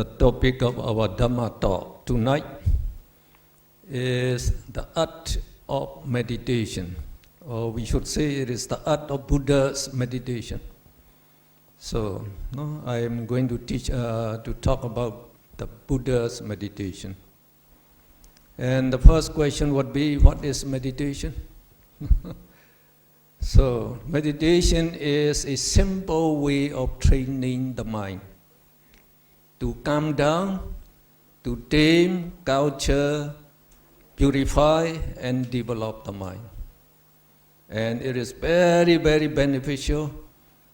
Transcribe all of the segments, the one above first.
The topic of our Dhamma talk tonight is the art of meditation, or we should say it is the art of Buddha's meditation. So, I am going to talk about the Buddha's meditation. And the first question would be, what is meditation? So, meditation is a simple way of training the mind to calm down, to tame, culture, purify, and develop the mind. And it is very, very beneficial,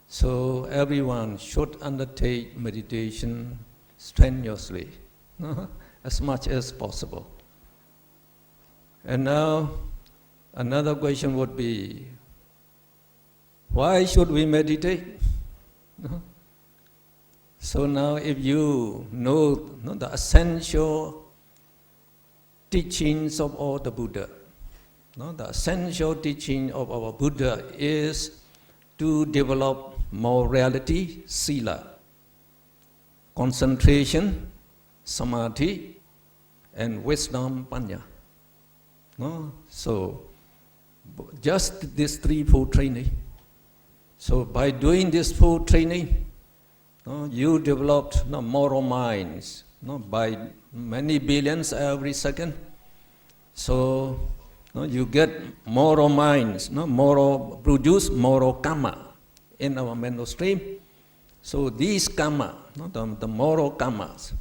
so everyone should undertake meditation strenuously, as much as possible. And now, another question would be, why should we meditate? So now if you know the essential teachings of all the Buddha, the essential teaching of our Buddha is to develop morality, sila, concentration, samadhi, and wisdom, panya. So just this threefold training. So by doing this full training, you developed moral minds by many billions every second. So you get moral minds, produce moral karma in our mental stream. So these karma, the moral karmas,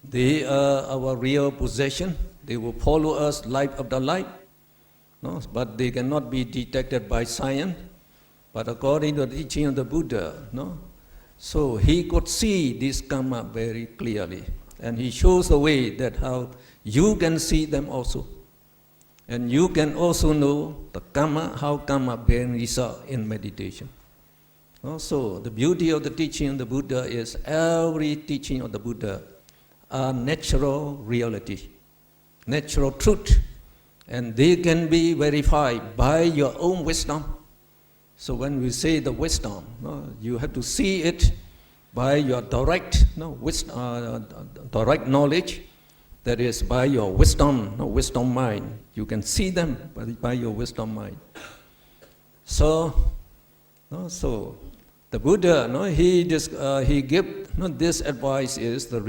they are our real possession. They will follow us life after life, but they cannot be detected by science. But according to the teaching of the Buddha, so he could see this karma very clearly. And he shows the way that how you can see them also. And you can also know the karma, how karma bears result in meditation. So the beauty of the teaching of the Buddha is every teaching of the Buddha are natural reality, natural truth. And they can be verified by your own wisdom. So when we say the wisdom, you have to see it by your direct knowledge, that is by your wisdom mind. You can see them by your wisdom mind. So the Buddha, he gave this advice is the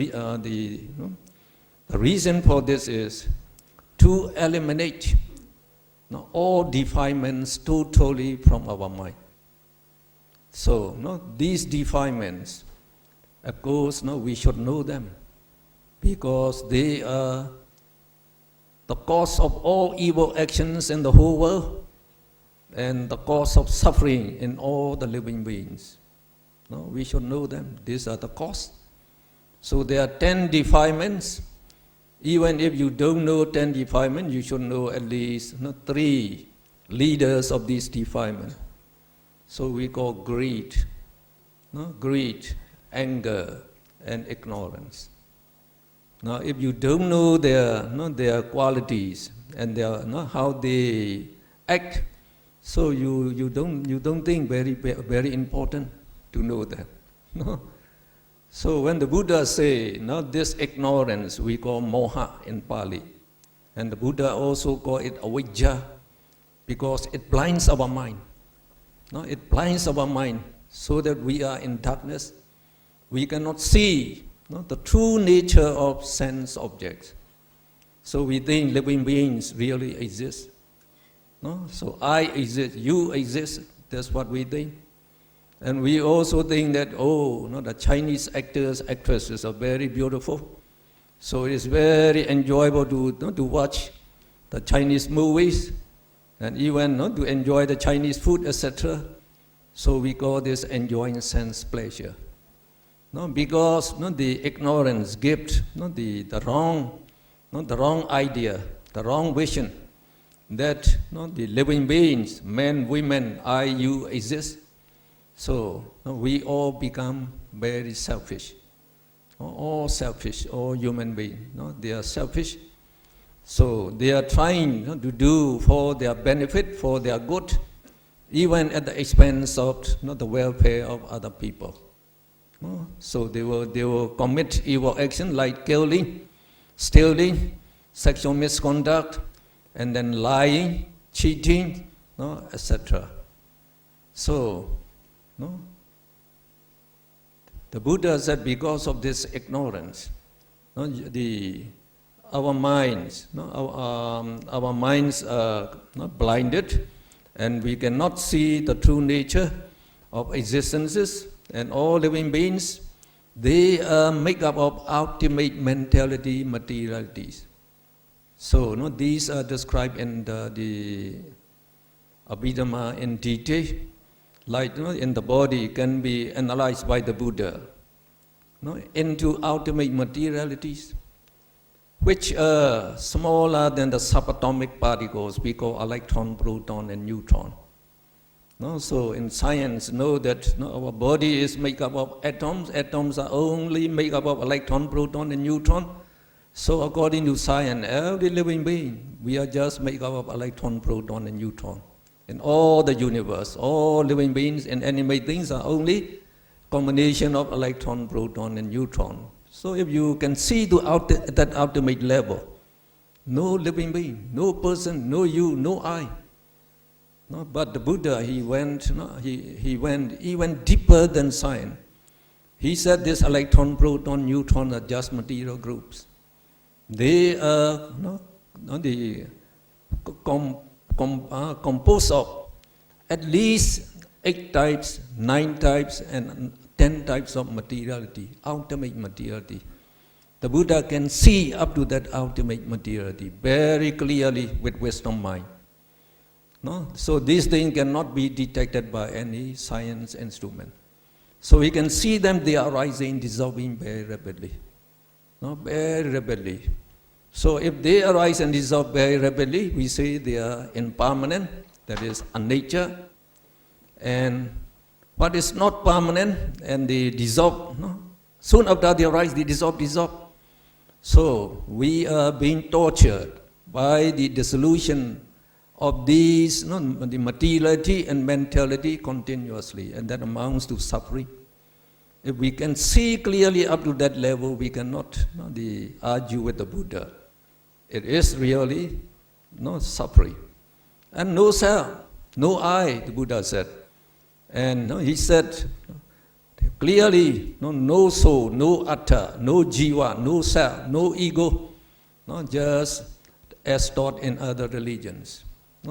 reason for this is to eliminate all defilements totally from our mind. So, these defilements, of course, we should know them because they are the cause of all evil actions in the whole world and the cause of suffering in all the living beings. We should know them. These are the cause. So there are 10 defilements. Even if you don't know 10 defilements, you should know at least 3 leaders of these defilements. So we call greed, anger, and ignorance. Now, if you don't know their qualities and how they act, so you don't think very important to know that. So when the Buddha say, this ignorance we call moha in Pali, and the Buddha also call it avijja, because it blinds our mind. It blinds our mind so that we are in darkness. We cannot see the true nature of sense objects. So we think living beings really exist. So I exist, you exist, that's what we think. And we also think that, the Chinese actors, actresses are very beautiful. So it is very enjoyable to watch the Chinese movies and even to enjoy the Chinese food, etc. So we call this enjoying sense pleasure. Because the ignorance gives the wrong idea, the wrong vision that the living beings, men, women, I, you exist. So we all become very selfish. All selfish, all human beings. They are selfish. So they are trying to do for their benefit, for their good, even at the expense of the welfare of other people. No? So they will commit evil action like killing, stealing, sexual misconduct, and then lying, cheating, no, etc. So, no, the Buddha said because of this ignorance, no, our minds, no, our minds are not blinded, and we cannot see the true nature of existences, and all living beings, they are made up of ultimate mentality, materialities. So, no, these are described in the Abhidhamma in detail. Like, you know, in the body can be analyzed by the Buddha, no, into ultimate materialities, which are smaller than the subatomic particles we call electron, proton, and neutron. No, so in science, know that, no, our body is made up of atoms. Atoms are only made up of electron, proton, and neutron. So according to science, every living being, we are just made up of electron, proton, and neutron. In all the universe, all living beings and animate things are only combination of electron, proton, and neutron. So if you can see to that ultimate level, no living being, no person, no you, no I. No, but the Buddha, he went even deeper than science. He said this electron, proton, neutron are just material groups. They are composed of at least 8 types, 9 types, and 10 types of materiality, ultimate materiality. The Buddha can see up to that ultimate materiality very clearly with wisdom mind. No? So these things cannot be detected by any science instrument. So we can see them, they are arising, dissolving very rapidly. No? Very rapidly. So if they arise and dissolve very rapidly, we say they are impermanent, that is unnatured. And what is not permanent and they dissolve, no? Soon after they arise, they dissolve. So we are being tortured by the dissolution of these, no, the materiality and mentality continuously, and that amounts to suffering. If we can see clearly up to that level, we cannot argue with the Buddha. It is really suffering. And no self, no I, the Buddha said. And he said clearly, no soul, no atta, no jiva, no self, no ego, just as taught in other religions.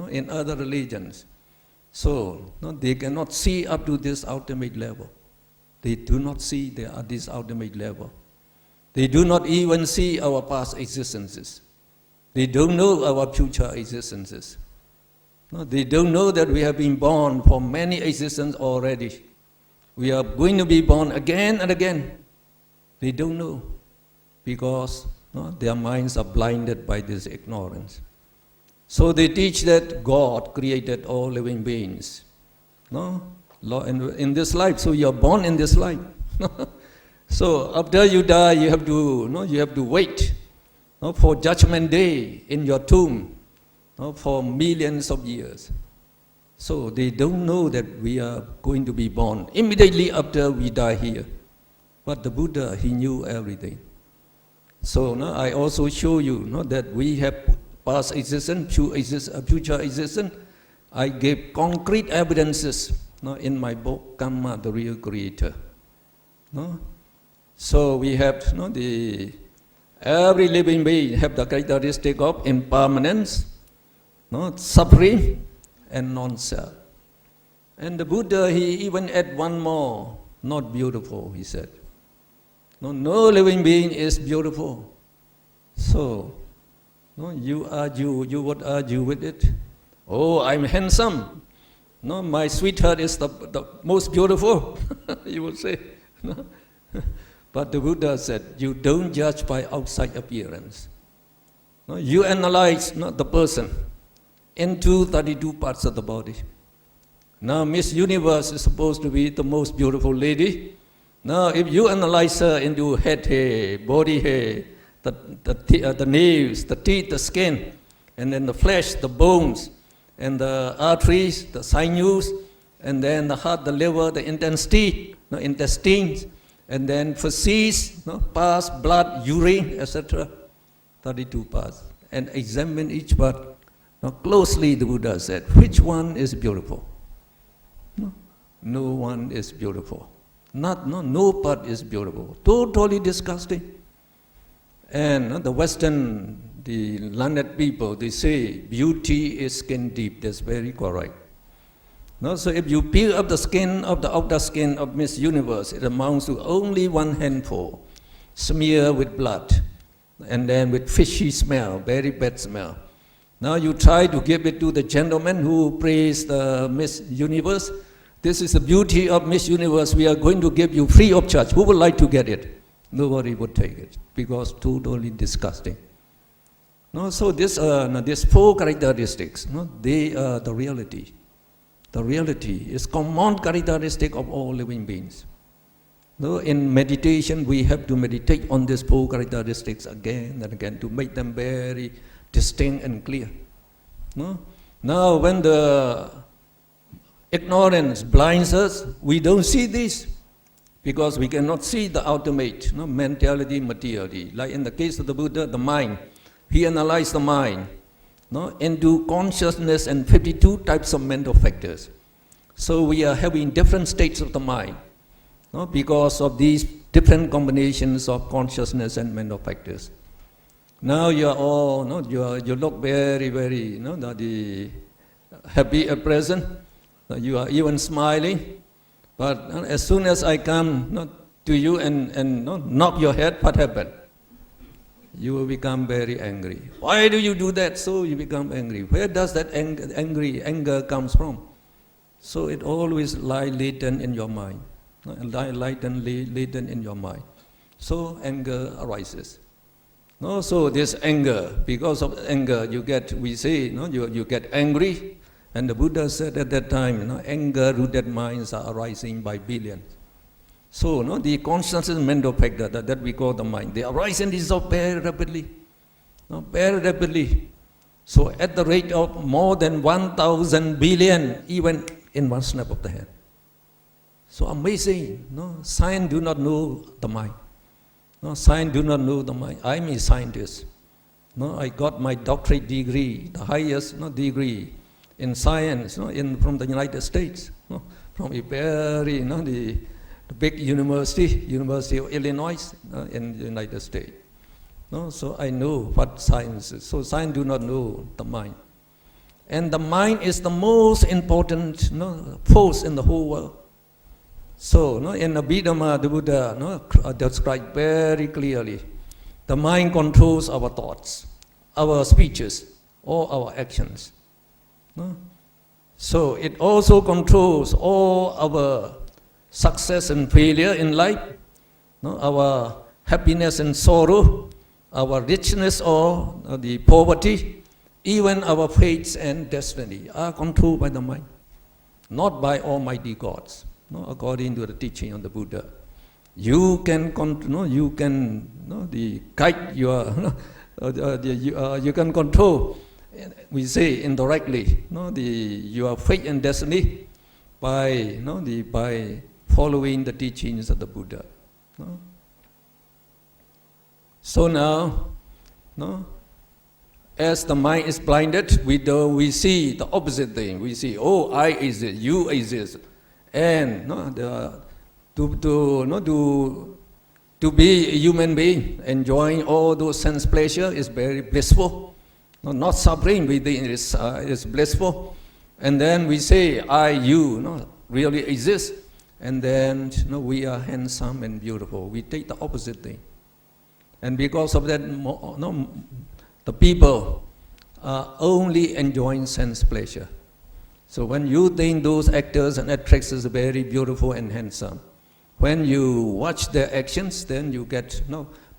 In other religions. So they cannot see up to this ultimate level. They do not see they are this ultimate level. They do not even see our past existences. They don't know our future existences. No, they don't know that we have been born for many existences already. We are going to be born again and again. They don't know because their minds are blinded by this ignorance. So they teach that God created all living beings. In this life, so you are born in this life. So after you die, you have to wait for Judgment Day in your tomb for millions of years. So they don't know that we are going to be born immediately after we die here. But the Buddha, he knew everything. So I also show you that we have past existence, future existence. I gave concrete evidences in my book, Karma, the Real Creator. So we have every living being have the characteristic of impermanence, suffering, and non-self. And the Buddha, he even add one more, not beautiful, he said. No living being is beautiful. So, you would argue with it. Oh, I'm handsome. My sweetheart is the most beautiful, you would say. But the Buddha said, you don't judge by outside appearance. You analyze the person into 32 parts of the body. Now, Miss Universe is supposed to be the most beautiful lady. Now, if you analyze her into head hair, body hair, the nails, the teeth, the skin, and then the flesh, the bones, and the arteries, the sinews, and then the heart, the liver, the intestines, and then feces, pus, blood, urine, etc. 32 parts. And examine each part. Now closely, the Buddha said, which one is beautiful? No one is beautiful. No part is beautiful. Totally disgusting. And the Western, the learned people, they say beauty is skin deep. That's very correct. So if you peel up the skin of the outer skin of Miss Universe, it amounts to only one handful, smeared with blood, and then with fishy smell, very bad smell. Now you try to give it to the gentleman who praised the Miss Universe. This is the beauty of Miss Universe. We are going to give you free of charge. Who would like to get it? Nobody would take it because totally disgusting. So these 4 characteristics, they are the reality. The reality is common characteristic of all living beings. In meditation, we have to meditate on these 4 characteristics again and again to make them very distinct and clear. Now, when the ignorance blinds us, we don't see this because we cannot see the ultimate mentality, materiality. Like in the case of the Buddha, the mind. He analyzed the mind into consciousness and 52 types of mental factors. So we are having different states of the mind because of these different combinations of consciousness and mental factors. Now you are all, you look very, very, happy at present. You are even smiling. But as soon as I come to you and knock your head, what happened? You will become very angry. Why do you do that? So you become angry. Where does that anger comes from? So it always lies latent in your mind. Latent in your mind. So anger arises. So this anger, because of anger, you get angry. And the Buddha said at that time, anger-rooted minds are arising by billions. So, the consciousness mental factor that we call the mind, they arise and dissolve very rapidly. Very rapidly. So, at the rate of more than 1,000 billion, even in one snap of the hand. So amazing. Science do not know the mind. Science do not know the mind. I'm a scientist. I got my doctorate degree, the highest degree in science from the United States, from a very the big University of Illinois in the United States. So I know what science is. So science do not know the mind. And the mind is the most important force in the whole world. So in Abhidhamma, the Buddha described very clearly, the mind controls our thoughts, our speeches, all our actions. So it also controls all our success and failure in life, our happiness and sorrow, our richness or the poverty, even our fates and destiny are controlled by the mind, not by almighty gods, according to the teaching of the Buddha. You can guide your, you can control, we say indirectly, your fate and destiny by following the teachings of the Buddha. So now, as the mind is blinded, we see the opposite thing. We see, oh, I exist, you exist, and to be a human being, enjoying all those sense pleasure is very blissful. Not suffering within is blissful. And then we say, I, you, really exist. And then we are handsome and beautiful. We take the opposite thing. And because of that, the people are only enjoying sense pleasure. So when you think those actors and actresses are very beautiful and handsome, when you watch their actions, then you get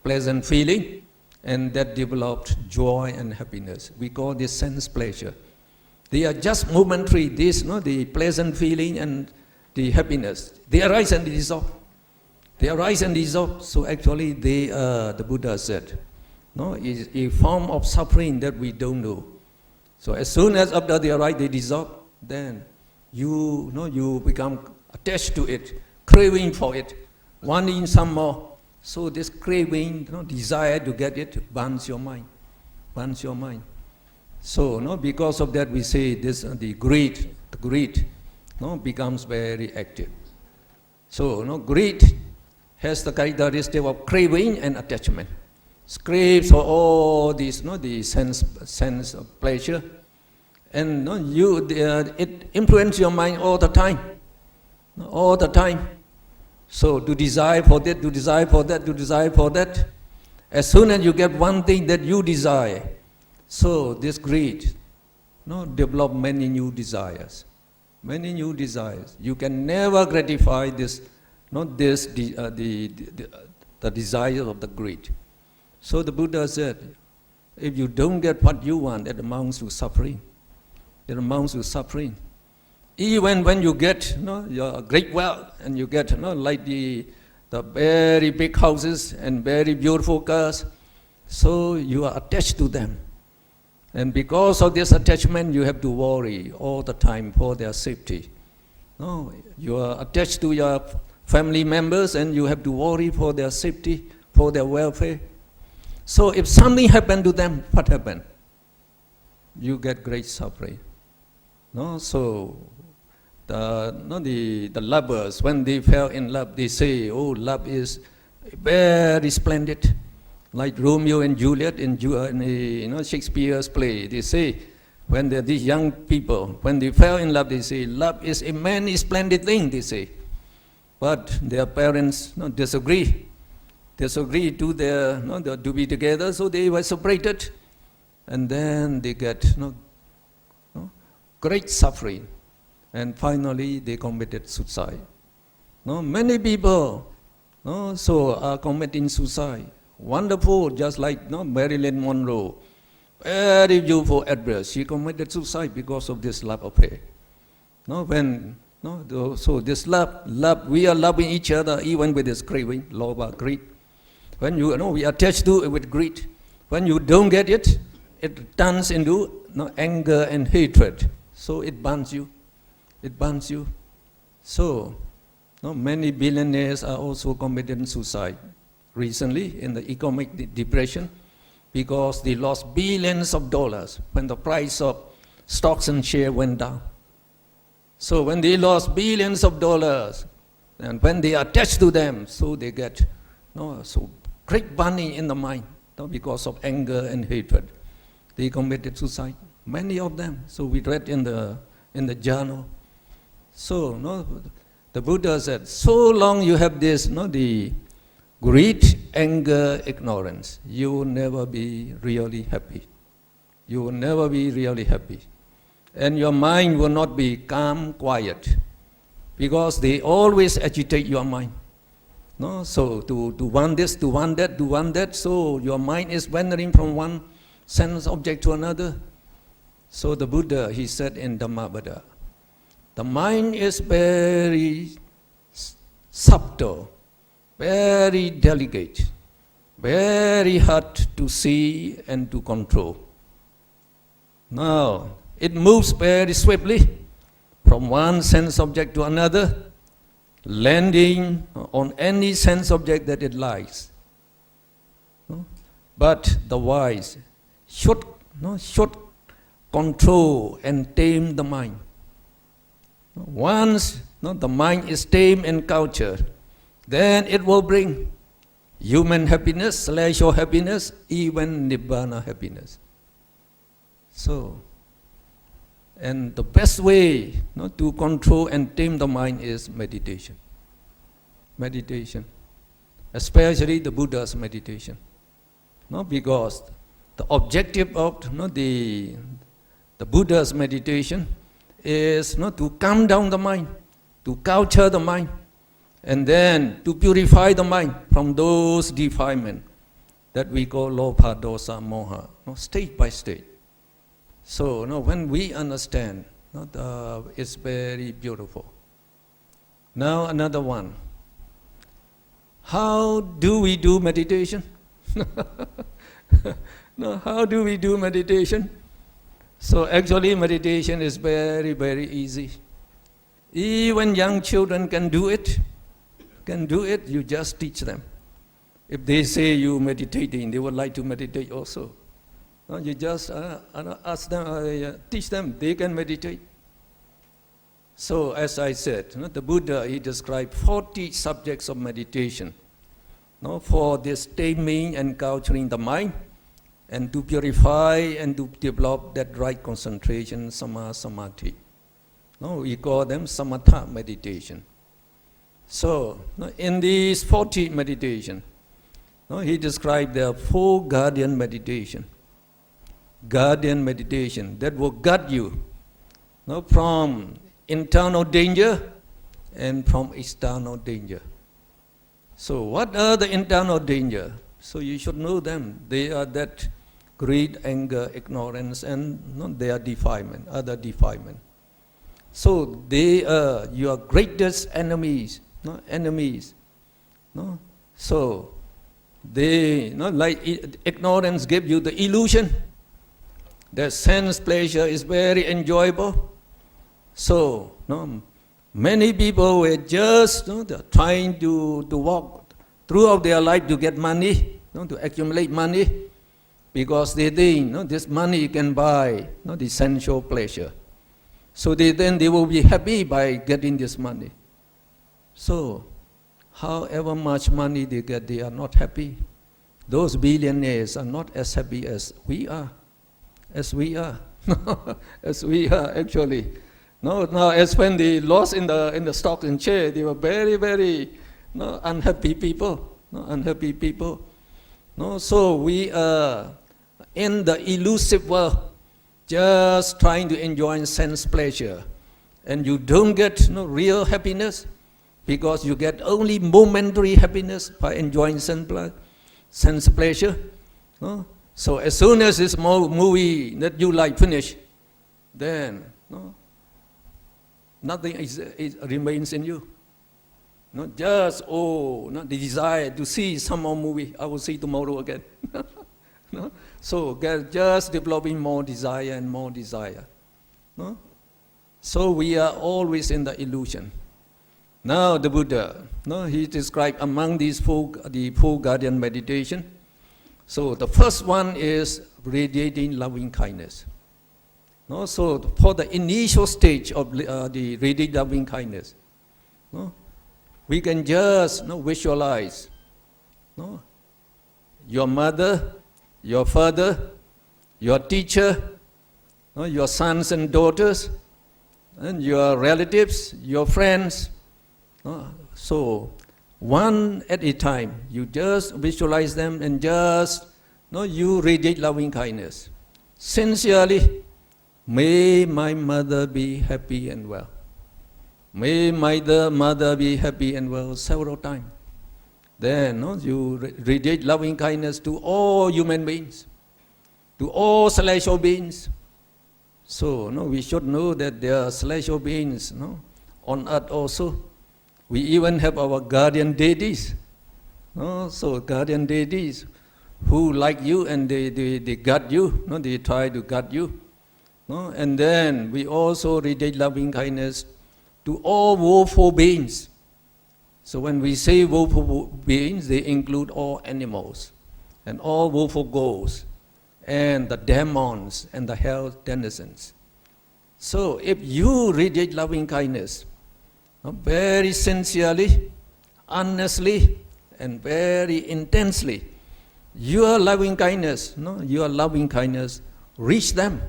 pleasant feeling, and that develops joy and happiness. We call this sense pleasure. They are just momentary. The pleasant feeling and the happiness, they arise and dissolve. They arise and dissolve. So actually, the Buddha said, is a form of suffering that we don't know. So as soon as after they arise, they dissolve, then you become attached to it, craving for it. wanting some more. So this craving, desire to get it, burns your mind, burns your mind. So, because of that, we say this: the greed, becomes very active. So, greed has the characteristic of craving and attachment. Craves for all these, the sense of pleasure, and it influences your mind all the time, all the time. So to desire for that, to desire for that, to desire for that. As soon as you get one thing that you desire, so this greed, develop many new desires, many new desires. You can never gratify this, the desire of the greed. So the Buddha said, if you don't get what you want, it amounts to suffering. It amounts to suffering. Even when you get your great wealth and you get like the very big houses and very beautiful cars, so you are attached to them. And because of this attachment, you have to worry all the time for their safety. No, you are attached to your family members and you have to worry for their safety, for their welfare. So if something happened to them, what happened? You get great suffering. So the lovers, when they fell in love, they say, oh, love is very splendid. Like Romeo and Juliet in Shakespeare's play, they say, when these young people, when they fell in love, they say, love is a many splendid thing, they say. But their parents disagree to to be together, so they were separated. And then they get great suffering. And finally, they committed suicide. Many people are committing suicide. Wonderful, just like Marilyn Monroe. Very beautiful actress. She committed suicide because of this love affair. So this love, we are loving each other even with this craving, love, greed. When we attach to it with greed. When you don't get it, it turns into anger and hatred. So it burns you. It burns you. So, many billionaires are also committing suicide recently in the economic depression because they lost billions of dollars when the price of stocks and shares went down. So when they lost billions of dollars and when they are attached to them, so they get so great burning in the mind because of anger and hatred. They committed suicide, many of them. So we read in the journal. So, the Buddha said, so long you have this, the greed, anger, ignorance, you will never be really happy. You will never be really happy. And your mind will not be calm, quiet, because they always agitate your mind. So to want this, to want that, to want that, so your mind is wandering from one sense object to another. So the Buddha, he said in Dhammapada, the mind is very subtle, very delicate, very hard to see and to control. Now, it moves very swiftly from one sense object to another, landing on any sense object that it likes. But the wise should control and tame the mind. Once the mind is tamed and cultured, then it will bring human happiness, celestial happiness, even Nibbana happiness. So, and the best way to control and tame the mind is meditation. Meditation, especially the Buddha's meditation. Because the objective of the Buddha's meditation is to calm down the mind, to culture the mind, and then to purify the mind from those defilements that we call lobha, dosa, moha, stage by stage. So when we understand, it's very beautiful. Now another one. How do we do meditation? How do we do meditation? So actually meditation is very, very easy. Even young children can do it. can do it, you just teach them. If they say you meditating, they would like to meditate also. No, you just ask them, teach them, they can meditate. So as I said, the Buddha, he described 40 subjects of meditation for this taming and culturing the mind, and to purify and to develop that right concentration, samadhi. We call them samatha meditation. So in these 40 meditation, he described the 4 guardian meditation. Guardian meditation that will guard you from internal danger and from external danger. So what are the internal danger? So you should know them. They are that greed, anger, ignorance, and their defilement, other defilement. So they are your greatest enemies. So they, like ignorance give you the illusion that sense pleasure is very enjoyable. So many people were just trying to walk throughout their life to get money, to accumulate money, because they think this money can buy the sensual pleasure. So then they will be happy by getting this money. So however much money they get, they are not happy. Those billionaires are not as happy as we are. As we are. As we are actually. Now as when they lost in the stock and share, they were very, very unhappy people. Unhappy people. So we are in the elusive world, just trying to enjoy sense pleasure. And you don't get real happiness, because you get only momentary happiness by enjoying sense pleasure. So as soon as this movie that you like finish, then nothing remains in you. Just the desire to see some more movie. I will see tomorrow again. So just developing more desire and more desire. So we are always in the illusion. Now the Buddha, he described among these the 4 guardian meditation. So the first one is radiating loving kindness. So for the initial stage of the radiating loving kindness, we can just visualize your mother, your father, your teacher, your sons and daughters, and your relatives, your friends. So one at a time, you just visualize them and just you radiate loving kindness. Sincerely, may my mother be happy and well. May my mother be happy and well, several times. Then you radiate loving kindness to all human beings, to all celestial beings. So we should know that there are celestial beings on earth also. We even have our guardian deities. So guardian deities who like you and they guard you, they try to guard you. And then we also radiate loving kindness to all woeful beings. So when we say woeful beings, they include all animals and all woeful ghosts and the demons and the hell denizens. So if you radiate loving kindness very sincerely, honestly, and very intensely, your loving kindness, reach them.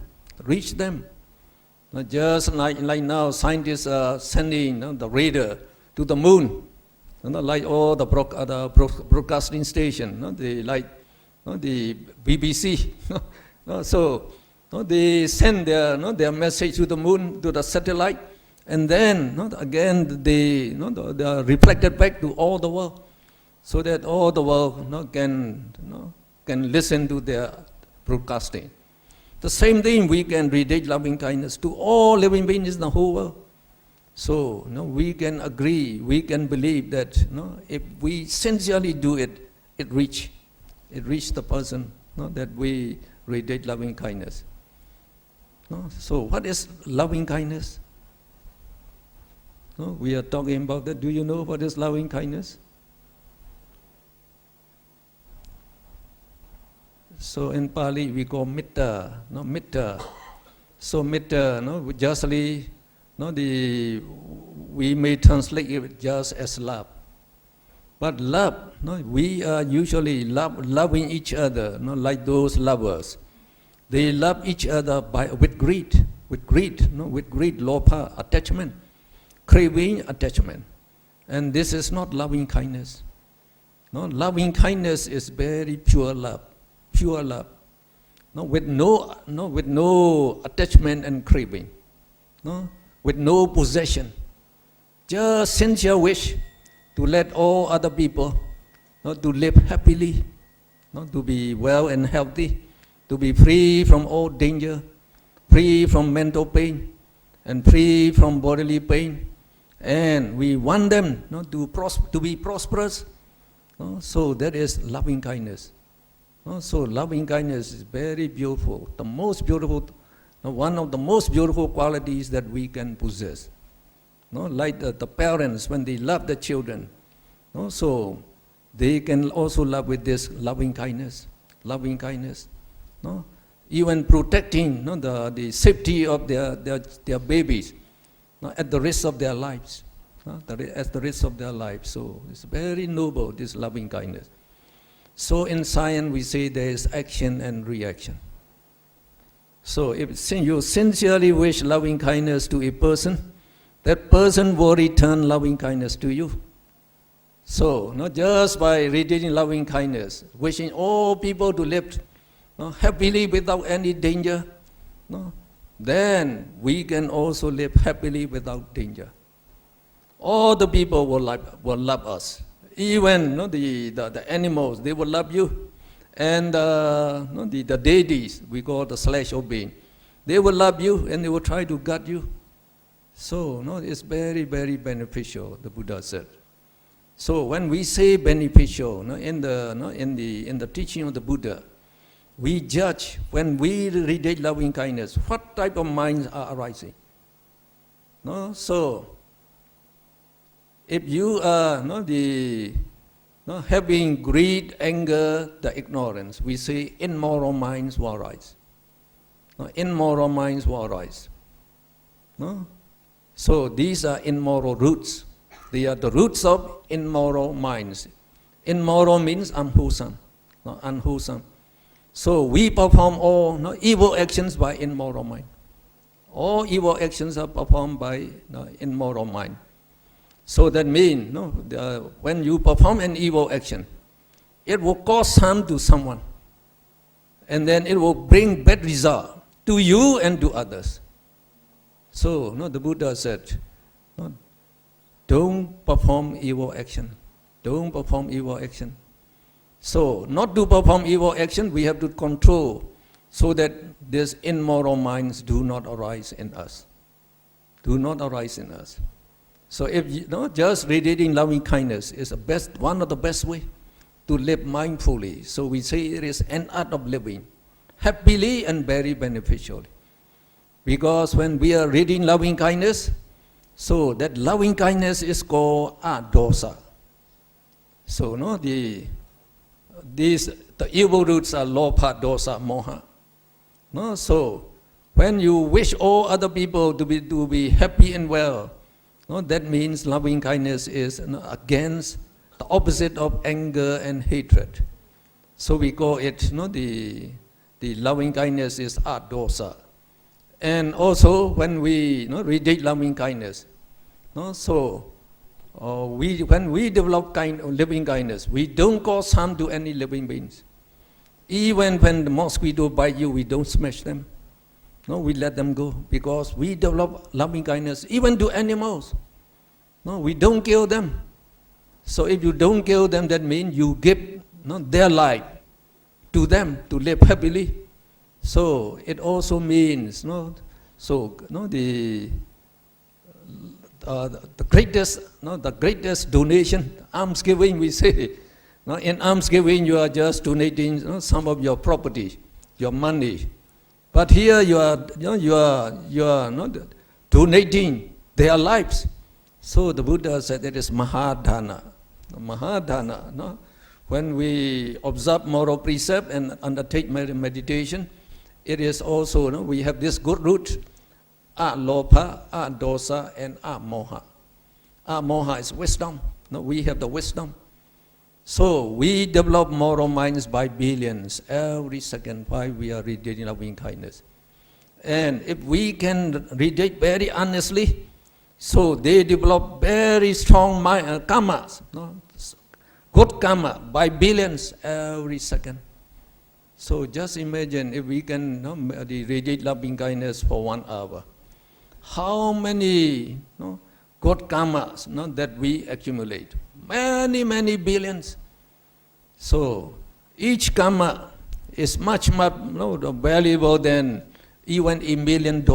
Just like now, scientists are sending the radar to the moon, like all the broadcasting station, the BBC. So they send their message to the moon, to the satellite, and then again they are reflected back to all the world, so that all the world can listen to their broadcasting. The same thing, we can radiate loving kindness to all living beings in the whole world. So we can agree, we can believe that if we sincerely do it, it reach the person that we radiate loving kindness. So what is loving kindness? No, we are talking about that. Do you know what is loving kindness? So in Pali we call mitta, no mitta. So mitta, no, justly, no, we may translate it just as love. But love, no, we are usually loving each other, no, like those lovers. They love each other with greed, no, with greed, lobha, attachment, craving, attachment. And this is not loving kindness. No, loving kindness is very pure love. Pure love, no, with no attachment and craving, no, with no possession, just sincere wish to let all other people, no, to live happily, no, to be well and healthy, to be free from all danger, free from mental pain, and free from bodily pain, and we want them, no, to be prosperous. No? So that is loving kindness. So loving kindness is very beautiful, the most beautiful, one of the most beautiful qualities that we can possess. Like the parents, when they love the children, so they can also love with this loving kindness. Even protecting the safety of their babies at the risk of their lives. At the risk of their lives. So it's very noble, this loving kindness. So in science we say there is action and reaction. So if you sincerely wish loving kindness to a person, that person will return loving kindness to you. So not just by radiating loving kindness, wishing all people to live happily without any danger, then we can also live happily without danger. All the people will love us. Even the animals, they will love you. And the deities, we call the celestial being, they will love you and they will try to guard you. So it's very, very beneficial, the Buddha said. So when we say beneficial, in the teaching of the Buddha, we judge, when we radiate loving kindness, what type of minds are arising. So if you are having greed, anger, the ignorance, we say immoral minds will arise. Immoral minds will arise. So these are immoral roots. They are the roots of immoral minds. Immoral means unwholesome. Unwholesome. So we perform all evil actions by immoral mind. All evil actions are performed by immoral mind. So that means, when you perform an evil action, it will cause harm to someone. And then it will bring bad result to you and to others. So, the Buddha said, don't perform evil action. Don't perform evil action. So, not to perform evil action, we have to control so that these immoral minds do not arise in us. Do not arise in us. So if just radiating loving kindness is one of the best way to live mindfully. So we say it is an art of living happily and very beneficially. Because when we are reading loving kindness, so that loving kindness is called adosa. So the evil roots are lobha, dosa, moha. So when you wish all other people to be happy and well, that means loving kindness is against the opposite of anger and hatred. So we call it, the loving kindness is adosa. And also when we radiate loving kindness, so when we develop living kindness, we don't cause harm to any living beings. Even when the mosquito bite you, we don't smash them. We let them go because we develop loving kindness even to animals. We don't kill them. So if you don't kill them, that means you give their life to them to live happily. So it also means the greatest donation, almsgiving, we say. In almsgiving, you are just donating some of your property, your money. But here you are donating their lives. So the Buddha said it is Mahadhana. Mahadhana, no? When we observe moral precept and undertake meditation, it is also, no, we have this good root, Alopa, Dosa, and Moha. Moha is wisdom. No, we have the wisdom. So we develop moral minds by billions every second while we are radiating loving kindness. And if we can radiate very honestly, so they develop very strong karmas, no? Good karma by billions every second. So just imagine if we can radiate loving kindness for 1 hour. How many good karmas that we accumulate? Many, many billions. So each karma is much more valuable than even $1 million.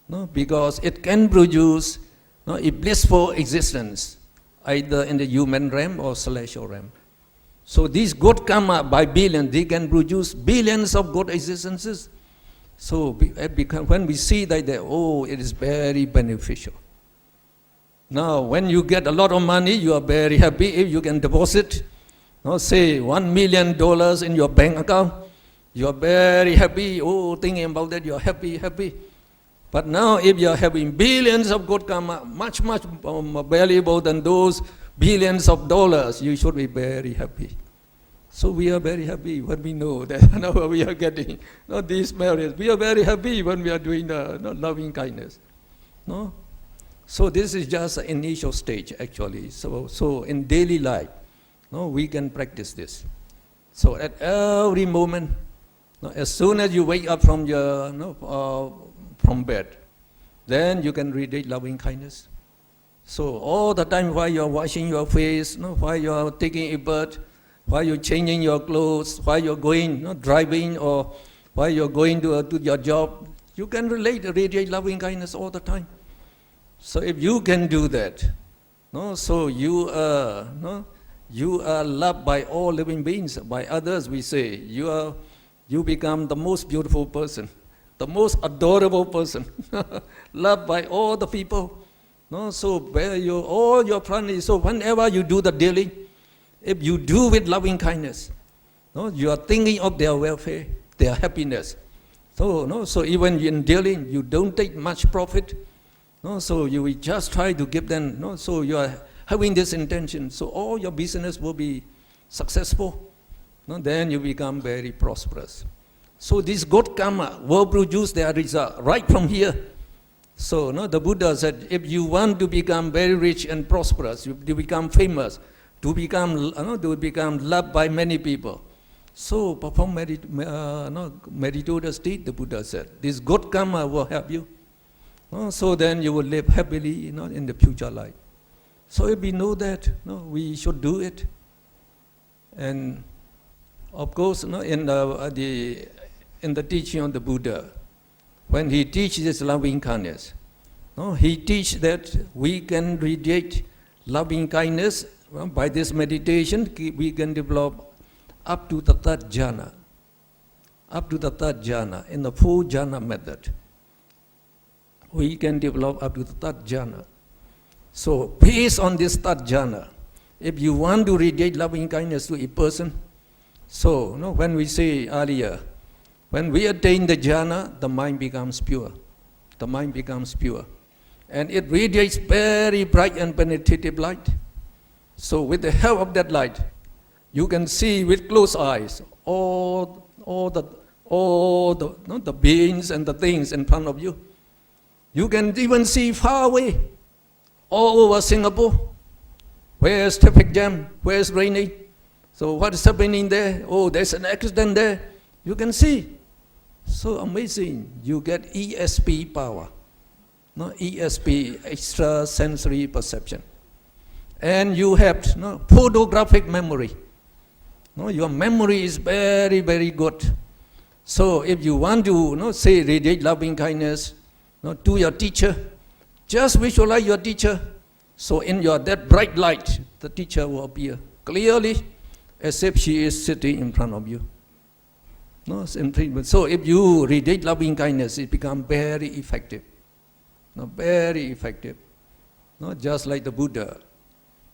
No, because it can produce a blissful existence, either in the human realm or celestial realm. So these good karma by billions, they can produce billions of good existences. So when we see that, it is very beneficial. Now, when you get a lot of money, you are very happy if you can deposit, say $1 million in your bank account. You are very happy. Thinking about that, you are happy. But now, if you are having billions of good karma, much, much more valuable than those billions of dollars, you should be very happy. So we are very happy when we know that now we are getting these merits. We are very happy when we are doing loving kindness. No? So this is just an initial stage, actually. So in daily life, we can practice this. So at every moment, as soon as you wake up from from bed, then you can radiate loving kindness. So all the time while you are washing your face, while you are taking a bath, while you're changing your clothes, while you're going driving, or while you're going to your job, you can radiate loving kindness all the time. So if you can do that, so you are loved by all living beings, by others. We say you become the most beautiful person, the most adorable person, loved by all the people. So where all your prana. So whenever you do the daily, if you do with loving kindness, you are thinking of their welfare, their happiness. So even in dealing, you don't take much profit. So you will just try to give them. So you are having this intention. So all your business will be successful. Then you become very prosperous. So this good karma will produce their result right from here. So the Buddha said, if you want to become very rich and prosperous, to become famous, to become loved by many people, so perform meritorious deed, the Buddha said. This good karma will help you. So then you will live happily in the future life. So if we know that, we should do it. And of course, in the teaching of the Buddha, when he teaches loving kindness, he teaches that we can radiate loving kindness. By this meditation, we can develop up to the third jhana. Up to the third jhana, in the 4 jhana method. We can develop up to the third jhana. So based on this third jhana, if you want to radiate loving kindness to a person, so when we say earlier, when we attain the jhana, the mind becomes pure. The mind becomes pure. And it radiates very bright and penetrative light. So with the help of that light, you can see with closed eyes all the beings and the things in front of you. You can even see far away, all over Singapore. Where's traffic jam? Where's raining? So what is happening there? There's an accident there. You can see. So amazing. You get ESP power. ESP, extra sensory perception. And you have photographic memory. Your memory is very, very good. So if you want to say radiate loving kindness to your teacher, just visualize your teacher. So in that bright light, the teacher will appear clearly as if she is sitting in front of you. So if you radiate loving kindness, it becomes very effective. Very effective. no, just like the Buddha.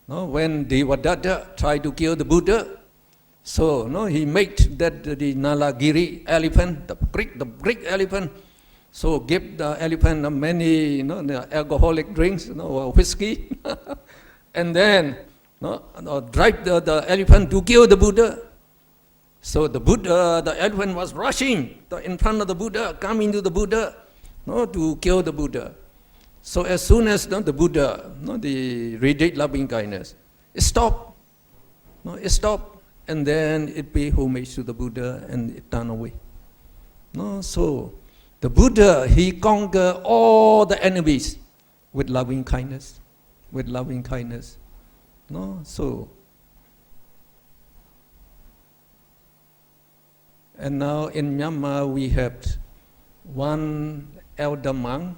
No, when Devadatta tried to kill the Buddha, so no, he made that the Nalagiri elephant, the Greek elephant, so give the elephant many the alcoholic drinks, whiskey, and then drive the elephant to kill the Buddha. So the elephant was rushing in front of the Buddha, coming to the Buddha, to kill the Buddha. So as soon as the Buddha, the radiate loving kindness, it stopped. It stopped, and then it paid homage to the Buddha and it turned away. So the Buddha, he conquered all the enemies with loving kindness, with loving kindness. So. And now in Myanmar we have one elder monk,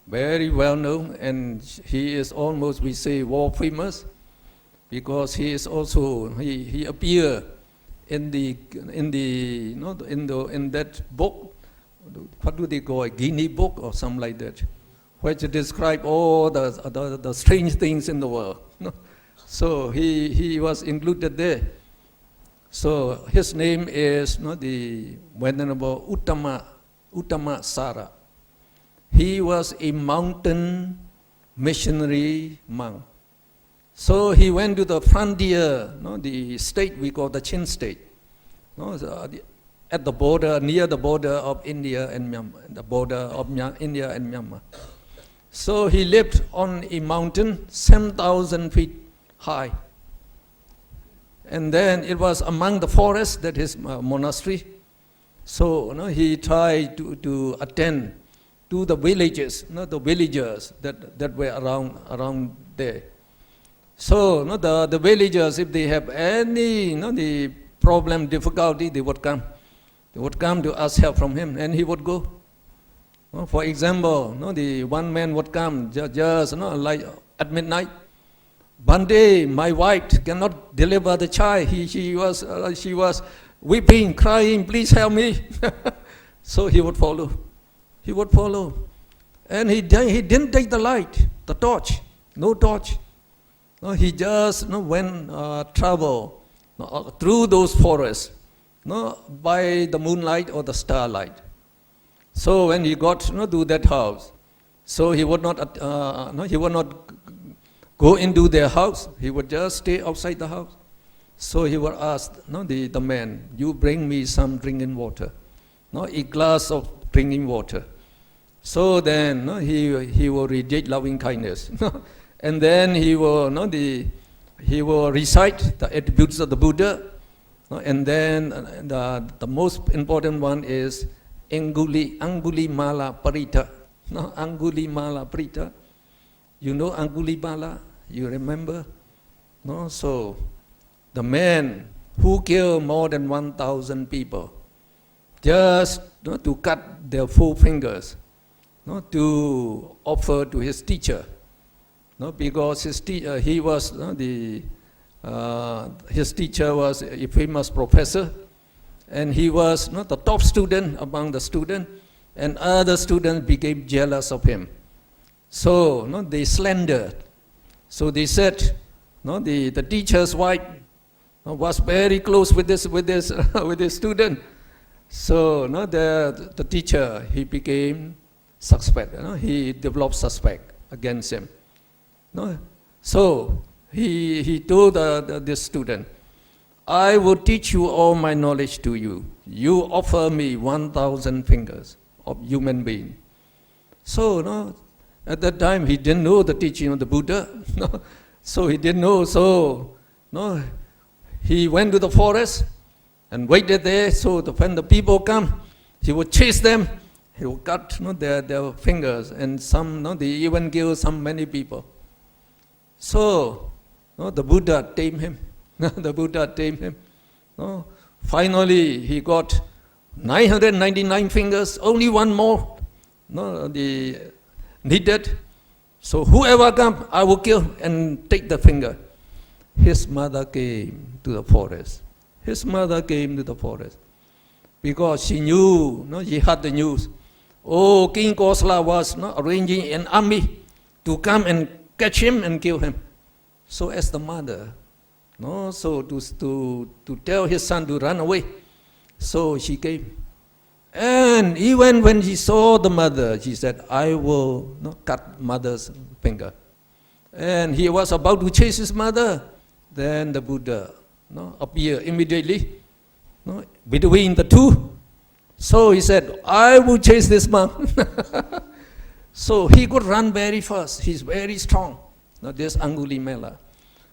very well known, and he is almost, we say, world famous, because he is also he appeared in that book. What do they call it? Guinness book or something like that, which describe all the strange things in the world. So he was included there. So his name is the Venerable Uttama Sara. He was a mountain missionary monk. So he went to the frontier, the state we call the Chin state, at the border, near the border of India and Myanmar, the border of India and Myanmar. So he lived on a mountain 7,000 feet high. And then it was among the forests that his monastery. So he tried to attend to the villages, the villagers that were around there. So the villagers, if they have any the problem, difficulty, they would come. They would come to ask help from him, and he would go. For example, the one man would come just like at midnight. One day, my wife cannot deliver the child. She was weeping, crying, please help me. So he would follow. He would follow. And he didn't take the light, the torch, no torch. No, he just went travel through those forests by the moonlight or the starlight. So when he got to that house, so he would not go into their house. He would just stay outside the house. So he would ask the man, you bring me some drinking water, a glass of drinking water. So then he will radiate loving kindness. And then he will recite the attributes of the Buddha. And then the most important one is Angulimala Parita. Angulimala Parita. You know Angulimala? You remember? So the man who killed more than 1,000 people just to cut their 4 fingers to offer to his teacher. Because his teacher was a famous professor, and he was the top student among the students, and other students became jealous of him. So they slandered. So they said, the teacher's wife was very close with this student. So the teacher, he became suspect. He developed suspect against him. So he told this student, I will teach you all my knowledge to you. You offer me 1,000 fingers of human being. So at that time he didn't know the teaching of the Buddha. So he didn't know. So he went to the forest and waited there. So when the people come, he would chase them. He would cut their fingers, and some they even killed many people. So the Buddha tamed him. The Buddha tamed him. Finally, he got 999 fingers, only one more needed. So whoever comes, I will kill and take the finger. His mother came to the forest. His mother came to the forest because she knew, she had the news. Oh, King Kosala was arranging an army to come and catch him and kill him. So as the mother, no, so to tell his son to run away, so she came. And even when she saw the mother, she said, I will cut mother's finger. And he was about to chase his mother. Then the Buddha appeared immediately between the two. So he said, I will chase this monk. So he could run very fast. He's very strong. This Angulimala.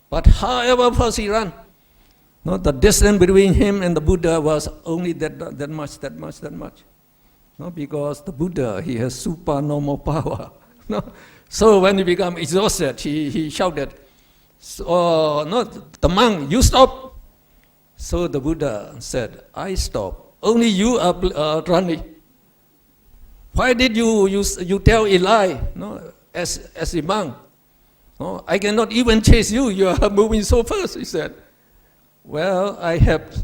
But however fast he ran, the distance between him and the Buddha was only that much. Because the Buddha, he has supernormal power. So when he became exhausted, he shouted, the monk, you stop. So the Buddha said, I stop. Only you are running. Why did you tell Eli, as a monk? I cannot even chase you. You are moving so fast. He said, well, I have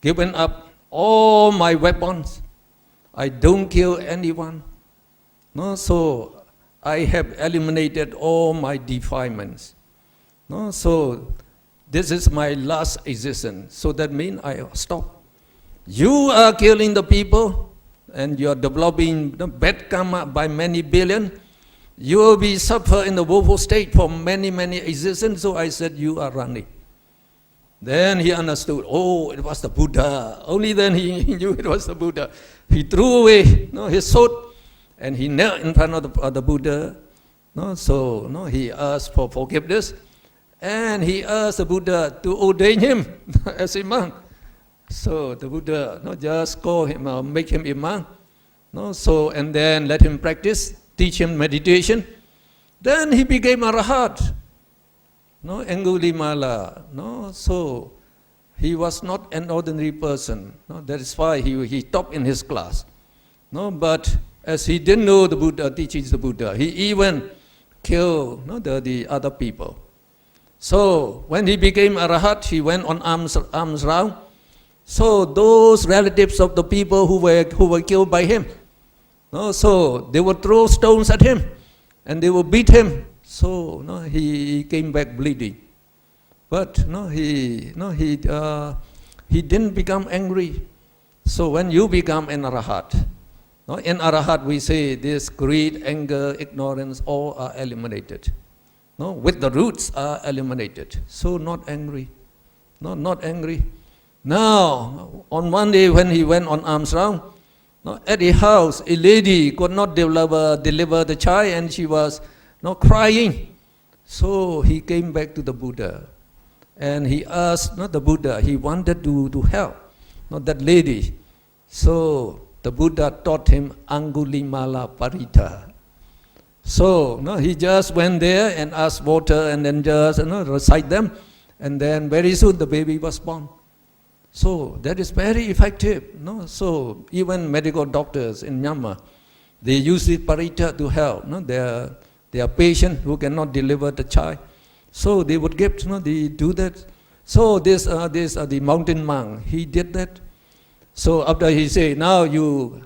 given up all my weapons. I don't kill anyone. So I have eliminated all my defilements. So this is my last existence. So that means I stop. You are killing the people, and you are developing bad karma by many billion. You will be suffer in the woeful state for many existences. So I said, you are running. Then he understood, oh, it was the Buddha. Only then he knew it was the Buddha. He threw away his sword, and he knelt in front of the Buddha. So he asked for forgiveness, and he asked the Buddha to ordain him as a monk. So the Buddha just call him, make him a monk. So and then let him practice, teach him meditation. Then he became a Arahat. Angulimala. So he was not an ordinary person. That is why he topped in his class. But as he didn't know the Buddha teachings the Buddha, he even killed the other people. So when he became Arahat, he went on alms round. So those relatives of the people who were killed by him, so they would throw stones at him, and they would beat him. So he came back bleeding, but he didn't become angry. So when you become an Arahat, in Arahat we say this greed, anger, ignorance, all are eliminated. With the roots are eliminated. So not angry, not angry. Now, on one day when he went on alms round, at a house, a lady could not deliver the child, and she was crying. So he came back to the Buddha, and he asked the Buddha, he wanted to help that lady. So the Buddha taught him Angulimala Parita. So he just went there and asked water, and then just recite them, and then very soon the baby was born. So that is very effective. So even medical doctors in Myanmar, they use the Parita to help their patient who cannot deliver the child. So they would give, they do that. So this the mountain monk, he did that. So after he said, now you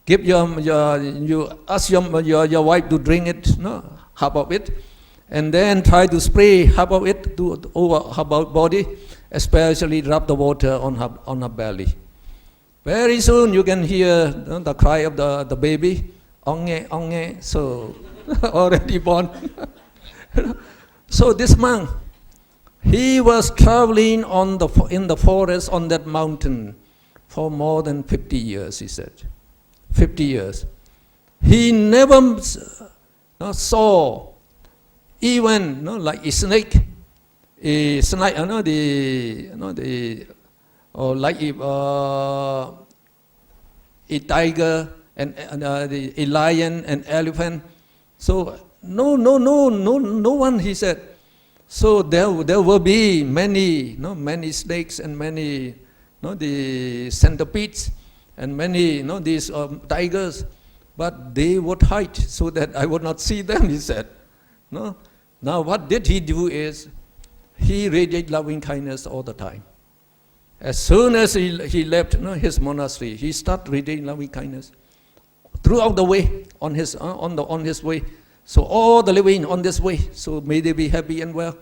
give you ask your wife to drink it, half of it, and then try to spray half of it over her body, especially rub the water on her belly. Very soon you can hear the cry of the baby, onge, onge, so already born. So this monk, he was traveling in the forest on that mountain for more than 50 years, he said. 50 years. He never saw even like a snake, or like a tiger and a lion and elephant. So no one, he said. So there will be many snakes and many the centipedes and many these tigers, but they would hide so that I would not see them, he said. Now what did he do is, he radiated loving kindness all the time. As soon as he left his monastery, he started radiating loving kindness. throughout the way on his way. So all the living on this way, so may they be happy and well.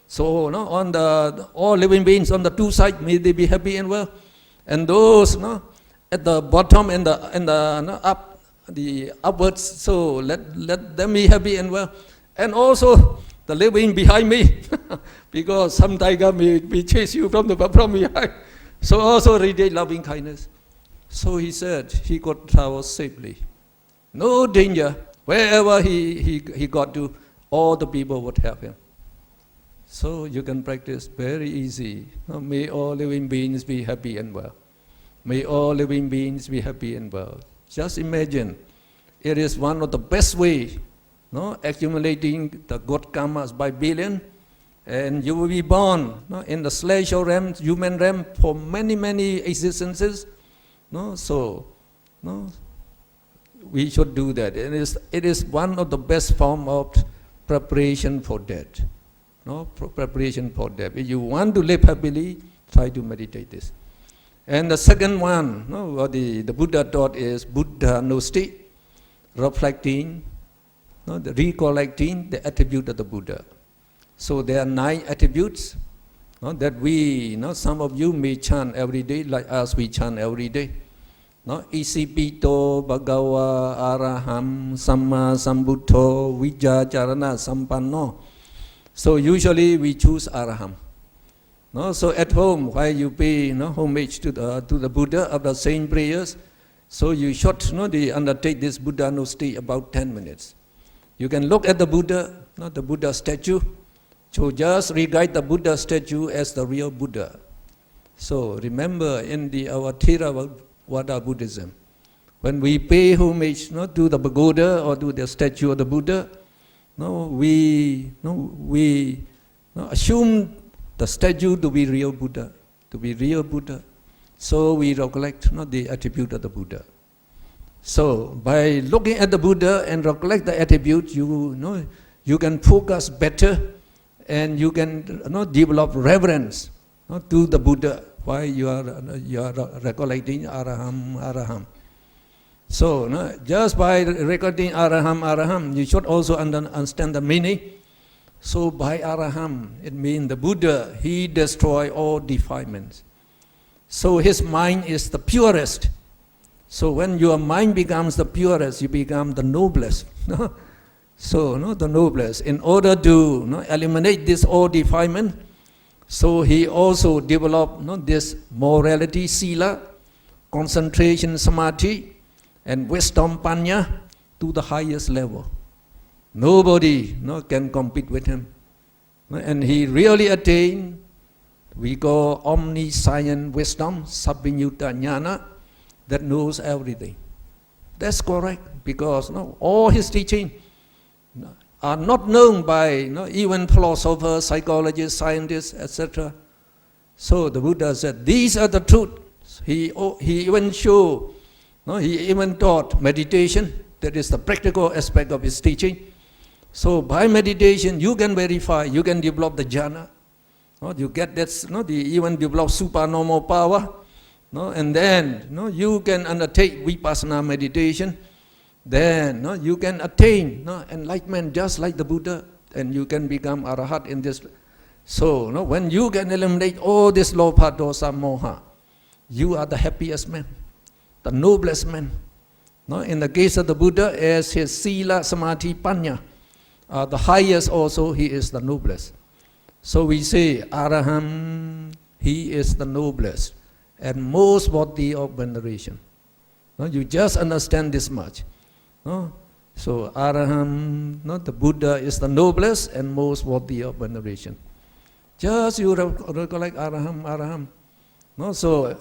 So on the all living beings on the two sides, may they be happy and well. And those at the bottom and the upwards, so let them be happy and well. And also the living behind me, because some tiger may chase you from behind. So also radiate loving kindness. So he said he could travel safely. No danger. Wherever he got to, all the people would help him. So you can practice very easy. May all living beings be happy and well. May all living beings be happy and well. Just imagine, it is one of the best ways, accumulating the good karmas by billion, and you will be born in the celestial realm, human realm, for many, many existences. We should do that. It is one of the best form of preparation for death. Preparation for death. If you want to live happily, try to meditate this. And the second one, what the Buddha taught is Buddha Nusti, reflecting, recollecting the attribute of the Buddha. So there are 9 attributes that we, some of you may chant every day, like us we chant every day. Isipito Bhagava Araham Samma Sambuddho Vijjacharana Sampanno. So usually we choose Araham. So at home, while you pay homage to the Buddha of the same prayers, so you should undertake this Buddha Nusti about 10 minutes. You can look at the Buddha, the Buddha statue. So just regard the Buddha statue as the real Buddha. So remember in our Theravada Buddhism, when we pay homage to the pagoda or to the statue of the Buddha, we assume the statue to be real Buddha, So we recollect the attribute of the Buddha. So by looking at the Buddha and recollect the attribute, you can focus better, and you can develop reverence to the Buddha while you are recollecting Araham, Araham. So just by recollecting Araham, Araham, you should also understand the meaning. So by Araham, it means the Buddha, he destroyed all defilements. So his mind is the purest. So when your mind becomes the purest, you become the noblest. So the noblest. In order to eliminate this all defilement, so he also developed this morality, sila, concentration, samadhi, and wisdom, panya, to the highest level. Nobody can compete with him. And he really attained, we call omniscient wisdom, sabbinyutta jnana, that knows everything. That's correct, because all his teaching are not known by even philosophers, psychologists, scientists, etc. So the Buddha said, these are the truth. He even showed, he even taught meditation. That is the practical aspect of his teaching. So by meditation, you can verify, you can develop the jhana. You get that, even develop supernormal power. And then you can undertake vipassana meditation. Then you can attain enlightenment just like the Buddha, and you can become arahat in this. So when you can eliminate all this lobha, dosa, moha, you are the happiest man, the noblest man. In the case of the Buddha, as his sila, samadhi, panya, the highest also, he is the noblest. So we say Araham, he is the noblest and most worthy of veneration. You just understand this much. So Araham, the Buddha is the noblest and most worthy of veneration. Just you recollect Araham, Araham. So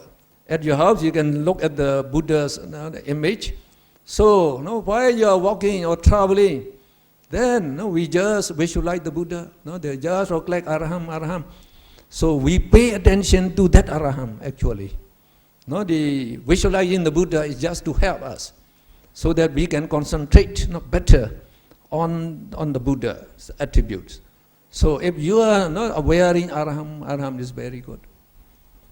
at your house you can look at the Buddha's image. So while you are walking or traveling, then we just visualize the Buddha. They just recollect Araham, Araham. So we pay attention to that Araham actually. The visualizing the Buddha is just to help us, so that we can concentrate better on the Buddha's attributes. So if you are not wearing Araham, Araham is very good.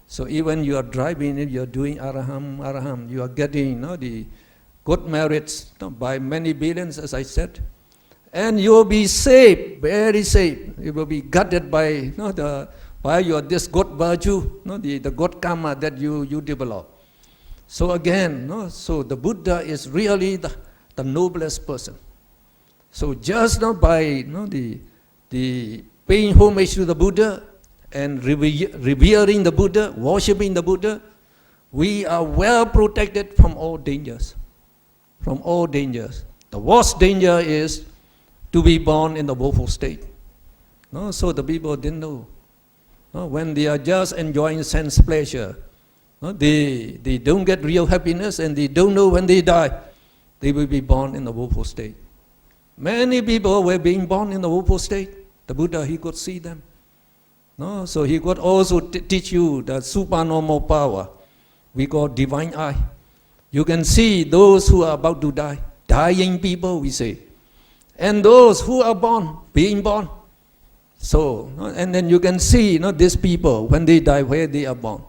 So even you are driving, if you are doing Araham, Araham, you are getting the good merits by many billions, as I said. And you will be saved, very saved. You will be guided by by your this good virtue, the good karma that you develop. So again, so the Buddha is really the noblest person. So just by the paying homage to the Buddha and revering the Buddha, worshipping the Buddha, we are well protected from all dangers. From all dangers. The worst danger is to be born in the woeful state. So the people didn't know. When they are just enjoying sense pleasure, they don't get real happiness and they don't know when they die, they will be born in the woeful state. Many people were being born in the woeful state. The Buddha, he could see them. So he could also teach you the supernormal power we call divine eye. You can see those who are about to die, dying people, we say. And those who are born, being born. So, and then you can see these people, when they die, where they are born.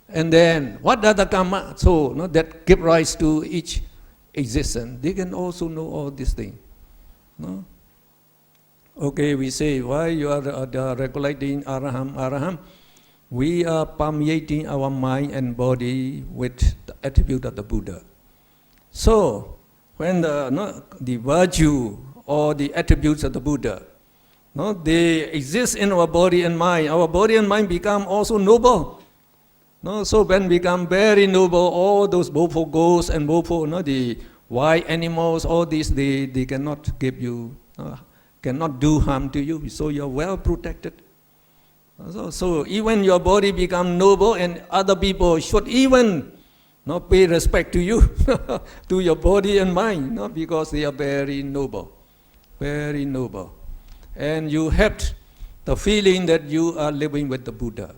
And then, what are the karma? So, that give rise to each existence. They can also know all these things. Okay, we say, why you are recollecting Araham? We are permeating our mind and body with the attribute of the Buddha. So, when the virtue or the attributes of the Buddha, they exist in our body and mind become also noble. So when become very noble, all those woeful ghosts and woeful, the wild animals, all these, they cannot give you, cannot do harm to you. So you're well protected. So even your body become noble, and other people should even pay respect to you, to your body and mind, because they are very noble. Very noble. And you have the feeling that you are living with the Buddha.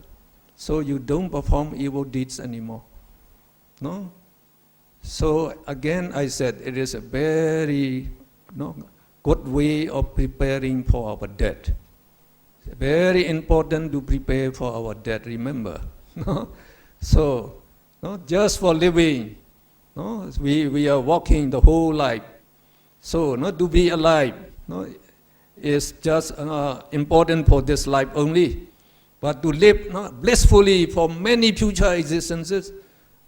So you don't perform evil deeds anymore. So again, I said it is a very good way of preparing for our death. It's very important to prepare for our death, remember. So, just for living, we are walking the whole life. So, not to be alive is just important for this life only. But to live blissfully for many future existences,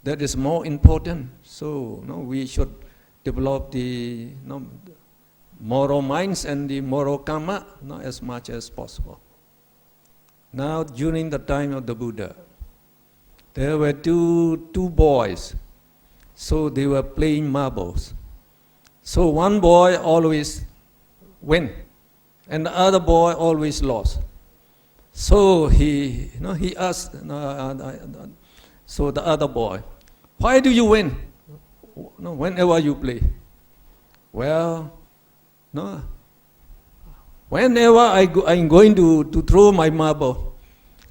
that is more important. So, we should develop the moral minds and the moral karma as much as possible. Now, during the time of the Buddha, there were two boys. So they were playing marbles. So one boy always win, and the other boy always lost. So he asked, so the other boy, why do you win whenever you play? Well, whenever I'm going to throw my marble,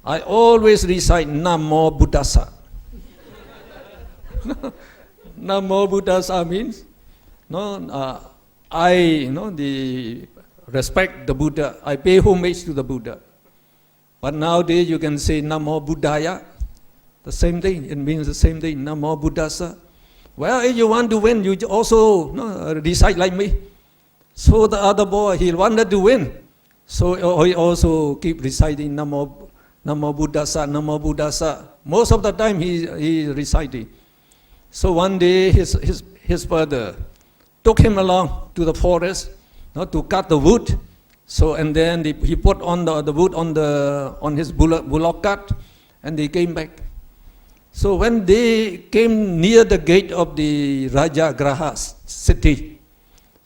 I always recite Namo Buddhassa. Namo Buddhassa means, I the respect the Buddha, I pay homage to the Buddha. But nowadays you can say Namo Buddhaya, the same thing, it means the same thing, Namo Buddhassa. Well, if you want to win, you also recite like me. So the other boy, he wanted to win. So he also keep reciting Namo Buddhassa, Namo Buddhassa. Most of the time he reciting. So one day his father took him along to the forest to cut the wood. So and then he put on the wood on his bullock cart, and they came back. So when they came near the gate of the Rajagraha city,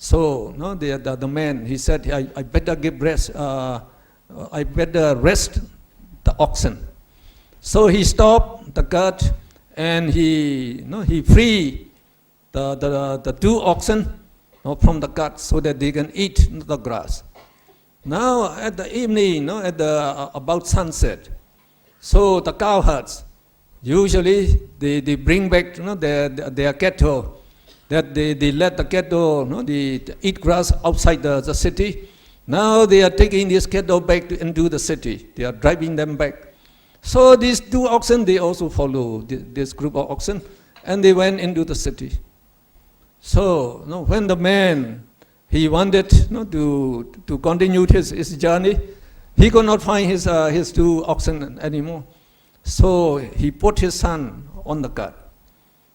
so the man, he said, I better give rest. I better rest the oxen. So he stopped the cart and he freed the two oxen from the cart so that they can eat the grass. Now at the evening, at about sunset, so the cowherds usually they bring back their cattle. That they let the cattle they eat grass outside the city. Now they are taking this cattle back into the city. They are driving them back. So these two oxen, they also follow this group of oxen, and they went into the city. So, when the man, he wanted to continue his journey, he could not find his two oxen anymore. So he put his son on the cart.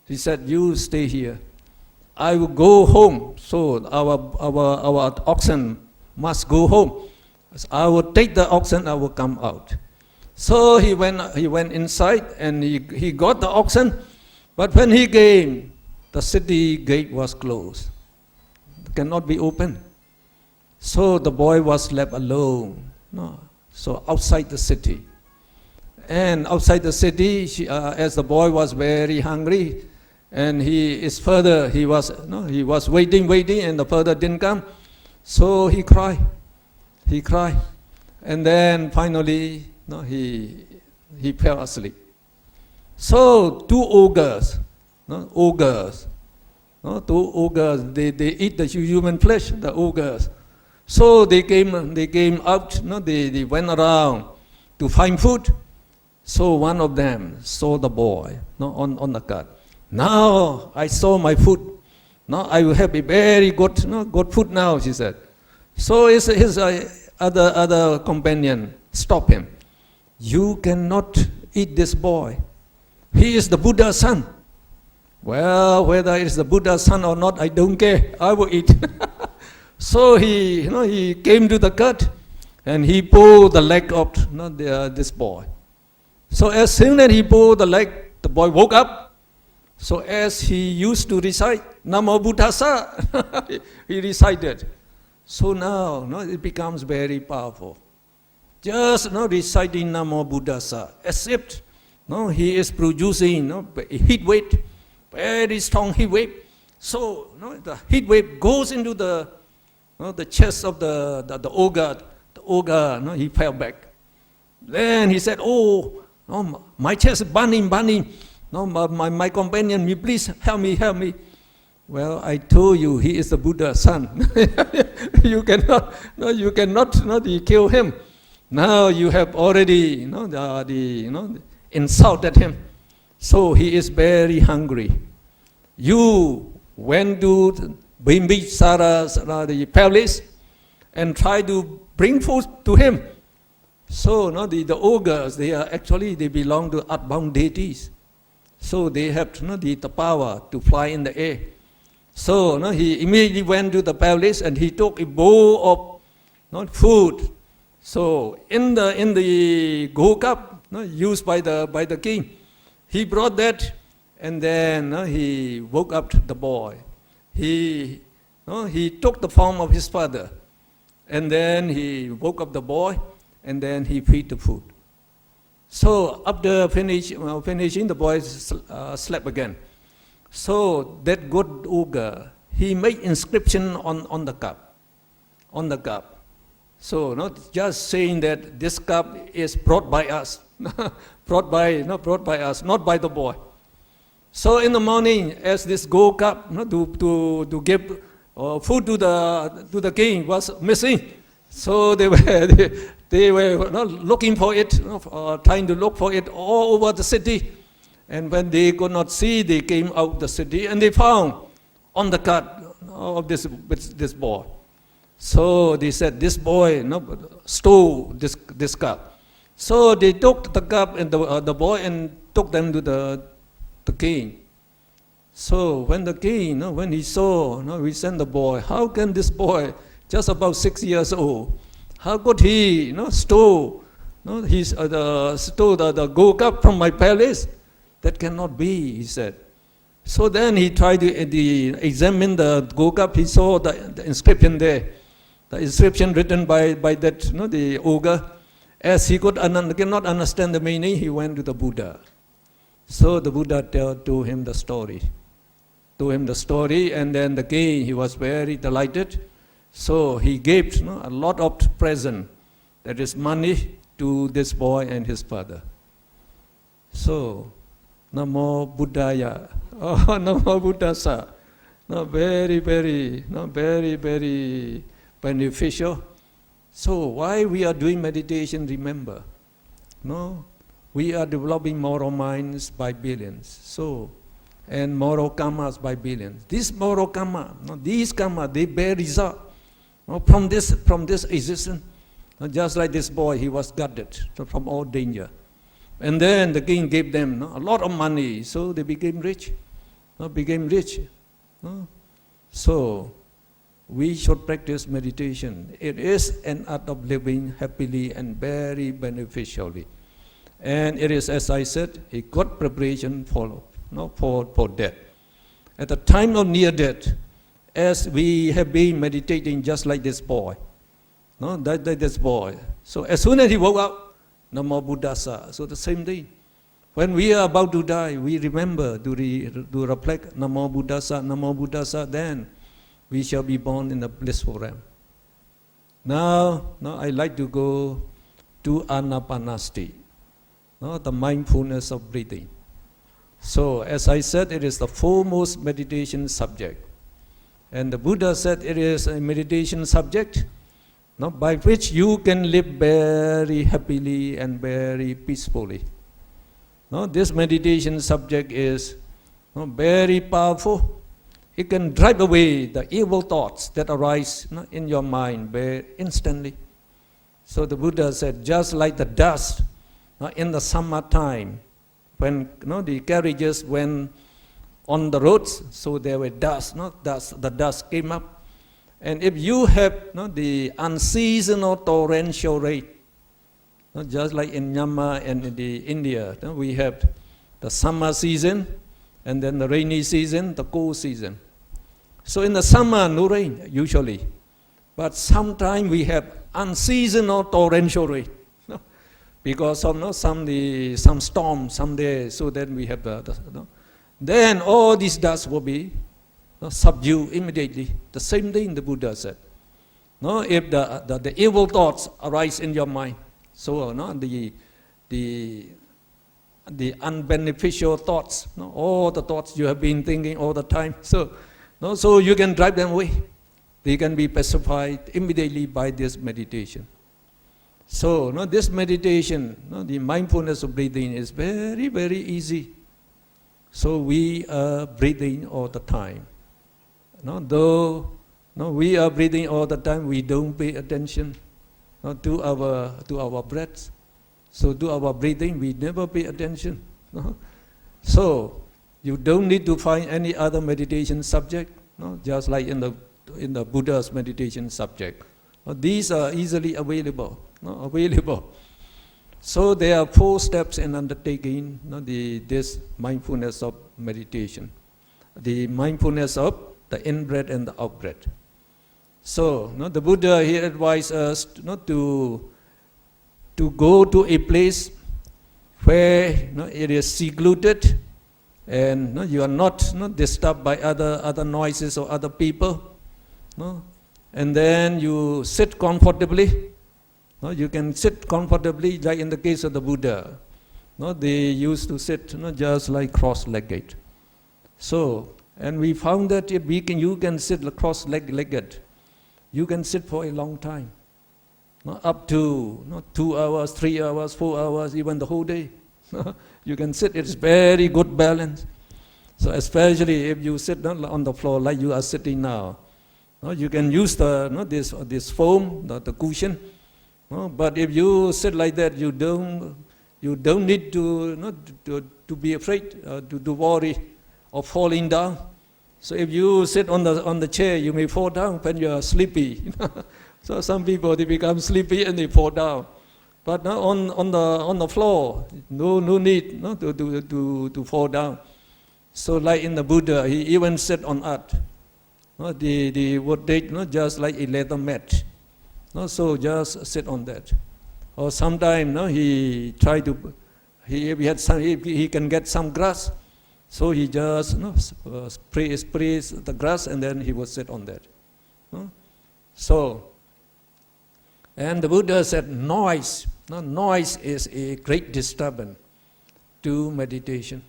He said, "You stay here. I will go home." So our oxen must go home. I will take the oxen, I will come out. So he went inside and he got the oxen, but when he came, the city gate was closed. It cannot be opened. So the boy was left alone. So outside the city. And outside the city, as the boy was very hungry, and he was waiting, and the father didn't come. So he cried. And then finally, he fell asleep. So two ogres, they eat the human flesh, the ogres. So they came out, they went around to find food. So one of them saw the boy on the cart. "Now I saw my food. Now I will have a very good food now," she said. So his other companion stopped him. "You cannot eat this boy. He is the Buddha's son." "Well, whether it's the Buddha's son or not, I don't care. I will eat." So he came to the cart and he pulled the leg of this boy. So as soon as he pulled the leg, the boy woke up. So as he used to recite, "Namo Buddhassa," he recited. So now it becomes very powerful. Just reciting Namo Buddhassa, except he is producing heat wave, very strong heat wave. So the heat wave goes into the chest of the ogre. The ogre, he fell back. Then he said, "Oh, my chest is burning. My companion, please help me. "Well, I told you he is the Buddha's son. You cannot kill him. Now you have already insulted him. So he is very hungry. You went to Bimbisara's palace and try to bring food to him." So the ogres, they belong to earthbound deities. So they have the power to fly in the air. So he immediately went to the palace and he took a bowl of food. So in the gold cup used by the king, he brought that, and then he woke up the boy. He took the form of his father, and then he woke up the boy, and then he feed the food. So after finishing, the boy slept again. So that good ogre, he made inscription on the cup. So not just saying that this cup is brought by us, brought by us, not by the boy. So in the morning, as this gold cup to give food to the king was missing, so they were looking for it, trying to look for it all over the city. And when they could not see, they came out the city and they found on the cart of this boy. So they said, "This boy stole this cup." So they took the cup and the boy and took them to the king. So when the king, when he saw, we sent the boy. How can this boy, just about 6 years old, how could he stole the gold cup from my palace? That cannot be, he said. So then he tried to examine the gold cup. He saw the inscription there, the inscription written by that the ogre. As he cannot understand the meaning, he went to the Buddha. So the Buddha told him the story. And then the king, he was very delighted. So he gave a lot of present, that is money, to this boy and his father. So Namo Buddhaya, Namo Buddhassa, very, very beneficial. So why we are doing meditation, remember, we are developing moral minds by billions. So and moral karmas by billions. This moral karma, these karma, they bear result from this existence. Just like this boy, he was guarded from all danger. And then the king gave them a lot of money, so they became rich. So we should practice meditation. It is an art of living happily and very beneficially. And it is, as I said, a good preparation for death. At the time of near death, as we have been meditating just like this boy, this boy. So as soon as he woke up, Namo Buddhassa. So the same thing. When we are about to die, we remember to reflect Namo Buddhassa, then we shall be born in the blissful realm. Now I like to go to Anapanasati, the mindfulness of breathing. So as I said, it is the foremost meditation subject. And the Buddha said it is a meditation subject by which you can live very happily and very peacefully. This meditation subject is very powerful. It can drive away the evil thoughts that arise in your mind very instantly. So the Buddha said, just like the dust in the summertime, when the carriages went on the roads, so there were dust, the dust came up. And if you have the unseasonal torrential rain, just like in Myanmar and in India, we have the summer season, and then the rainy season, the cold season. So in the summer, no rain usually, but sometimes we have unseasonal torrential rain, because of some storm someday. So then we have then all these dust will be subdued immediately. The same thing the Buddha said. If the evil thoughts arise in your mind, so the unbeneficial thoughts, all the thoughts you have been thinking all the time, so you can drive them away. They can be pacified immediately by this meditation. So this meditation, the mindfulness of breathing is very, very easy. So we are breathing all the time. Though we are breathing all the time, we don't pay attention to our breaths. So to our breathing, we never pay attention. So you don't need to find any other meditation subject, just like in the Buddha's meditation subject. These are easily available. So there are 4 steps in undertaking this mindfulness of meditation. The mindfulness of the in-breath and the out-breath. So the Buddha here advised us to go to a place where it is secluded and you are not disturbed by other noises or other people. And then you sit comfortably. You can sit comfortably, like in the case of the Buddha. They used to sit just like cross-legged. So, and we found that if you can sit cross-legged, you can sit for a long time. Up to 2 hours, 3 hours, 4 hours, even the whole day. You can sit, it's very good balance. So especially if you sit on the floor like you are sitting now, you can use this foam, the cushion. But if you sit like that, you don't need to be afraid, to worry of falling down. So if you sit on the chair, you may fall down when you are sleepy. So some people, they become sleepy and they fall down. But on the floor, no need to fall down. So like in the Buddha, he even sat on earth. They would take just like a leather mat. So just sit on that. Or sometime he tried to, he can get some grass, so he just sprays the grass and then he would sit on that. So, and the Buddha said noise is a great disturbance to meditation.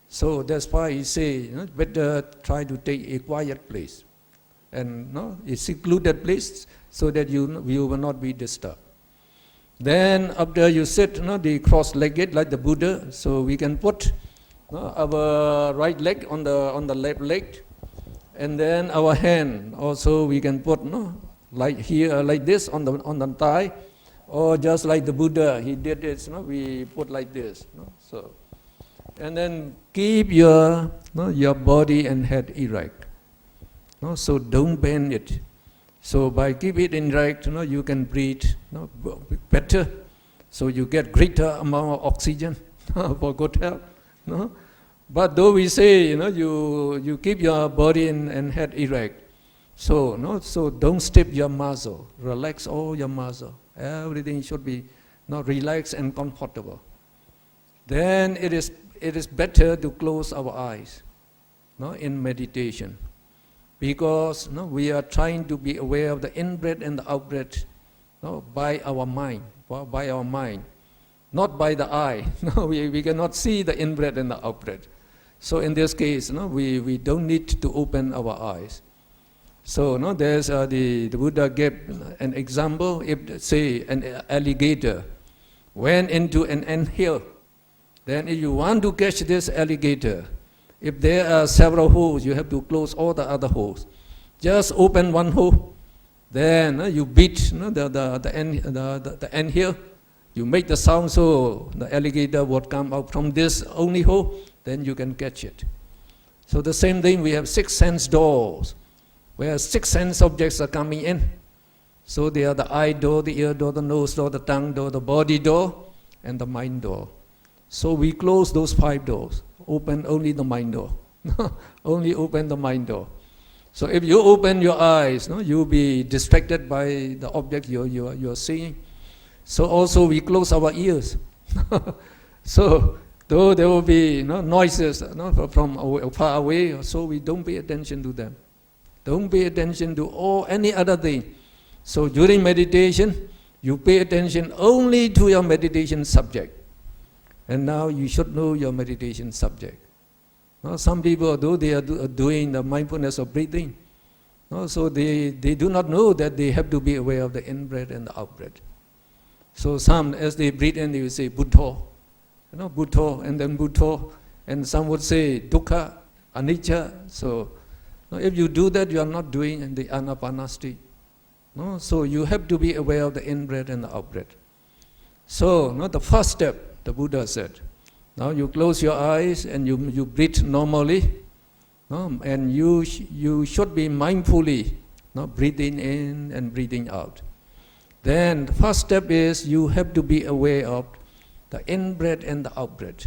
So that's why he say better try to take a quiet place and a secluded place so that you will not be disturbed. Then after you sit the cross-legged like the Buddha, so we can put no, our right leg on the left leg, and then our hand also we can put, no, like here, like this on the thigh, or just like the Buddha, he did it, no, we put like this, no, so, and then keep your, no, your body and head erect, no, so don't bend it. So by keep it erect, no, you can breathe, no, better, so you get greater amount of oxygen for good health, no. But though we say, you keep your body and head erect, so, no, so don't stiff your muscle, relax all your muscle. Everything should be, relaxed and comfortable. Then it is better to close our eyes, in meditation, because we are trying to be aware of the in-breath and the out-breath, by our mind, not by the eye. We cannot see the in-breath and the out-breath. So in this case, we don't need to open our eyes. So there's the Buddha gave an example. If, say, an alligator went into an anthill, then if you want to catch this alligator, if there are several holes, you have to close all the other holes. Just open one hole, then you beat the anthill. You make the sound so the alligator would come out from this only hole, then you can catch it. So the same thing, we have 6 sense doors, where 6 sense objects are coming in. So they are the eye door, the ear door, the nose door, the tongue door, the body door, and the mind door. So we close those 5 doors, open only the mind door. Only open the mind door. So if you open your eyes, you'll be distracted by the object you're seeing. So also we close our ears. So though there will be noises from far away, so we don't pay attention to them. Don't pay attention to any other thing. So during meditation, you pay attention only to your meditation subject. And now you should know your meditation subject. Some people, though they are doing the mindfulness of breathing, so they do not know that they have to be aware of the in-breath and the out-breath. So some, as they breathe in, they will say Buddha, Buddha, and then Buddha, and some would say Dukkha, Anicca. So if you do that, you are not doing the Anapanasati. So you have to be aware of the in-breath and the out-breath. So the first step, the Buddha said, now you close your eyes and you breathe normally, and you should be mindfully breathing in and breathing out. Then the first step is you have to be aware of the in-breath and the out-breath.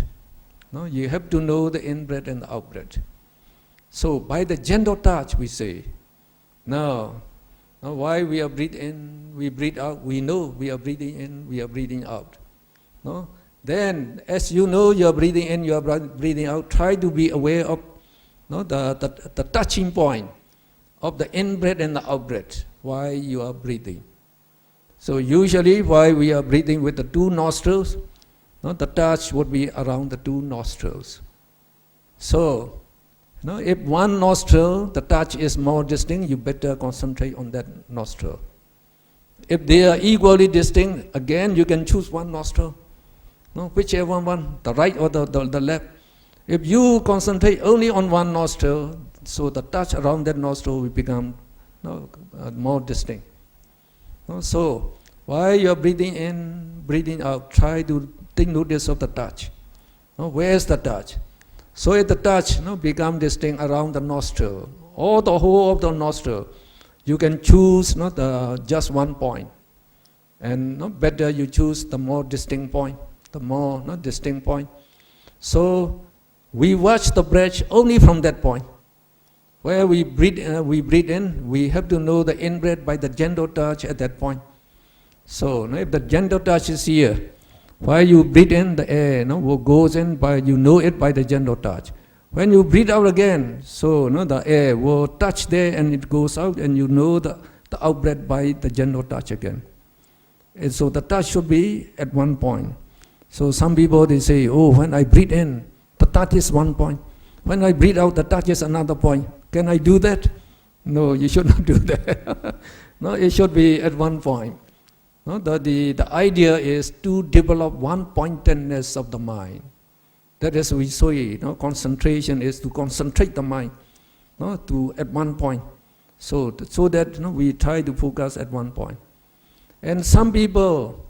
You have to know the in-breath and the out-breath. So by the gentle touch, we say, now why we are breathing in, we breathe out, we know we are breathing in, we are breathing out. Then as you know you are breathing in, you are breathing out, try to be aware of the touching point of the in-breath and the out-breath, why you are breathing. So usually why we are breathing with the 2 nostrils, the touch would be around the 2 nostrils. So if one nostril, the touch is more distinct, you better concentrate on that nostril. If they are equally distinct, again you can choose one nostril, whichever one, the right or the left. If you concentrate only on one nostril, so the touch around that nostril will become more distinct. So while you are breathing in, breathing out, try to take notice of the touch. Where is the touch? So if the touch become distinct around the nostril, or the whole of the nostril, you can choose just one point. And better you choose the more distinct point, the more distinct point. So we watch the breath only from that point. Where we breathe in, we have to know the in-breath by the gentle touch at that point. So if the gentle touch is here, while you breathe in, the air goes in, you know it by the gentle touch. When you breathe out again, so the air will touch there and it goes out, and you know the out-breath by the gentle touch again. And so the touch should be at one point. So some people, they say, when I breathe in, the touch is one point. When I breathe out, the touch is another point. Can I do that? No, you should not do that. It should be at one point. The idea is to develop one-pointedness of the mind. That is we say, concentration is to concentrate the mind, to at one point. So that we try to focus at one point. And some people,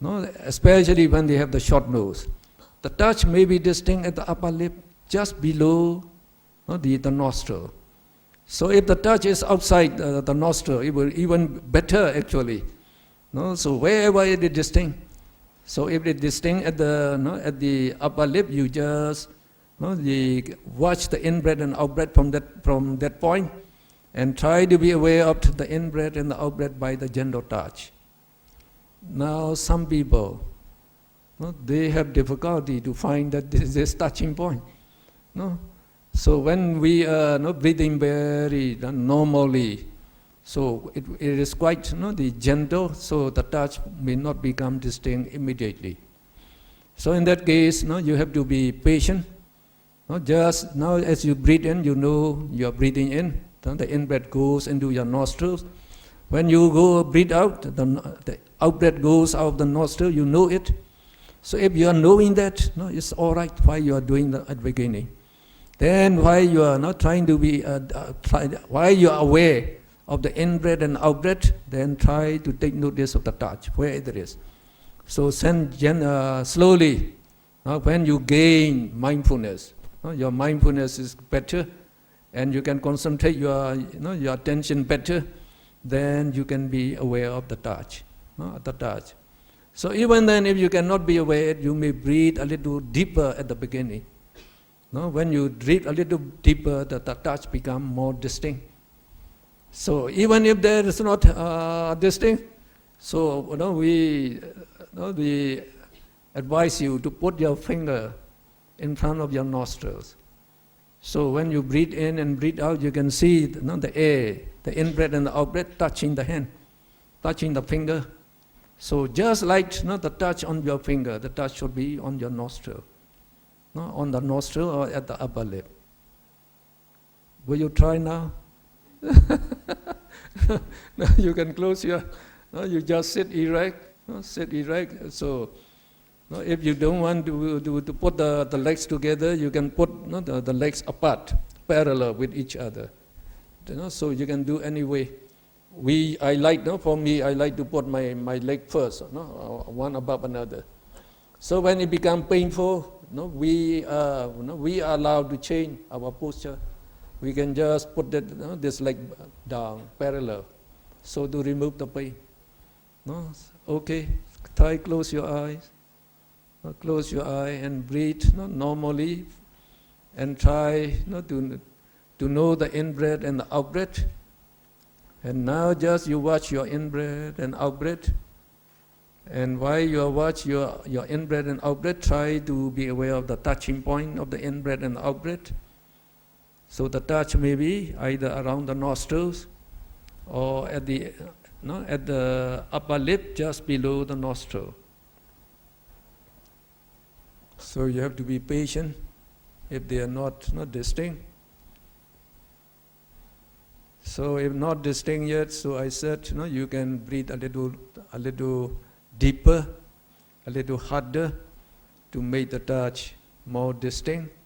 especially when they have the short nose, the touch may be distinct at the upper lip, just below the nostril. So if the touch is outside the nostril, it will even better actually. So wherever it is distinct. So if it is distinct at the upper lip, you just watch the in-breath and out-breath from that point, and try to be aware of the in-breath and the out-breath by the gentle touch. Now some people, they have difficulty to find that this touching point. So when we are breathing very normally, so it is quite the gentle, so the touch may not become distinct immediately. So in that case, you have to be patient. Just now as you breathe in, you know you are breathing in. The in-breath goes into your nostrils. When you go breathe out, the out-breath goes out of the nostril, you know it. So if you are knowing that, it's all right why you are doing that at the beginning. Then why you are not trying to be, why you are aware of the in-breath and out-breath, then try to take notice of the touch, where it is. So slowly, when you gain mindfulness, your mindfulness is better, and you can concentrate your attention better, then you can be aware of the touch. So even then, if you cannot be aware, you may breathe a little deeper at the beginning. When you breathe a little deeper, the touch becomes more distinct. So even if there is not distinct, so we advise you to put your finger in front of your nostrils. So when you breathe in and breathe out, you can see the air, the in-breath and the out-breath touching the hand, touching the finger. So just like the touch on your finger, the touch should be on your nostril, on the nostril or at the upper lip. Will you try now? Now you can close your, you just sit erect, So if you don't want to put the legs together, you can put the legs apart, parallel with each other. So you can do any way. For me, I like to put my leg first, one above another. So when it becomes painful, we are allowed to change our posture. We can just put this leg down, parallel, so to remove the pain. Okay, try close your eyes. Close your eye and breathe normally, and try to know the in-breath and the out-breath. And now just you watch your in-breath and out-breath. And while you watch your in-breath and out-breath, try to be aware of the touching point of the in-breath and the out-breath. So the touch may be either around the nostrils or at the upper lip, just below the nostril. So you have to be patient if they are not distinct. So if not distinct yet, so I said, you can breathe a little deeper, a little harder to make the touch more distinct.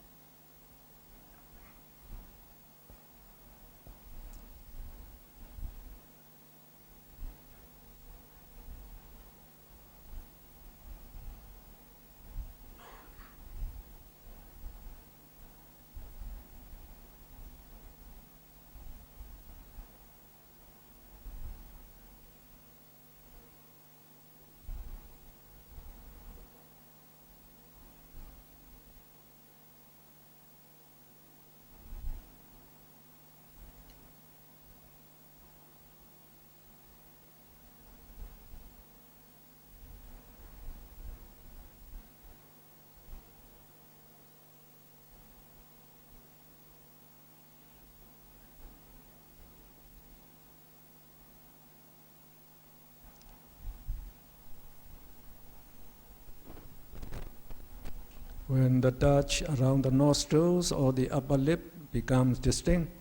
When the touch around the nostrils or the upper lip becomes distinct,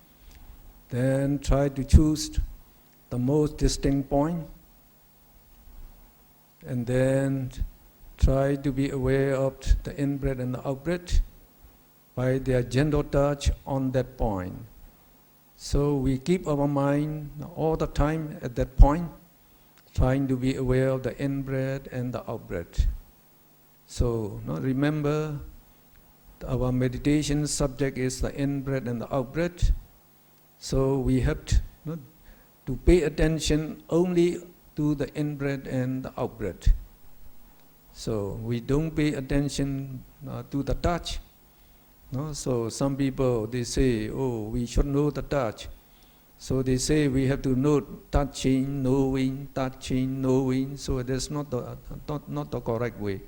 then try to choose the most distinct point, and then try to be aware of the in-breath and the out-breath by their gentle touch on that point. So we keep our mind all the time at that point, trying to be aware of the in-breath and the out-breath. So remember, our meditation subject is the in-breath and the out-breath. So we have to pay attention only to the in-breath and the out-breath. So we don't pay attention to the touch. So some people, they say, oh, we should know the touch. So they say we have to know touching, knowing, touching, knowing. So that's not the correct way.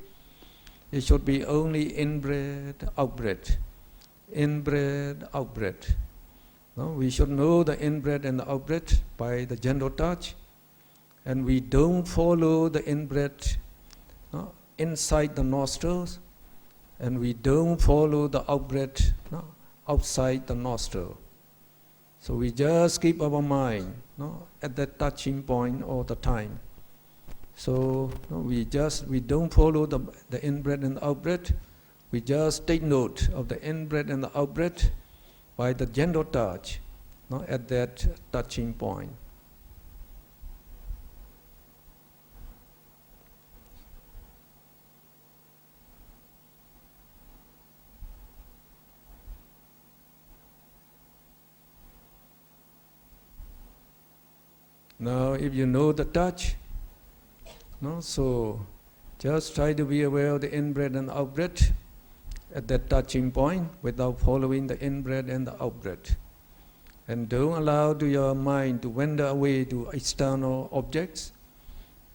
It should be only in-breath, out-breath. In-breath, out-breath. We should know the in-breath and the out-breath by the gentle touch. And we don't follow the in-breath inside the nostrils. And we don't follow the out-breath outside the nostril. So we just keep our mind at that touching point all the time. So we don't follow the in-breath and the out-breath. We just take note of the in-breath and the out-breath by the gentle touch at that touching point. Now, if you know the touch, so just try to be aware of the in-breath and out-breath at that touching point without following the in-breath and the out-breath. And don't allow your mind to wander away to external objects.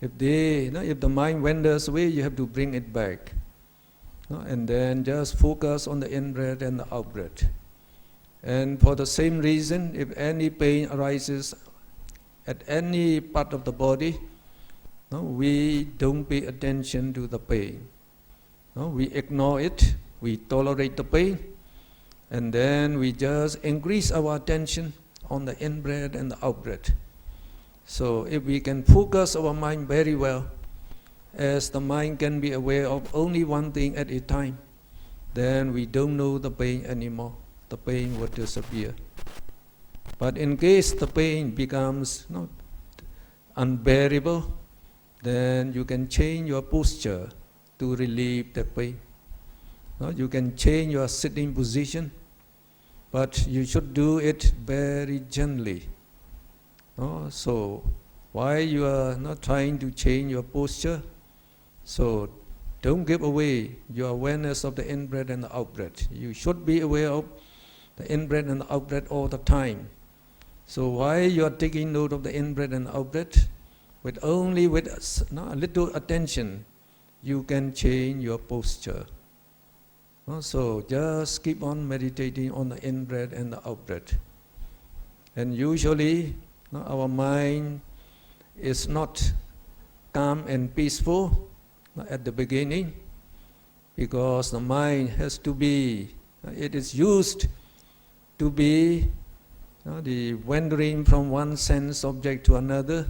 If the mind wanders away, you have to bring it back. And then just focus on the in-breath and the out-breath. And for the same reason, if any pain arises at any part of the body, we don't pay attention to the pain. We ignore it, we tolerate the pain, and then we just increase our attention on the in-breath and the out-breath. So if we can focus our mind very well, as the mind can be aware of only one thing at a time, then we don't know the pain anymore. The pain will disappear. But in case the pain becomes unbearable, then you can change your posture to relieve the pain. You can change your sitting position, but you should do it very gently. So while you are not trying to change your posture, so don't give away your awareness of the in-breath and the out-breath. You should be aware of the in-breath and the out-breath all the time. So while you are taking note of the in-breath and out-breath, with a little attention, you can change your posture. So just keep on meditating on the in-breath and the out-breath. And usually, our mind is not calm and peaceful at the beginning, because the mind has to be, it is used to be the wandering from one sense object to another.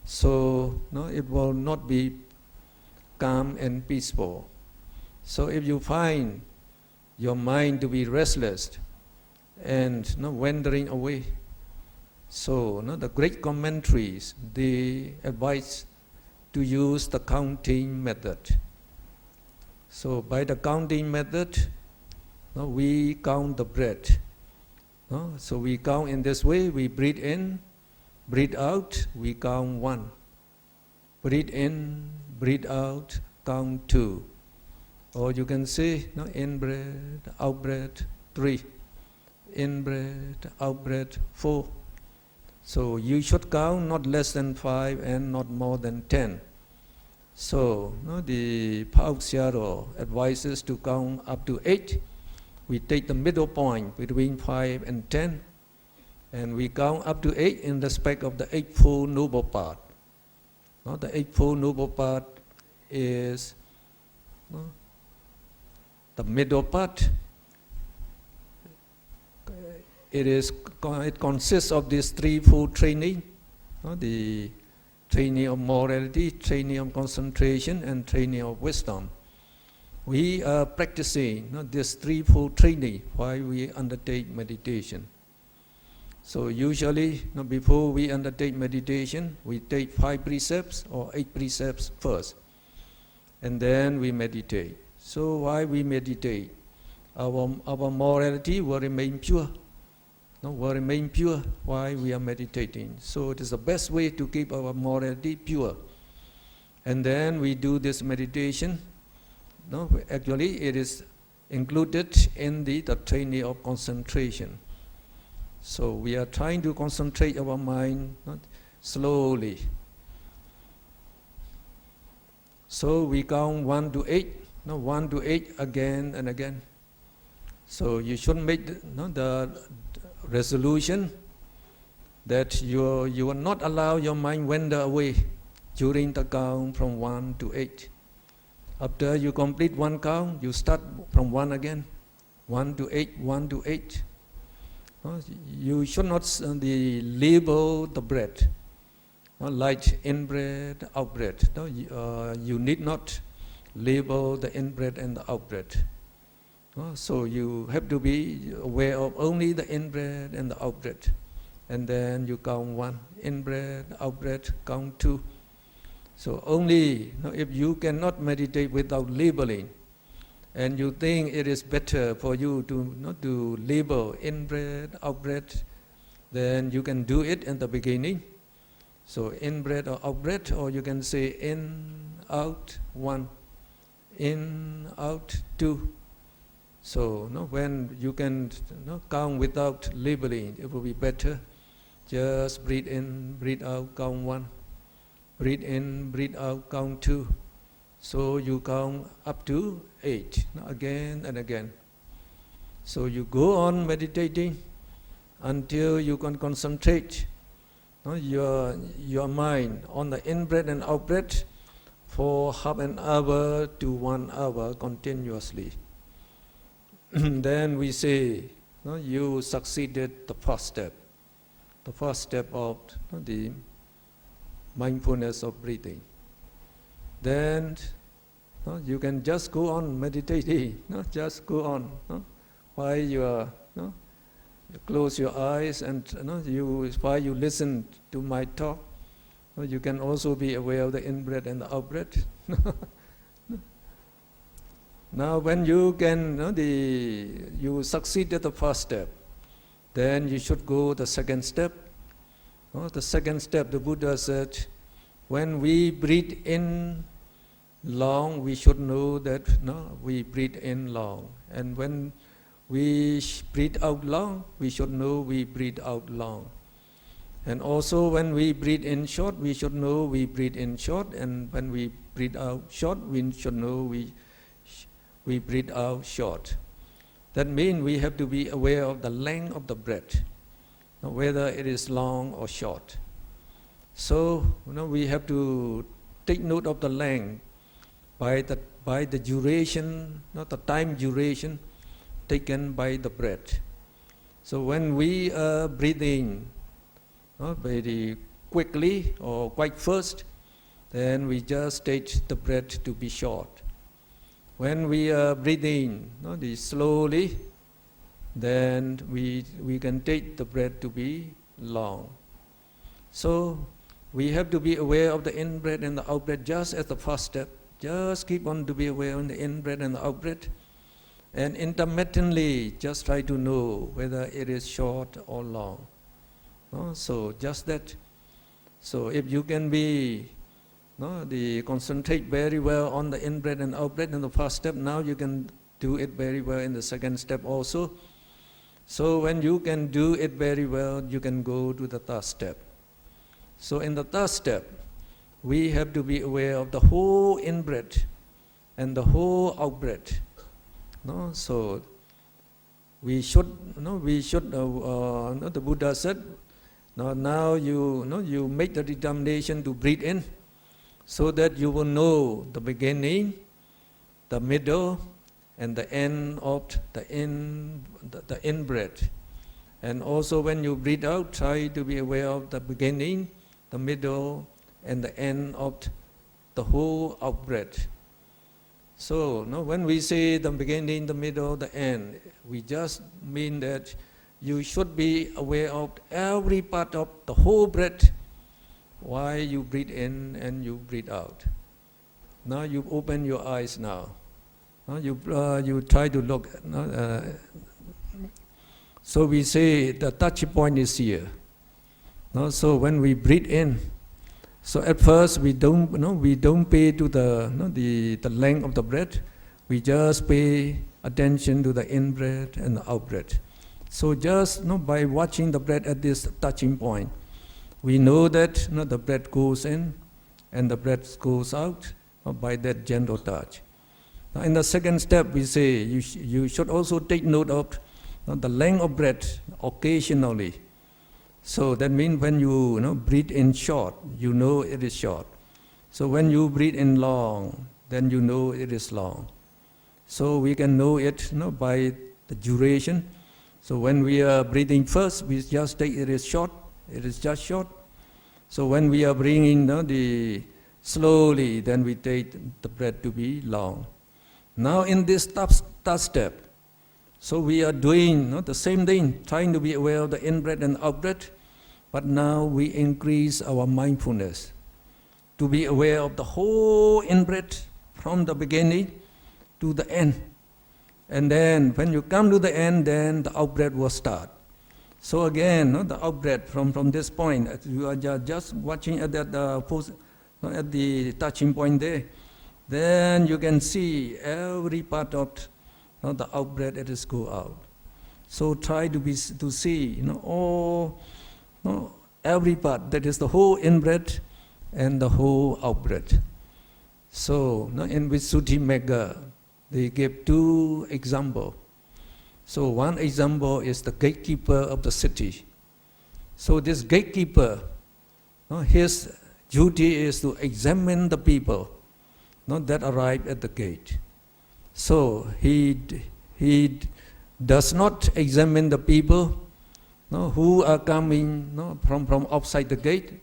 So it will not be calm and peaceful. So if you find your mind to be restless and wandering away, so the great commentaries, they advise to use the counting method. So by the counting method, we count the breath. So we count in this way: we breathe in, breathe out, we count 1. Breathe in, breathe out, count 2. Or you can say, in breath, out breath, 3. In breath, out breath, 4. So you should count not less than 5 and not more than 10. So the Pauk advises to count up to 8. We take the middle point between 5 and 10, and we count up to 8 in respect of the Eightfold Noble Path. The Eightfold Noble Path is the middle part. It consists of this threefold training, the training of morality, training of concentration, and training of wisdom. We are practicing this threefold training while we undertake meditation. So usually, before we undertake meditation, we take 5 precepts or 8 precepts first, and then we meditate. So while we meditate, our morality will remain pure. Will remain pure while we are meditating. So it is the best way to keep our morality pure. And then we do this meditation. Actually, it is included in the training of concentration. So we are trying to concentrate our mind slowly. So we count 1 to 8, 1 to 8 again and again. So you should make the resolution that you will not allow your mind wander away during the count from 1 to 8. After you complete one count, you start from 1 again, 1 to 8, 1 to 8. You should not label the breath, like in-breath, out-breath. You need not label the in-breath and the out-breath. So you have to be aware of only the in-breath and the out-breath. And then you count 1, in-breath, out-breath, count 2. So only if you cannot meditate without labeling, and you think it is better for you to not to label in-breath, out-breath, then you can do it in the beginning. So in-breath or out-breath, or you can say in, out, 1, in, out, 2. So when you can count without labeling, it will be better. Just breathe in, breathe out, count 1. Breathe in, breathe out, count 2. So you count up to 8, again and again. So you go on meditating until you can concentrate your mind on the in-breath and out-breath for half an hour to 1 hour continuously. Then we say, you succeeded the first step of the mindfulness of breathing. Then you can just go on meditating, just go on. While you close your eyes and while you listen to my talk, you can also be aware of the in-breath and the out-breath. Now when you can, you succeed at the first step, then you should go the second step. The second step, the Buddha said, when we breathe in long, we should know that we breathe in long. And when we breathe out long, we should know we breathe out long. And also when we breathe in short, we should know we breathe in short. And when we breathe out short, we should know we breathe out short. That means we have to be aware of the length of the breath, whether it is long or short. So we have to take note of the length by the duration, not the time duration taken by the breath. So when we are breathing very quickly or quite fast, then we just take the breath to be short. When we are breathing slowly, then we can take the breath to be long. So we have to be aware of the in-breath and the out-breath just as the first step. Just keep on to be aware of the in-breath and the out-breath. And intermittently, just try to know whether it is short or long. So just that. So if you can be concentrate very well on the in-breath and out-breath in the first step, now you can do it very well in the second step also. So when you can do it very well, you can go to the third step. So in the third step, we have to be aware of the whole in-breath and the whole out-breath. So we should, the Buddha said, now you make the determination to breathe in, so that you will know the beginning, the middle, and the end of the in-breath. And also when you breathe out, try to be aware of the beginning, the middle, and the end of the whole out breath. So when we say the beginning, the middle, the end, we just mean that you should be aware of every part of the whole breath while you breathe in and you breathe out. Now you open your eyes now. You try to look. So we say the touch point is here. So when we breathe in, so at first we don't pay to the length of the breath. We just pay attention to the in breath and the out breath. So just by watching the breath at this touching point, we know that the breath goes in and the breath goes out by that gentle touch. Now in the second step, we say you should also take note of the length of breath occasionally. So that means when you breathe in short, you know it is short. So when you breathe in long, then you know it is long. So we can know it by the duration. So when we are breathing first, we just take it is short, it is just short. So when we are breathing the slowly, then we take the breath to be long. Now in this third step, so we are doing the same thing, trying to be aware of the in-breath and out-breath, but now we increase our mindfulness to be aware of the whole in-breath from the beginning to the end. And then when you come to the end, then the out-breath will start. So again, the out-breath from this point, you are just watching at at the touching point there, then you can see every part of the out-breath that is go out. So try to see every part, that is the whole in-breath and the whole out-breath. So in Visuddhimagga, they give two examples. So one example is the gatekeeper of the city. So this gatekeeper, his duty is to examine the people that arrive at the gate. So he does not examine the people who are coming from outside the gate,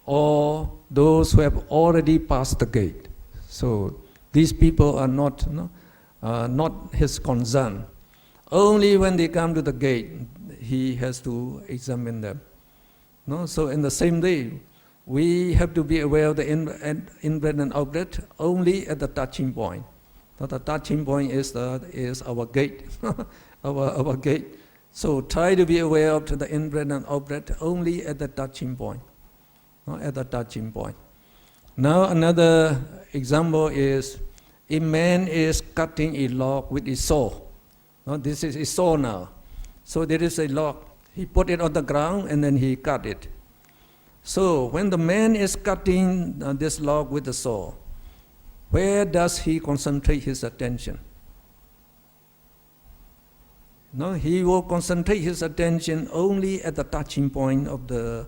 or those who have already passed the gate. So these people are not his concern. Only when they come to the gate, he has to examine them. So in the same way, we have to be aware of the in-breath and out-breath only at the touching point. The touching point is our gate, our gate. So try to be aware of the in-breath and out-breath only at the touching point, at the touching point. Now another example is, a man is cutting a log with his saw. This is a saw now. So there is a log. He put it on the ground and then he cut it. So when the man is cutting this log with the saw, where does he concentrate his attention? He will concentrate his attention only at the touching point of the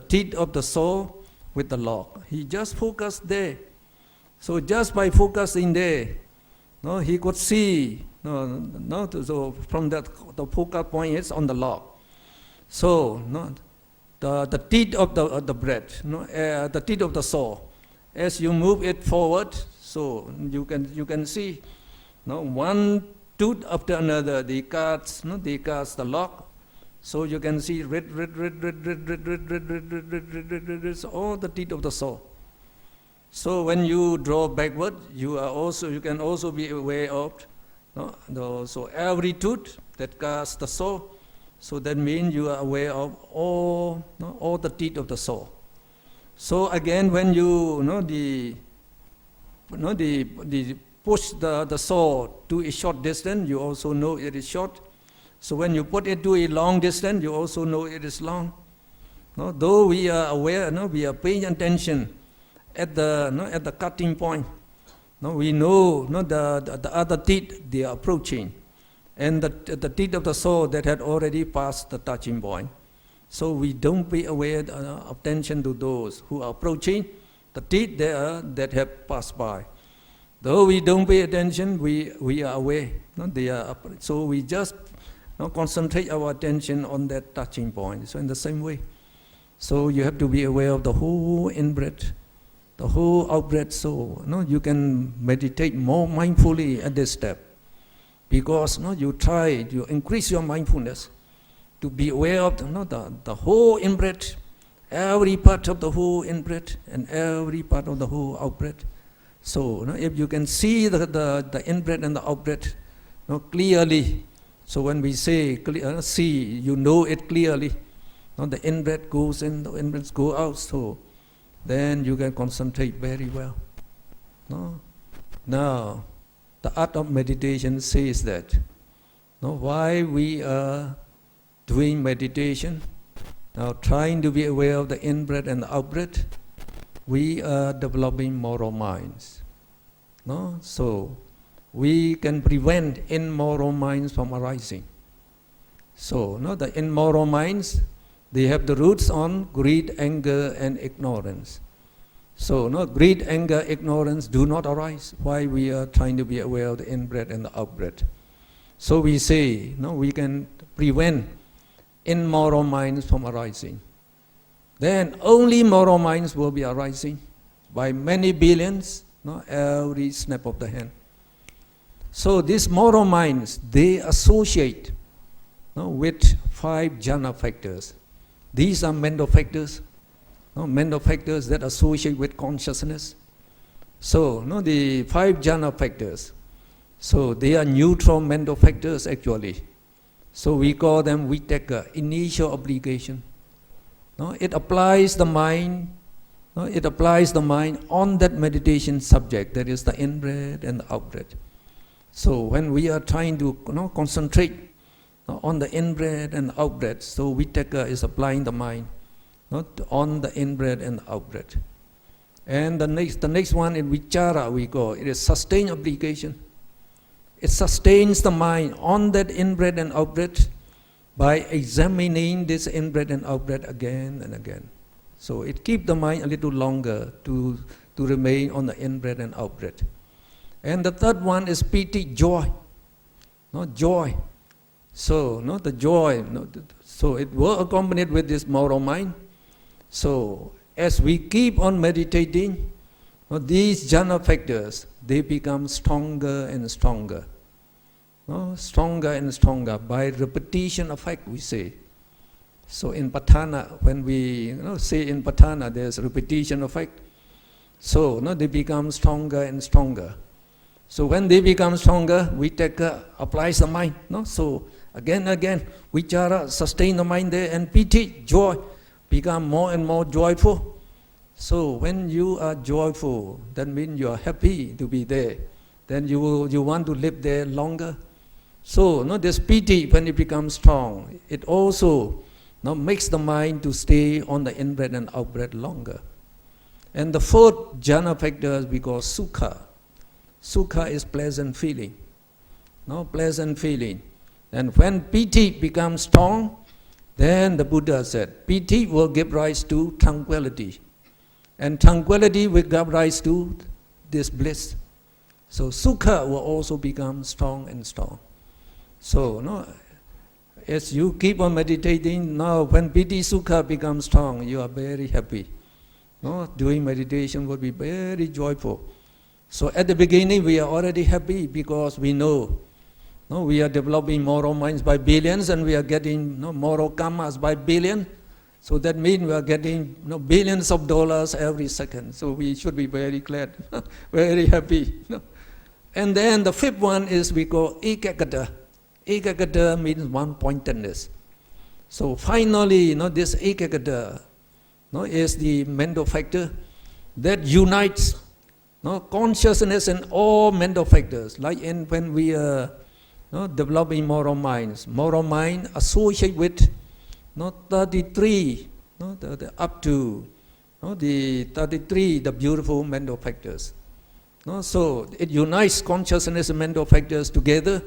teeth of the saw with the log. He just focused there. So just by focusing there, he could see. So from the focal point is on the log. So the teeth of the breath, the teeth of the saw. As you move it forward, so you can see one tooth after another. They cuts the log. So you can see red, all the teeth of the saw. So when you draw backward, you can also be aware of so every tooth that cuts the saw. So that means you are aware of all the teeth of the saw. So again, when you push the saw to a short distance, you also know it is short. So when you put it to a long distance, you also know it is long. Though we are aware, we are paying attention at the cutting point. We know the other teeth they are approaching, and the teeth of the saw that had already passed the touching point. So we don't pay attention to those who are approaching, the teeth that have passed by. Though we don't pay attention, we are aware. So we just concentrate our attention on that touching point. So in the same way, So you have to be aware of the whole in-breath, the whole out-breath. So you can meditate more mindfully at this step, because you try to increase your mindfulness to be aware of the whole in-breath, every part of the whole in-breath and every part of the whole out-breath. So if you can see the in-breath and the out-breath clearly, so when we say see, you know it clearly. The in-breath goes in, the in-breath goes out, so then you can concentrate very well. Now, the art of meditation says that why we are doing meditation, now trying to be aware of the in-breath and the out-breath, we are developing moral minds. So we can prevent immoral minds from arising. So the immoral minds, they have the roots on greed, anger, and ignorance. So greed, anger, ignorance do not arise. Why we are trying to be aware of the in-breath and the out-breath. So we say, we can prevent immoral minds from arising. Then only moral minds will be arising by many billions, every snap of the hand. So these moral minds, they associate with 5 jhana factors. These are mental factors, mental factors that associate with consciousness. So the 5 jhana factors, so they are neutral mental factors actually. So we call them vitaka, initial obligation. It applies the mind. It applies the mind on that meditation subject, that is the in-breath and the out-breath. So when we are trying to concentrate on the in-breath and the out-breath, so vitaka is applying the mind on the in-breath and the out-breath. And the next one is vichara, we call it is sustained obligation. It sustains the mind on that in-breath and out-breath by examining this in-breath and out-breath again and again. So it keeps the mind a little longer to remain on the in-breath and out-breath. And the third one is piti, joy. Joy. So the joy, so it will accompany with this moral mind. So as we keep on meditating, these jhana factors, they become stronger and stronger. Stronger and stronger by repetition effect, we say. So in Patthana, when we say in Patthana, there's repetition effect. So they become stronger and stronger. So when they become stronger, vitaka applies the mind. So again, vichara sustain the mind there, and piti, joy, become more and more joyful. So when you are joyful, that means you are happy to be there. Then you want to live there longer. So this piti, when it becomes strong, it also makes the mind to stay on the in-breath and out-breath longer. And the fourth jhana factor we call sukha. Sukha is pleasant feeling. Pleasant feeling. And when piti becomes strong, then the Buddha said, piti will give rise to tranquility. And tranquility will give rise to this bliss. So sukha will also become strong and strong. So as you keep on meditating, now when piti sukha becomes strong, you are very happy. Doing meditation will be very joyful. So at the beginning we are already happy because we know we are developing moral minds by billions, and we are getting moral karmas by billion. So that means we are getting billions of dollars every second. So we should be very glad, very happy. And then the fifth one is we call ekagata. Ekagata means one-pointedness. So finally, this ekagata is the mental factor that unites consciousness and all mental factors. Like when we are developing moral minds, moral mind associate with 33, up to the 33, the beautiful mental factors. So it unites consciousness and mental factors together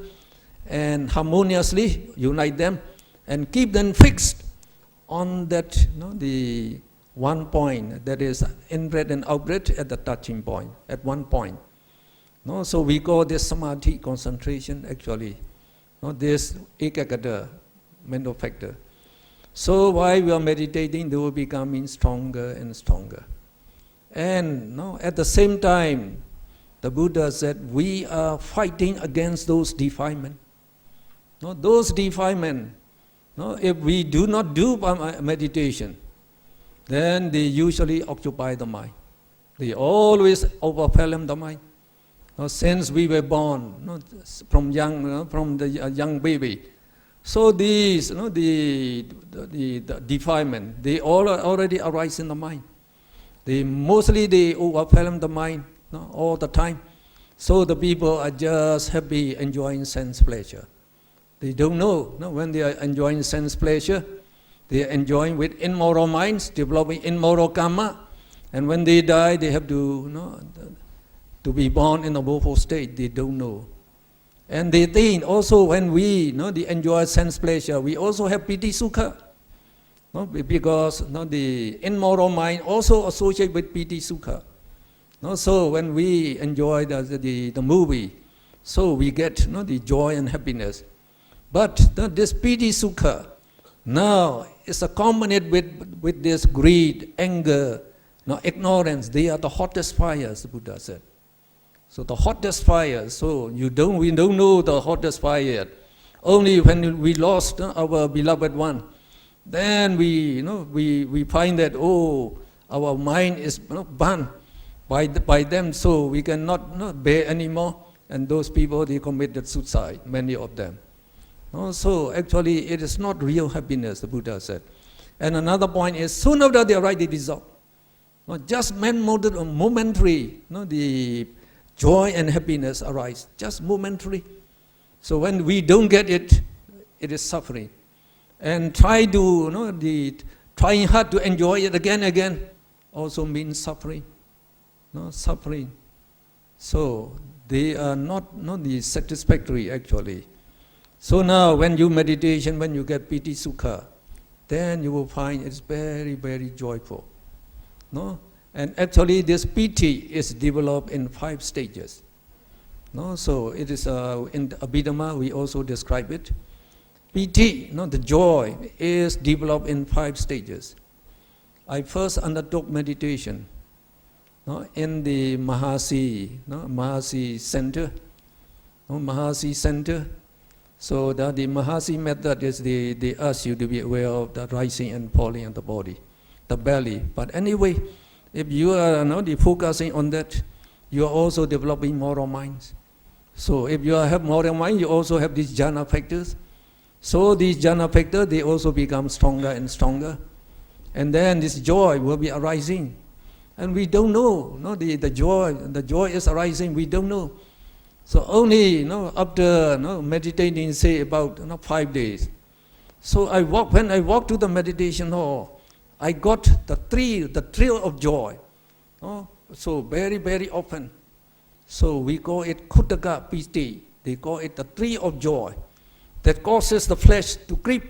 and harmoniously unite them and keep them fixed on that, the one point, that is in-breath and out-breath at the touching point, at one point. So we call this samadhi, concentration actually. This ekagata, mental factor. So while we are meditating, they will becoming stronger and stronger. And at the same time, the Buddha said, we are fighting against those defilements. Those defilements, if we do not do meditation, then they usually occupy the mind. They always overwhelm the mind. Since we were born, from the young baby, so these, the defilement, they all already arise in the mind. They overwhelm the mind all the time. So the people are just happy enjoying sense pleasure. They don't know, when they are enjoying sense pleasure, they are enjoying with immoral minds, developing immoral karma, and when they die, they have to be born in a woeful state. They don't know. And they think also when we they enjoy sense pleasure, we also have piti sukha. Because the immoral mind also associate with piti sukha. So when we enjoy the movie, so we get the joy and happiness. But this piti sukha now is accompanied with this greed, anger, ignorance. They are the hottest fires, the Buddha said. So the hottest fire, so we don't know the hottest fire yet. Only when we lost our beloved one, then we find that, our mind is burned by them, so we cannot bear anymore. And those people, they committed suicide, many of them. So actually, it is not real happiness, the Buddha said. And another point is, soon after they arrive, they dissolve. Just momentary, the joy and happiness arise, just momentary. So when we don't get it, it is suffering. And trying hard to enjoy it again also means suffering. Suffering. So they are not the satisfactory actually. So now when you meditation, when you get piti sukha, then you will find it's very, very joyful. And actually this piti is developed in 5 stages. So it is in the Abhidhamma we also describe it. Piti, the joy, is developed in 5 stages. I first undertook meditation in the Mahasi Center. Mahasi Center. So the Mahasi method is they ask you to be aware of the rising and falling of the body, the belly. But anyway, if you are focusing on that, you are also developing moral minds. So if you have moral mind, you also have these jhana factors. So these jhana factors, they also become stronger and stronger. And then this joy will be arising. And we don't know, the joy is arising, we don't know. So only after meditating, say about 5 days. So when I walk to the meditation hall, I got the thrill of joy. So very, very often. So we call it Khuddaka Piti. They call it the thrill of joy that causes the flesh to creep,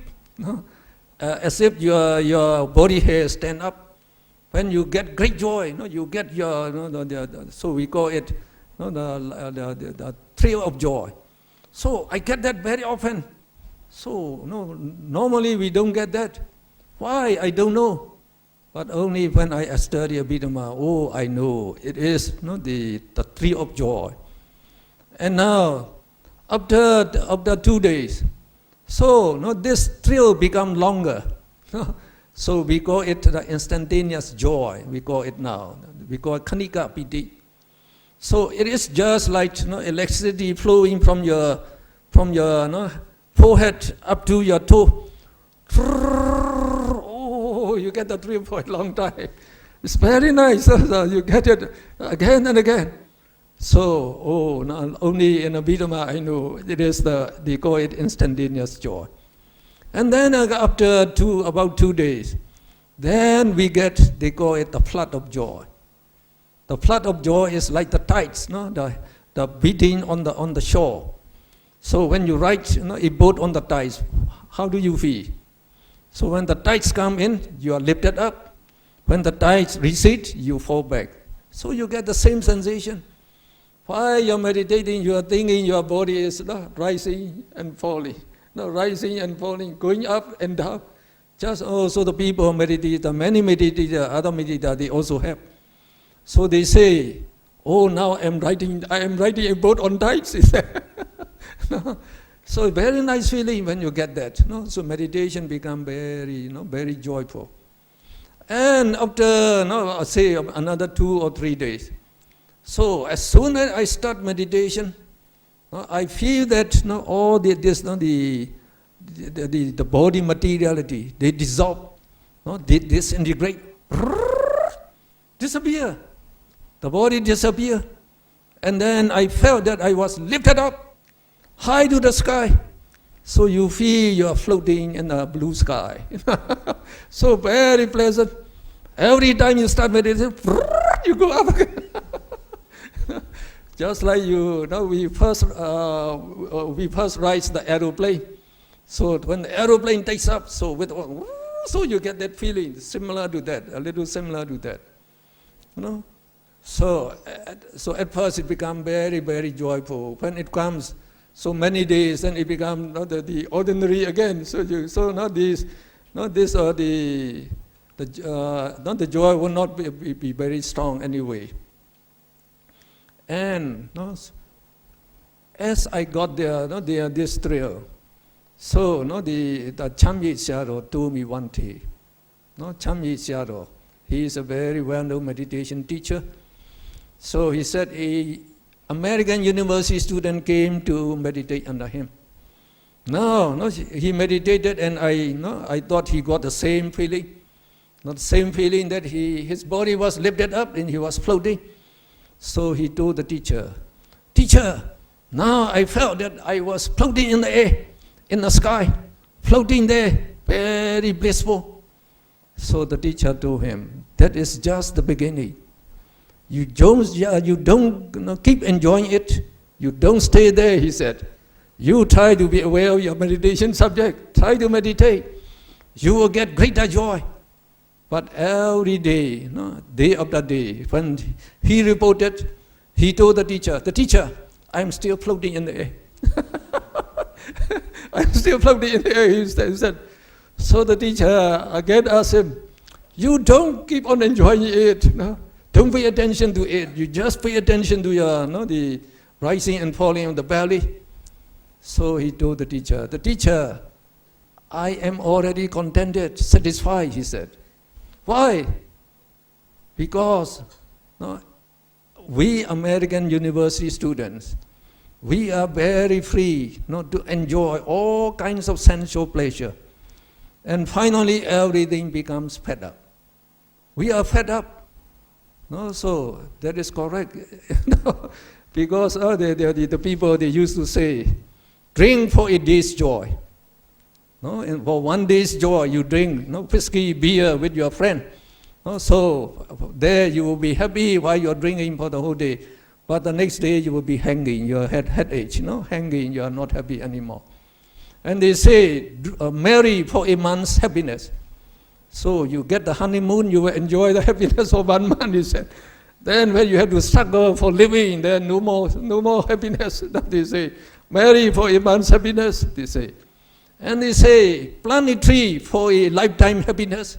as if your body hair stand up. When you get great joy, you get so we call it the thrill of joy. So I get that very often. So normally we don't get that. Why? I don't know. But only when I study Abhidhamma, I know it is the thrill of joy. And now, after 2 days, so this thrill become longer. So we call it the instantaneous joy. We call it now. We call it Khanika Piti. So it is just like electricity flowing from your forehead up to your toe. You get the thrill for a long time. It's very nice. You get it again and again. So, now only in Abhidhamma I know it is they call it instantaneous joy. And then after about 2 days, then they call it the flood of joy. The flood of joy is like the tides, the beating on the shore. So when you ride a boat on the tides, how do you feel? So when the tides come in, you are lifted up. When the tides recede, you fall back. So you get the same sensation. While you're meditating, you are thinking your body is rising and falling. Rising and falling, going up and down. Just also the people meditate, many meditators, other meditators, they also have. So they say, oh, now I am writing a book on diets. No? So very nice feeling when you get that. No? So meditation become very, very joyful. And after, say another 2 or 3 days. So as soon as I start meditation, I feel that all the body materiality, they dissolve, they disintegrate, disappear. The body disappear. And then I felt that I was lifted up, high to the sky. So you feel you are floating in the blue sky. So very pleasant. Every time you start meditation, you go up again. Just like we first ride the aeroplane. So when the aeroplane takes up, so you get that feeling similar to that, a little similar to that. So at first it becomes very, very joyful. When it comes so many days, then it becomes the ordinary again. So the joy will not be very strong anyway. And as I got there, this thrill. So the Chamyi Sayadaw told me one day. Chamyi Sayadaw, he is a very well-known meditation teacher. So he said a American university student came to meditate under him. He meditated, and I thought he got the same feeling. The same feeling that his body was lifted up and he was floating. So he told the teacher, "Teacher, now I felt that I was floating in the air, in the sky, floating there, very blissful." So the teacher told him, "That is just the beginning. You don't keep enjoying it. You don't stay there," he said. "You try to be aware of your meditation subject. Try to meditate. You will get greater joy." But every day, day after day, when he reported, he told the teacher, "I'm still floating in the air." "I'm still floating in the air," he said. So the teacher again asked him, "You don't keep on enjoying it. Don't pay attention to it. You just pay attention to your, the rising and falling of the belly." So he told the teacher, "I am already contented, satisfied," he said. Why? Because we American university students, we are very free to enjoy all kinds of sensual pleasure. And finally everything becomes fed up. We are fed up. So that is correct. Because the people, they used to say, "Drink for a day's joy." And for one day's joy, you drink whiskey, beer with your friend. So there you will be happy while you're drinking for the whole day. But the next day you will be hanging, your headache, hanging, you are not happy anymore. And they say, "Marry for a month's happiness." So you get the honeymoon, you will enjoy the happiness for 1 month, he said. Then when you have to struggle for living, then no more happiness. They say, "Marry for a month's happiness," they say. And they say, "Plant a tree for a lifetime happiness."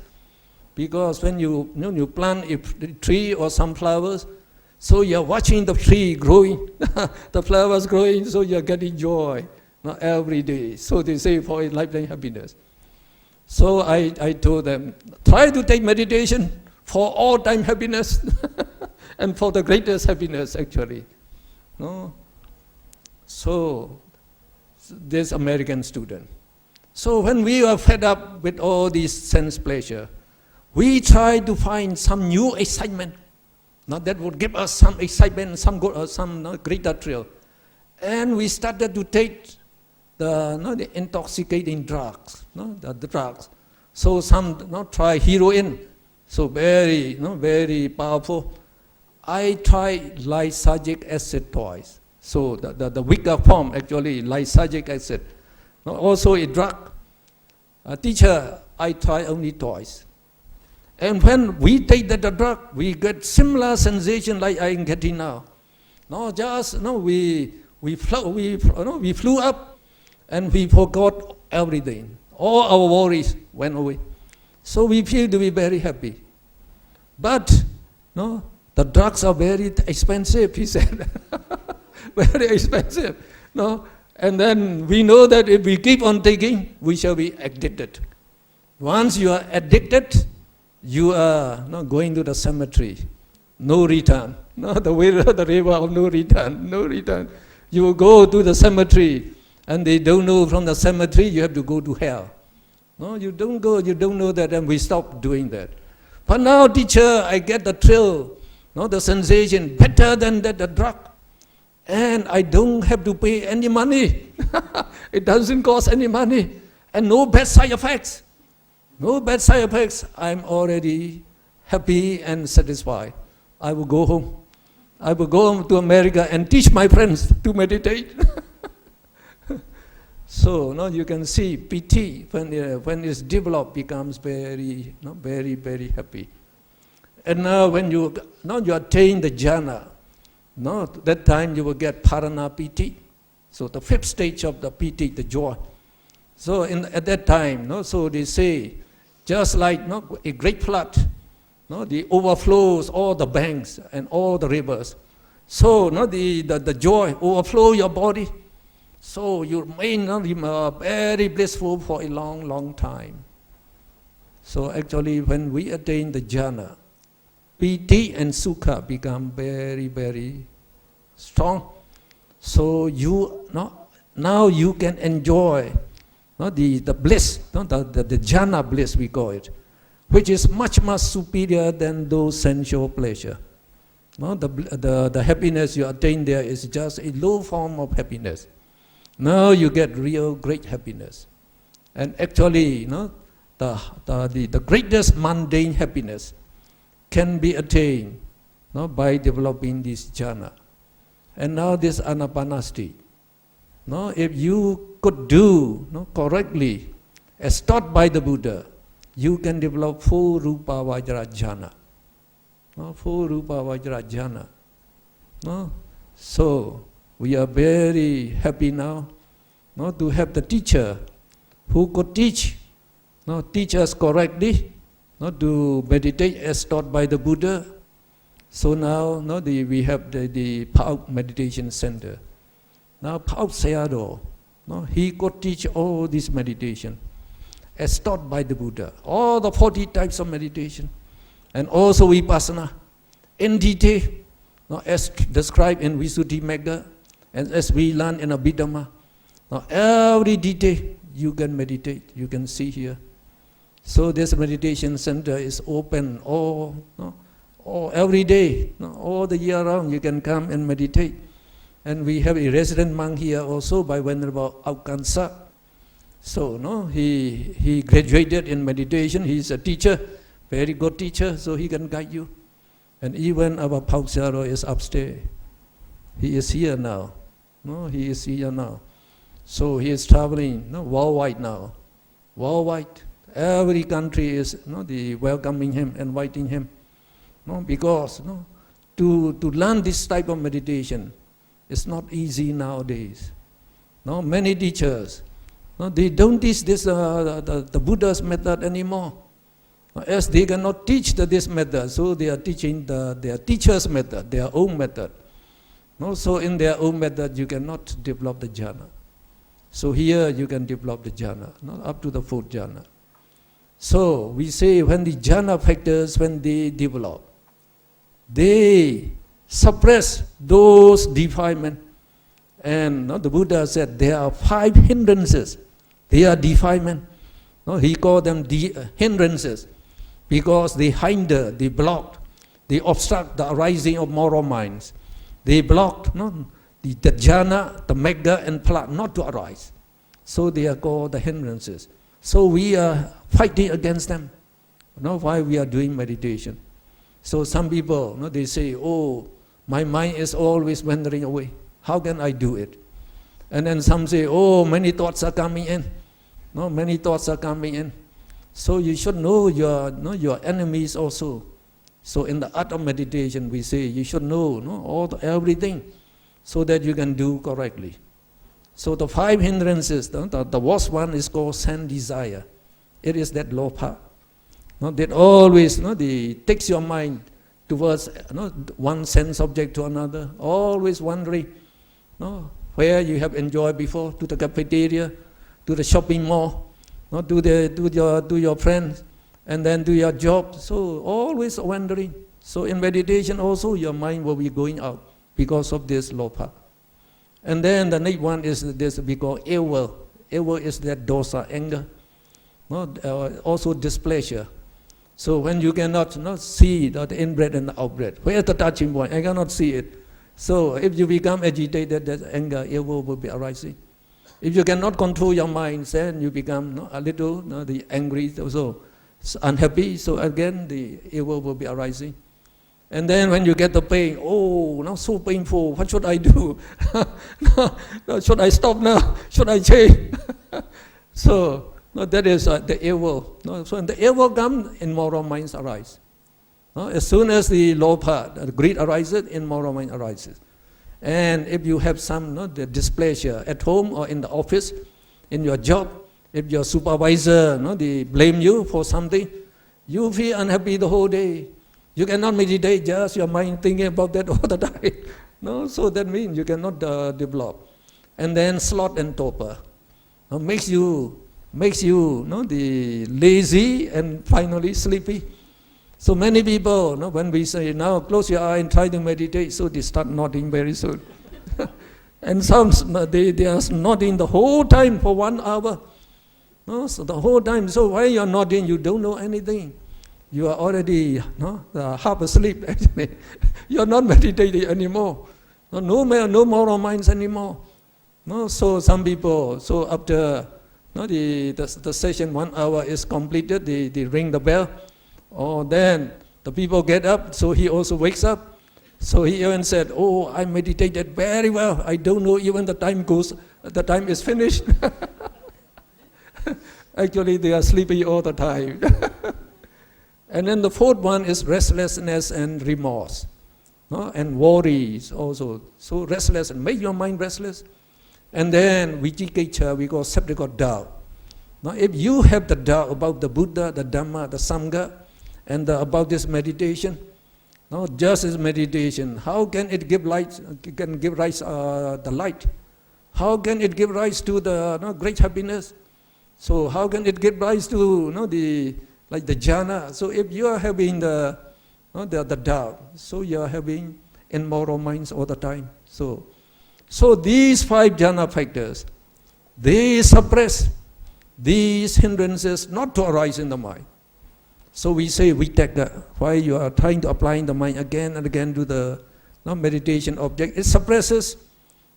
Because when you plant a tree or some flowers, so you're watching the tree growing, the flowers growing, so you're getting joy every day. So they say for a lifetime happiness. So I told them, try to take meditation for all-time happiness and for the greatest happiness, actually. So this American student. So when we are fed up with all these sense pleasure, we try to find some new excitement, that would give us some excitement, some greater thrill. And we started to take the intoxicating drugs, the drugs. So some try heroin, so very, very powerful. I tried lysergic acid twice. So the weaker form, actually, lysergic acid. Also a drug. Teacher, I try only twice. And when we take the drug, we get similar sensation like I am getting now. We flew up and we forgot everything. All our worries went away. So we feel to be very happy. But, no, the drugs are very expensive, he said. Very expensive. No? And then we know that if we keep on taking, we shall be addicted. Once you are addicted, you are going to the cemetery. No return. No, the river of no return. No return. You will go to the cemetery, and they don't know from the cemetery you have to go to hell. No, you don't go, you don't know that, and we stop doing that. But now, teacher, I get the thrill, the sensation, better than the drug. And I don't have to pay any money. It doesn't cost any money. And no bad side effects. No bad side effects. I'm already happy and satisfied. I will go home. I will go home to America and teach my friends to meditate. So now you can see PT, when it's developed, becomes very, very, very happy. And now when you attain the jhana, that time you will get Parana PT. So the fifth stage of the PT, the joy. So at that time, so they say, just like a great flood, the overflows all the banks and all the rivers. So the joy overflow your body. So you remain very blissful for a long, long time. So actually when we attain the jhana, piti and sukha become very, very strong. So now you can enjoy the bliss, the jhana bliss we call it, which is much, much superior than those sensual pleasure. The happiness you attain there is just a low form of happiness. Now you get real great happiness. And actually, the greatest mundane happiness can be attained by developing this jhana. And now this anapanasati. If you could do correctly, as taught by the Buddha, you can develop full rupa vajra jhana. Full rupa vajra jhana. So we are very happy now to have the teacher who could teach us correctly, to meditate as taught by the Buddha. So now we have the Pauk Meditation Center. Now Pauk Sayadaw, he could teach all this meditation as taught by the Buddha, all the 40 types of meditation, and also vipassana in detail, as described in Visuddhimagga, and as we learn in Abhidhamma. Now every detail you can meditate, you can see here. So this meditation center is open all every day, all the year round you can come and meditate. And we have a resident monk here also by Venerable Aukansa. So he graduated in meditation, he is a teacher, very good teacher, so he can guide you. And even our Pauk Sayadaw is upstairs. He is here now. He is here now. So he is traveling worldwide now. Worldwide. Every country is welcoming him, inviting him. Because to learn this type of meditation is not easy nowadays. Many teachers, they don't teach this the Buddha's method anymore. As they cannot teach this method, so they are teaching their teacher's method, their own method. So in their own method, you cannot develop the jhana. So here you can develop the jhana, up to the fourth jhana. So we say when the jhana factors, when they develop, they suppress those defilements. And the Buddha said there are 5 hindrances. They are defilement. He called them hindrances because they hinder, they block, they obstruct the arising of moral minds. They blocked the jhana, the magga and phala not to arise. So they are called the hindrances. So we are fighting against them. Why we are doing meditation. So some people, they say, oh, my mind is always wandering away. How can I do it? And then some say, oh, many thoughts are coming in. Many thoughts are coming in. So you should know your enemies also. So in the art of meditation, we say you should know everything so that you can do correctly. So the 5 hindrances, the worst one is called sense desire. It is that lopha. No, that always takes your mind towards one sense object to another, always wandering. No, where you have enjoyed before, to the cafeteria, to the shopping mall, to your friends, and then to your job. So always wandering. So in meditation also your mind will be going out because of this lopa. And then the next one is this we call eva. Eva is that dosa, anger. Also displeasure. So when you cannot see the in-breath and the out-breath, where is the touching point? I cannot see it. So if you become agitated, that anger, eva will be arising. If you cannot control your mind, then you become a little the angry, also unhappy. So again, the eva will be arising. And then when you get the pain, now so painful, what should I do? No, should I stop now? Should I change? So that is the evil. So when the evil comes, immoral minds arise. As soon as the lopa, the greed arises, immoral mind arises. And if you have some the displeasure at home or in the office, in your job, if your supervisor they blame you for something, you feel unhappy the whole day. You cannot meditate, just your mind thinking about that all the time. So that means you cannot develop. And then sloth and torpor makes you the lazy and finally sleepy. So many people, when we say now close your eye and try to meditate, so they start nodding very soon. And some they are nodding the whole time for 1 hour. So the whole time. So while you are nodding, you don't know anything. You are already half asleep actually. You are not meditating anymore. No moral minds anymore. So some people, so after the session 1 hour is completed, they ring the bell. Then the people get up, so he also wakes up. So he even said, I meditated very well. I don't know even the time is finished. Actually, they are sleepy all the time. And then the fourth one is restlessness and remorse, and worries also. So restless, and make your mind restless. And then vicikiccha, we call skeptical doubt. Now if you have the doubt about the Buddha, the Dhamma, the Sangha, and about this meditation, just as meditation, how can it give light? Can give rise the light? How can it give rise to the great happiness? So how can it give rise to the jhana? So if you are having the doubt, so you are having immoral minds all the time. So these 5 jhana factors, they suppress these hindrances not to arise in the mind. So we say vitakka, why you are trying to apply the mind again and again to the meditation object. It suppresses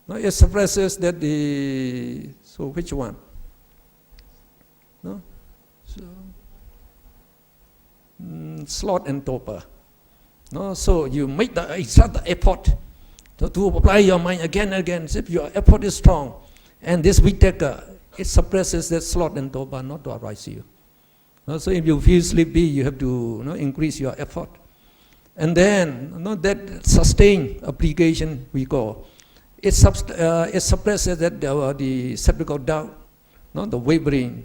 that the, so which one? Sloth and torpor. So you make the exact effort to apply your mind again and again. If your effort is strong, and this vitakka, it suppresses that sloth and torpor not to arise you. So if you feel sleepy, you have to increase your effort. And then that sustained application we call, it suppresses that the skeptical doubt, the wavering,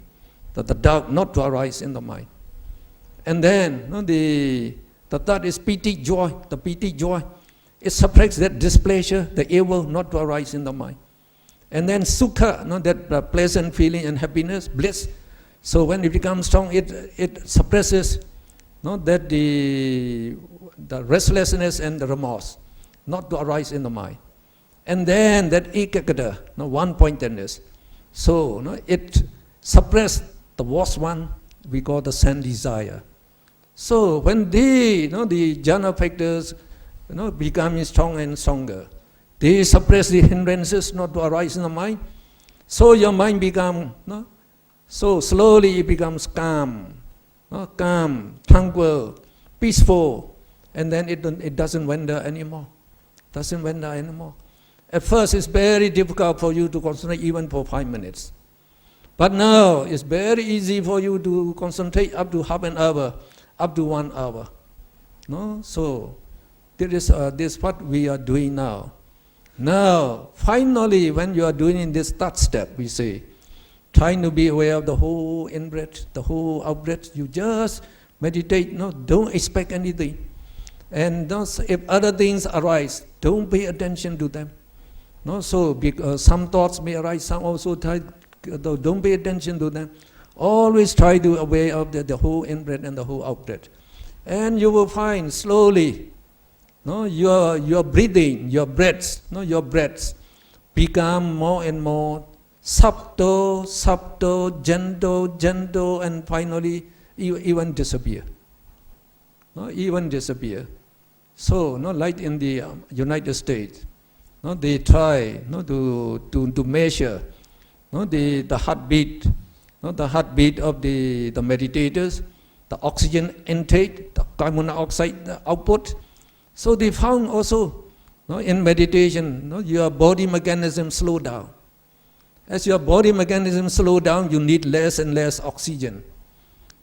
the doubt not to arise in the mind. And then the third is piti, joy. The piti, joy, it suppresses that displeasure, the evil not to arise in the mind. And then sukha, that pleasant feeling and happiness, bliss. So when it becomes strong, it suppresses that the restlessness and the remorse not to arise in the mind. And then that ekaggata, one-pointedness. So it suppresses the worst one, we call the sense desire. So when the jhana factors become strong and stronger, they suppress the hindrances not to arise in the mind. So your mind becomes, so slowly it becomes calm, tranquil, peaceful, and then it doesn't wander anymore. At first it's very difficult for you to concentrate even for 5 minutes. But now it's very easy for you to concentrate up to half an hour, up to 1 hour. So this is what we are doing now. Now, finally, when you are doing in this third step, we say, trying to be aware of the whole in-breath, the whole out-breath, you just meditate, no, don't expect anything. And thus, if other things arise, don't pay attention to them. No, so because some thoughts may arise, some also don't pay attention to them. Always try to aware of the whole in-breath and the whole out-breath. And you will find slowly, no, your breathing, your breaths become more and more subtle, gentle, and finally even disappear. No, even disappear. So, no, like in the United States, no, they try, no, to measure, no, the heartbeat, no, the heartbeat of the meditators, the oxygen intake, the carbon dioxide output. So they found also, no, in meditation, no, your body mechanism slow down. As your body mechanism slow down, you need less and less oxygen.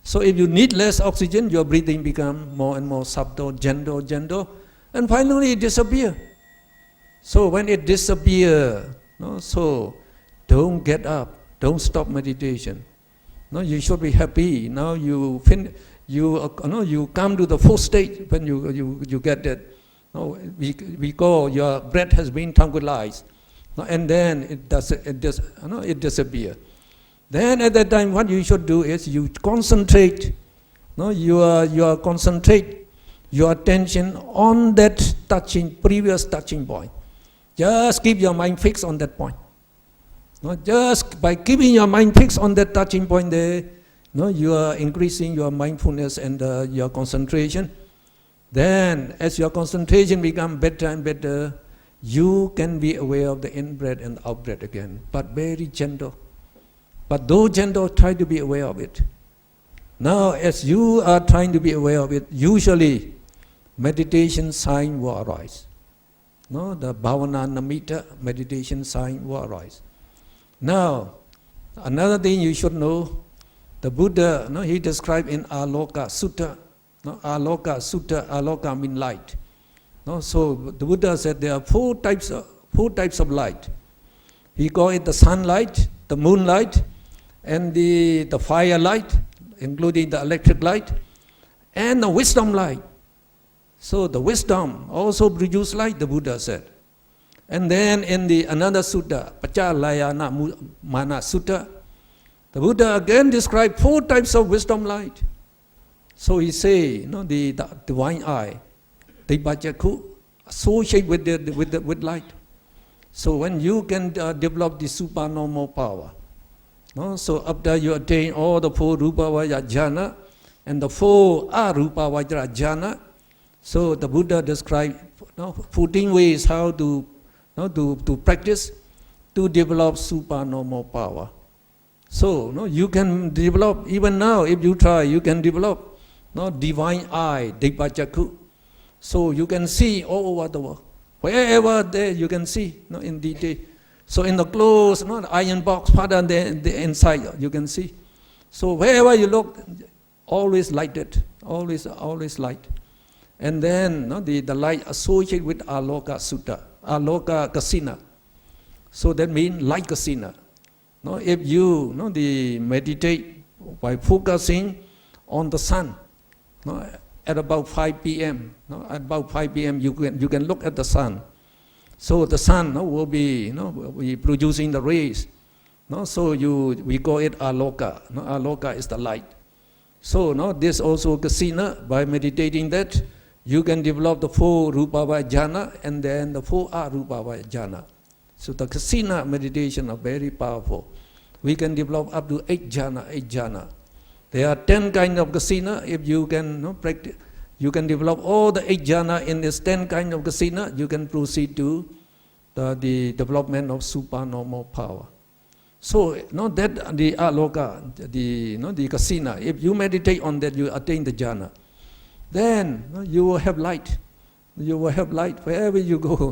So if you need less oxygen, your breathing becomes more and more subtle, gentle, and finally it disappears. So when it disappears, no, so don't get up, don't stop meditation. No, you should be happy. Now you come to the fourth stage when you get that. No, we call your breath has been tranquilized, no, and then it disappears. Then at that time, what you should do is you concentrate, no, you concentrate your attention on that previous touching point. Just keep your mind fixed on that point. No, just by keeping your mind fixed on that touching point there, no, you are increasing your mindfulness and your concentration. Then, as your concentration becomes better and better, you can be aware of the in-breath and out-breath again, but very gentle. But though gentle, try to be aware of it. Now, as you are trying to be aware of it, usually meditation sign will arise. No, the bhavana namitta meditation sign will arise. Now, another thing you should know, the Buddha, no, he described in Aloka Sutta. No, Aloka Sutta, Aloka means light. No, so the Buddha said there are four types of light. He called it the sunlight, the moonlight, and the fire light, including the electric light, and the wisdom light. So the wisdom also produces light, the Buddha said. And then in the another sutta, Pachalayana Mana Sutta, the Buddha again described four types of wisdom light. So he say, the divine eye, Dibhajaku, associate with light. So when you can develop the supernormal power, no? So after you attain all the four Rupavaya jhana and the four Arupavaya jhana, so the Buddha described 14 ways how to practice to develop supernormal power. So you can develop, even now if you try, you can develop divine eye, Dibhajaku. So you can see all over the world. Wherever there you can see in detail. So in the clothes, the iron box, part of the inside you can see. So wherever you look, always lighted, always light. And then the light associated with Aloka Sutta, Aloka Kasina. So that means light kasina. If you meditate by focusing on the sun, at about 5 p.m. At about 5 p.m. you can look at the sun. So the sun will be producing the rays. So we call it aloka. Aloka is the light. So this also kasina. By meditating that, you can develop the four rupavaya jhana and then the four arupavaya jhana. So the kasina meditation are very powerful. We can develop up to 8 jhana. There are 10 kinds of kasina. If you can practice, you can develop all the 8 jhana in this 10 kind of kasina. You can proceed to the development of supernormal power. So that the aloka, the kasina. If you meditate on that, you attain the jhana. Then you will have light. You will have light wherever you go.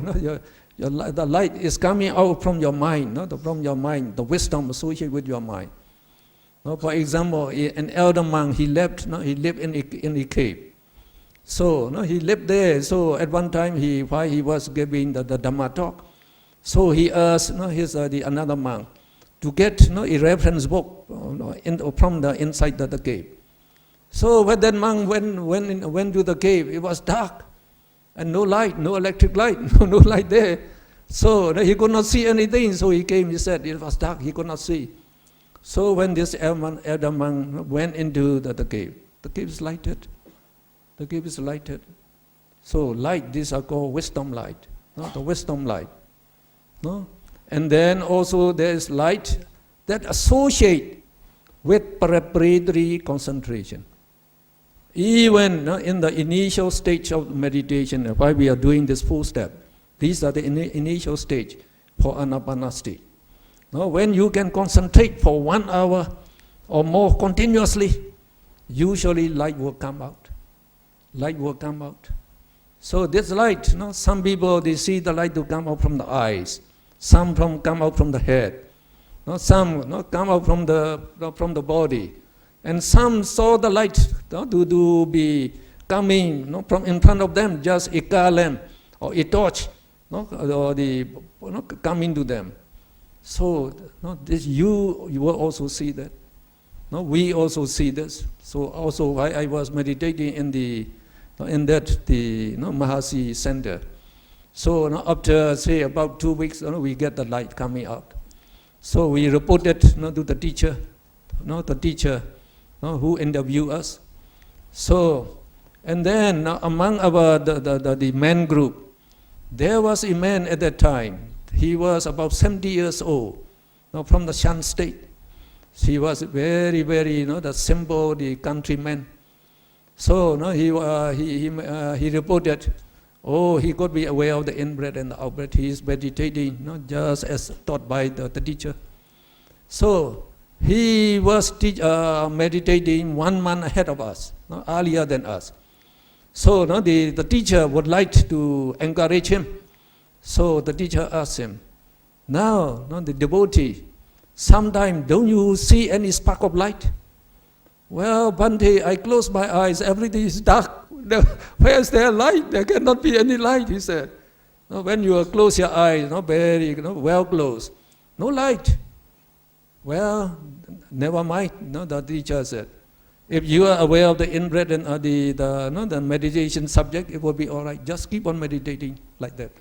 The light is coming out from your mind. From your mind, the wisdom associated with your mind. For example, an elder monk, he lived in a cave. So he lived there. So at one time, while he was giving the Dhamma talk, so he asked another monk to get a reference book from the inside the cave. So when that monk went to the cave, it was dark and no light, no electric light, no light there. So he could not see anything. So he came, he said it was dark, he could not see. So when this elder monk went into the cave is lighted. The cave is lighted. So light, these are called wisdom light, the wisdom light. No? And then also there is light that associate with preparatory concentration. Even in the initial stage of meditation, while we are doing this full step, these are the initial stage for anapanasati. Now, when you can concentrate for 1 hour or more continuously, usually light will come out. Light will come out. So this light, some people, they see the light to come out from the eyes, some come out from the head, some come out from the body, and some saw the light to be coming from in front of them, just a car lamp or a torch, or coming to them. So this you will also see that. We also see this. So also while I was meditating in the Mahasi center. So after say about 2 weeks, we get the light coming out. So we reported to the teacher, who interviewed us. So and then among our the men group, there was a man at that time. He was about 70 years old, from the Shan state. He was very, very, the simple, the countryman. So he reported, he could be aware of the in-breath and the out-breath. He is meditating, just as taught by the teacher. So he was meditating 1 month ahead of us, earlier than us. So the teacher would like to encourage him. So the teacher asked him, now, the devotee, sometimes don't you see any spark of light? Well, Bhante, I close my eyes, everything is dark. Where is there light? There cannot be any light, he said. When you close your eyes, very well closed, no light. Well, never mind, the teacher said. If you are aware of the in-breath and the meditation subject, it will be all right. Just keep on meditating like that.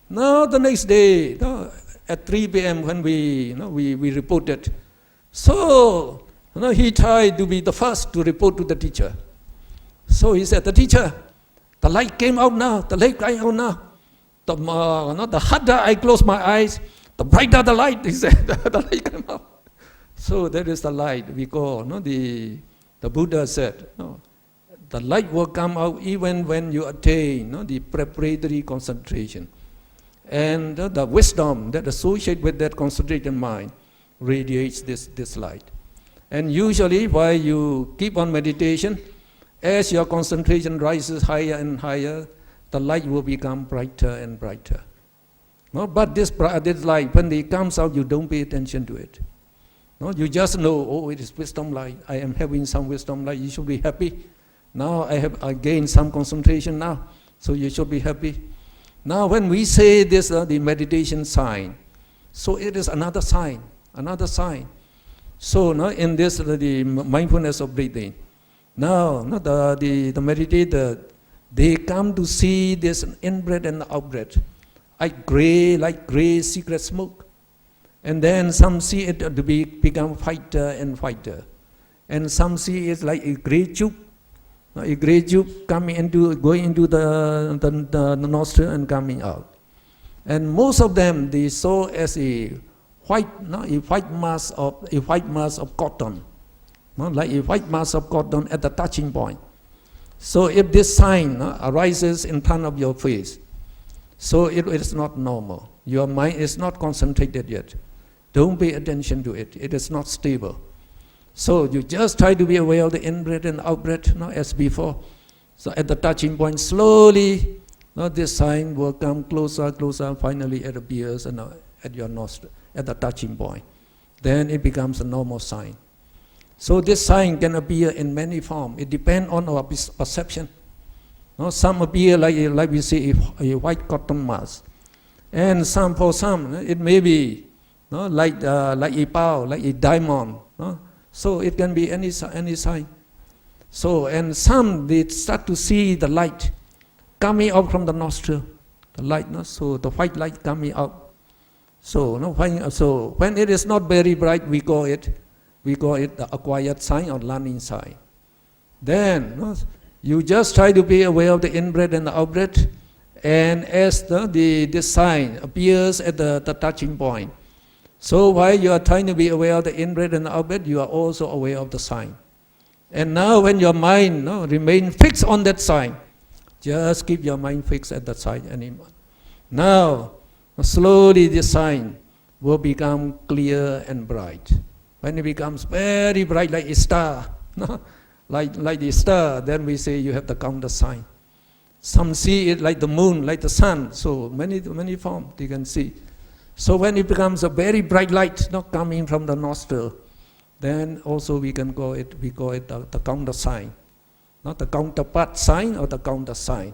Now the next day, at 3 p.m. when we reported, so he tried to be the first to report to the teacher. So he said, the teacher, the light came out now. The light came out now. The harder I close my eyes, the brighter the light. He said, the light came out. So that is the light we call. The Buddha said, the light will come out even when you attain the preparatory concentration. And the wisdom that associates with that concentrated mind radiates this light. And usually while you keep on meditation, as your concentration rises higher and higher, the light will become brighter and brighter. But this light, when it comes out, you don't pay attention to it. You just know, it is wisdom light. I am having some wisdom light. You should be happy. Now I gained some concentration now, so you should be happy. Now when we say this, the meditation sign, so it is another sign. So in this, the mindfulness of breathing, now the meditator, they come to see this in-breath and out-breath, like gray cigarette smoke. And then some see it to become fighter and fighter. And some see it like a gray tube. A gray tube going into the nostril and coming out. And most of them they saw as a white mass of cotton, like a white mass of cotton at the touching point. So if this sign arises in front of your face, so it is not normal. Your mind is not concentrated yet. Don't pay attention to it. It is not stable. So you just try to be aware of the in-breath and out-breath, as before. So at the touching point, slowly, this sign will come closer, finally it appears at your nostril, at the touching point. Then it becomes a normal sign. So this sign can appear in many forms. It depends on our perception. Some appear like we see a white cotton mass. And for some, it may be like a pearl, like a diamond. So it can be any sign. So, and some, they start to see the light coming out from the nostril, the light, no? So the white light coming out. So, no, so when it is not very bright, we call it the acquired sign or learning sign. Then, no, you just try to be aware of the in-breath and the out-breath, and as the sign appears at the touching point. So while you are trying to be aware of the in-breath and the out-breath, you are also aware of the sign. And now when your mind remain fixed on that sign, just keep your mind fixed at that sign anymore. Now, slowly the sign will become clear and bright. When it becomes very bright like a star, like the star, then we say you have the counter sign. Some see it like the moon, like the sun, so many forms you can see. So when it becomes a very bright light not coming from the nostril, then also we call it the counter sign, not the counterpart sign or the counter sign.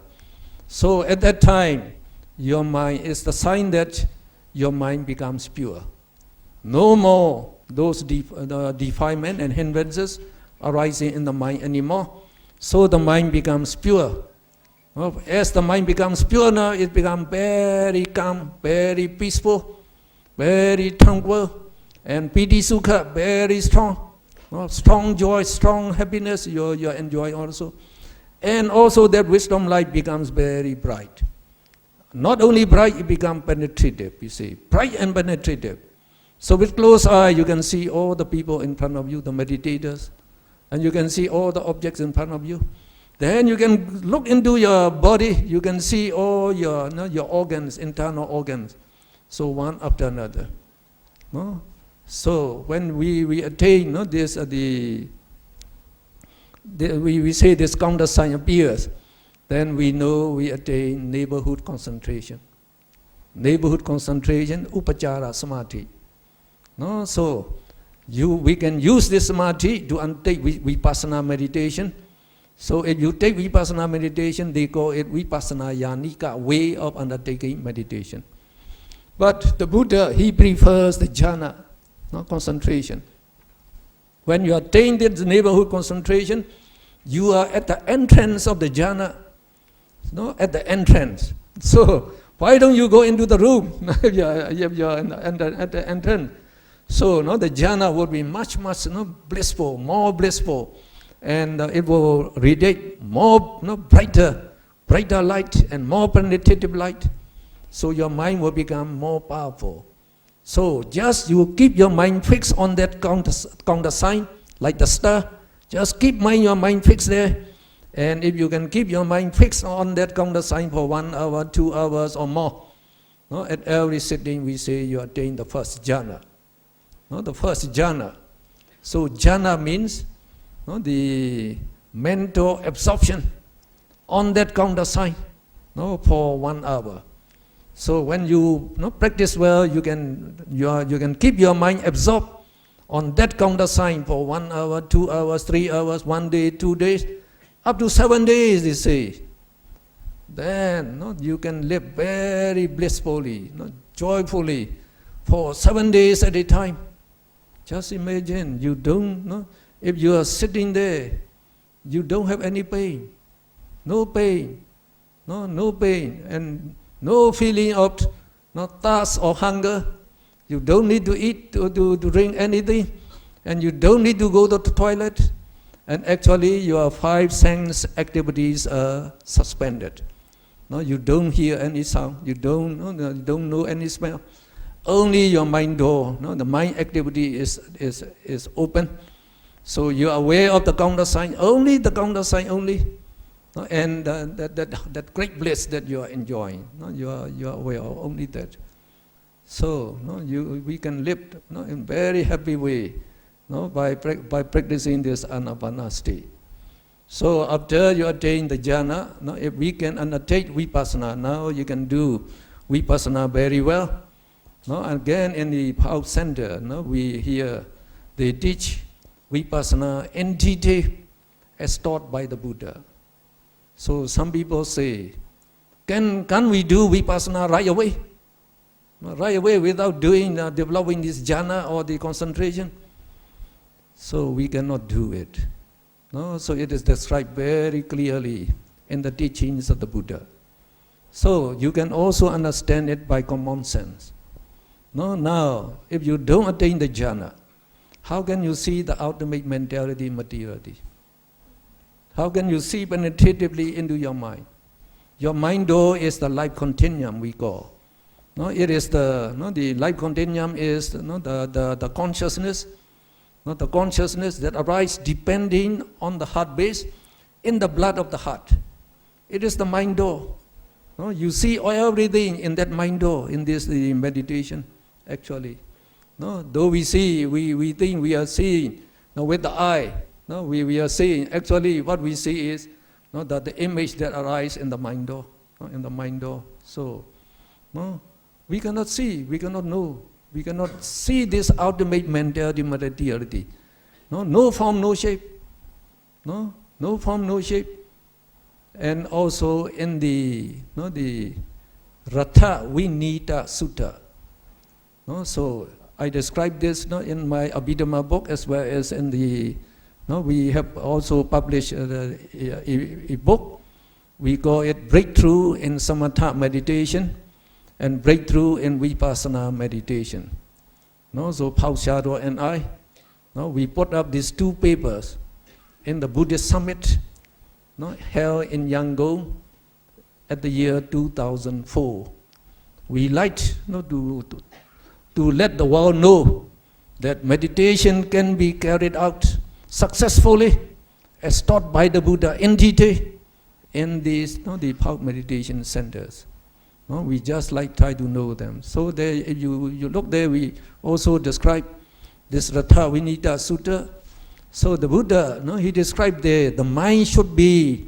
So at that time, your mind is the sign that your mind becomes pure. No more those defilement and hindrances arising in the mind anymore. So the mind becomes pure. As the mind becomes pure now, it becomes very calm, very peaceful, very tranquil, and piti sukha, very strong. Strong joy, strong happiness, you enjoy also. And also that wisdom light becomes very bright. Not only bright, it becomes penetrative, you see, bright and penetrative. So with closed eye, you can see all the people in front of you, the meditators, and you can see all the objects in front of you. Then you can look into your body, you can see all your organs, internal organs, so one after another. No? So when we attain this, we say this counter sign appears, then we know we attain neighborhood concentration. Neighborhood concentration, upachara samadhi. No? So we can use this samadhi to undertake vipassana meditation. So if you take vipassana meditation, they call it vipassana yanika, way of undertaking meditation. But the Buddha, he prefers the jhana, concentration. When you attain this neighborhood concentration, you are at the entrance of the jhana, at the entrance. So why don't you go into the room if you're at the entrance? So the jhana would be much blissful, more blissful. And it will radiate more brighter light and more penetrative light. So your mind will become more powerful. So just you keep your mind fixed on that counter sign, like the star. Just keep your mind fixed there. And if you can keep your mind fixed on that counter sign for 1 hour, 2 hours or more, at every sitting we say you attain the first jhana. The first jhana. So jhana means the mental absorption on that counter sign for 1 hour. So when you practice well, you can keep your mind absorbed on that counter sign for 1 hour, 2 hours, 3 hours, 1 day, 2 days, up to 7 days, they say. Then you can live very blissfully, joyfully for 7 days at a time. Just imagine, you don't, if you are sitting there, you don't have any pain, no pain, no pain, and no feeling of thirst or hunger. You don't need to eat, to drink anything, and you don't need to go to the toilet. And actually, your 5 sense activities are suspended. You don't hear any sound, you don't know any smell. Only your mind door, the mind activity is open. So you are aware of the counter sign, only the counter sign only. And that great bliss that you are enjoying, you are aware of only that. So we can live in very happy way by practicing this anapanasati. So after you attain the jhana, if we can undertake vipassana, now you can do vipassana very well. Again in the House Center, we hear they teach vipassana in detail as taught by the Buddha. So some people say, can we do vipassana right away? Right away without developing this jhana or the concentration? So we cannot do it. No? So it is described very clearly in the teachings of the Buddha. So you can also understand it by common sense. No? Now, if you don't attain the jhana, how can you see the ultimate mentality, materiality? How can you see penetratively into your mind? Your mind, though, is the life continuum we call. No, it is the life continuum is the consciousness, the consciousness that arises depending on the heart base in the blood of the heart. It is the mind door. No, you see everything in that mind door in this the meditation, actually. No, though we see, we think we are seeing with the eye. No, we are seeing. Actually, what we see is the image that arises in the mind door. In the mind door. So, we cannot see, we cannot know, we cannot see this ultimate mentality, materiality. No form, no shape. No form, no shape. And also in the Ratha Vinita Sutta. So I describe this in my Abhidhamma book as well as in the. We have also published a book. We call it Breakthrough in Samatha Meditation and Breakthrough in Vipassana Meditation. So Paul Shadow and I, we put up these two papers in the Buddhist Summit held in Yangon at the year 2004. We like to let the world know that meditation can be carried out successfully as taught by the Buddha in detail in these the Pauk meditation centers. We just try to know them. So there, if you look there, we also describe this Ratha Vinita Sutta. So the Buddha, he described there the mind should be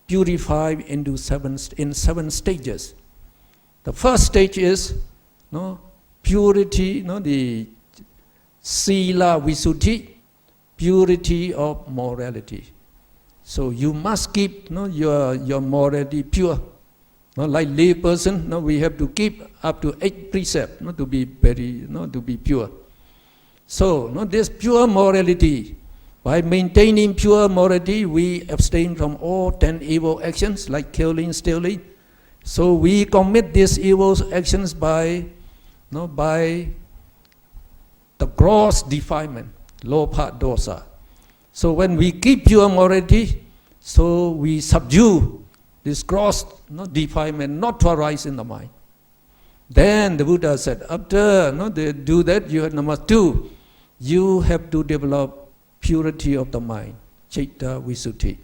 purified in 7 stages. The first stage is purity, the Sila Visuddhi, purity of morality. So you must keep your morality pure. Like lay person, we have to keep up to 8 precepts to be very, to be pure. So this pure morality, by maintaining pure morality, we abstain from all 10 evil actions like killing, stealing. So we commit these evil actions by the gross defilement, lobha dosa. So when we keep pure morality, so we subdue this gross defilement not to arise in the mind. Then the Buddha said, after they do that, you have number 2, you have to develop purity of the mind, Citta Visuddhi.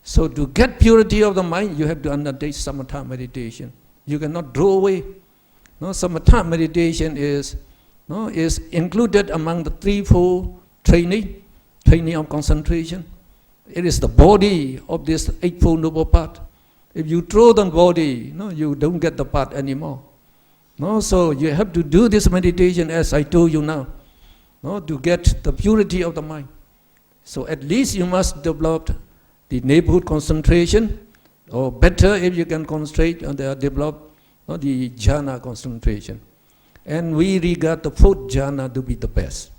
So to get purity of the mind, you have to undertake samatha meditation. You cannot draw away. Samatha meditation is included among the threefold training of concentration. It is the body of this eightfold noble path. If you throw the body, you don't get the path anymore. So you have to do this meditation as I told you now, to get the purity of the mind. So at least you must develop the neighborhood concentration, or better if you can concentrate on develop the jhana concentration. And we regard the 4th jhana to be the best.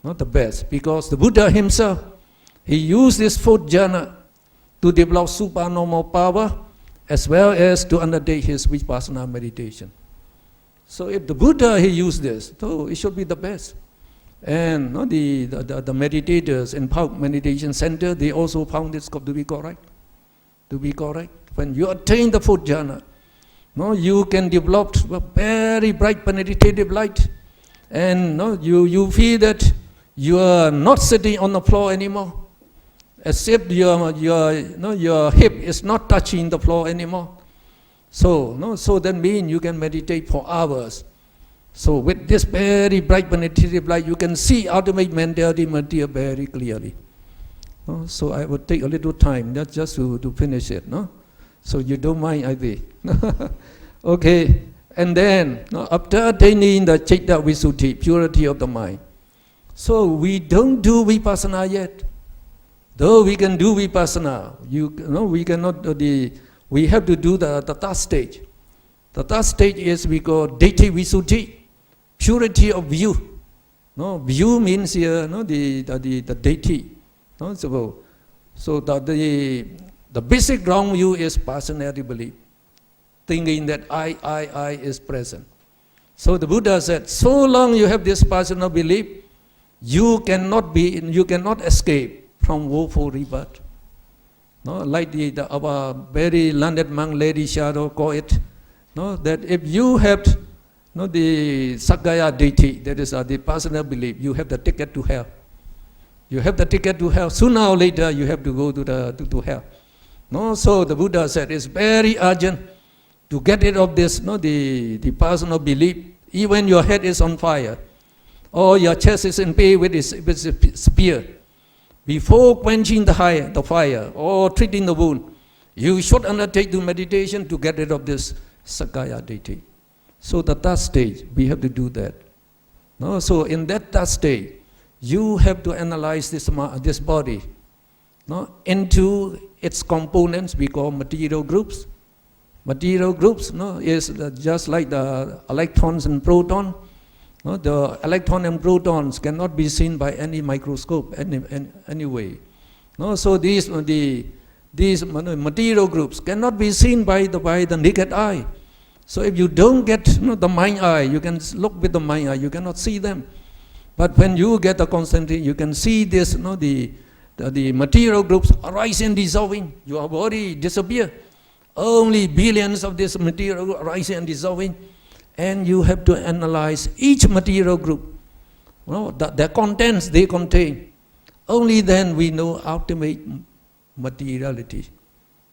Not the best, because the Buddha himself, he used this 4th jhana to develop supernormal power as well as to undertake his vipassana meditation. So if the Buddha, he used this, so it should be the best. And the meditators in Pauk Meditation Center, they also found this to be correct. To be correct. When you attain the 4th jhana, you can develop a very bright penetrative light, and you feel that you are not sitting on the floor anymore, as if your hip is not touching the floor anymore. So that means you can meditate for hours. So with this very bright penetrative light, you can see ultimate mentality material very clearly. So I would take a little time just to finish it. So you don't mind, I think. Okay, and then after attaining the Citta Visuddhi, purity of the mind, so we don't do vipassana yet. Though we can do vipassana, we cannot do we have to do the 3rd stage. The 3rd stage is we call Ditthi Visuddhi, purity of view. View means here the deity, No? So the basic wrong view is personality belief, thinking that I is present. So the Buddha said, so long you have this personal belief, you cannot escape from woeful rebirth. No, like our very learned monk Lady Shadow call it, no, that if you have the Sakkaya Ditthi, that is the personal belief, you have the ticket to hell. You have the ticket to hell. Sooner or later, you have to go to hell. No, so the Buddha said it's very urgent to get rid of this, the personal belief. Even your head is on fire, or your chest is in pain with a spear. Before quenching the fire or treating the wound, you should undertake the meditation to get rid of this Sakkaya Ditthi. So the third stage, we have to do that. No, so in that third stage, you have to analyze this body, no, into its components we call material groups. Material groups, no, is just like the electrons and protons. No, the electron and protons cannot be seen by any microscope anyway. No, so these material groups cannot be seen by the naked eye. So if you don't get the mind eye, you can look with the mind eye, you cannot see them. But when you get the concentration, you can see this, the material groups arising and dissolving. Your body disappear. Only billions of this material arising and dissolving. And you have to analyze each material group, the contents they contain. Only then we know ultimate materiality.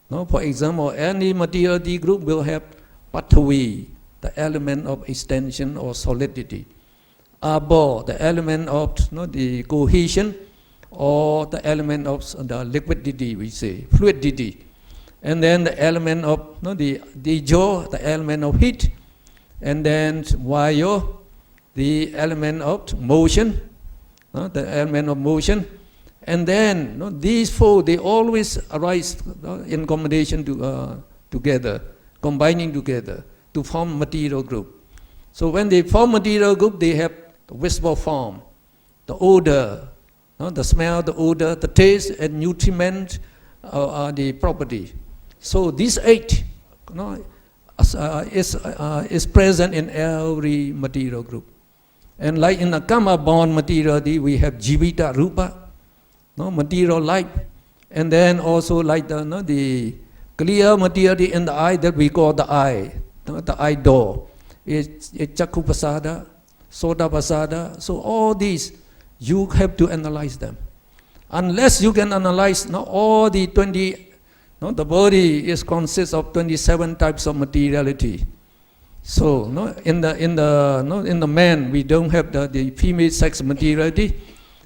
No, for example, any materiality group will have Patavi, the element of extension or solidity. Abo, the element of the cohesion, or the element of the liquidity, we say, fluidity. And then the element of the Tejo, the element of heat. And then Vayo, the element of motion, the element of motion. And then these four, they always arise in combination together, combining together to form material group. So when they form material group, they have the visible form, the odor, the smell, the odor, the taste, and nutriment are the property. So these eight is present in every material group. And like in the karma-born materiality, we have jivita rupa, material life. And then also like the clear materiality in the eye that we call the eye, the eye door. It's chakku pasada, soda pasada. So all these, you have to analyze them. Unless you can analyze all the 20, the body consists of 27 types of materiality. So in the man we don't have the female sex materiality,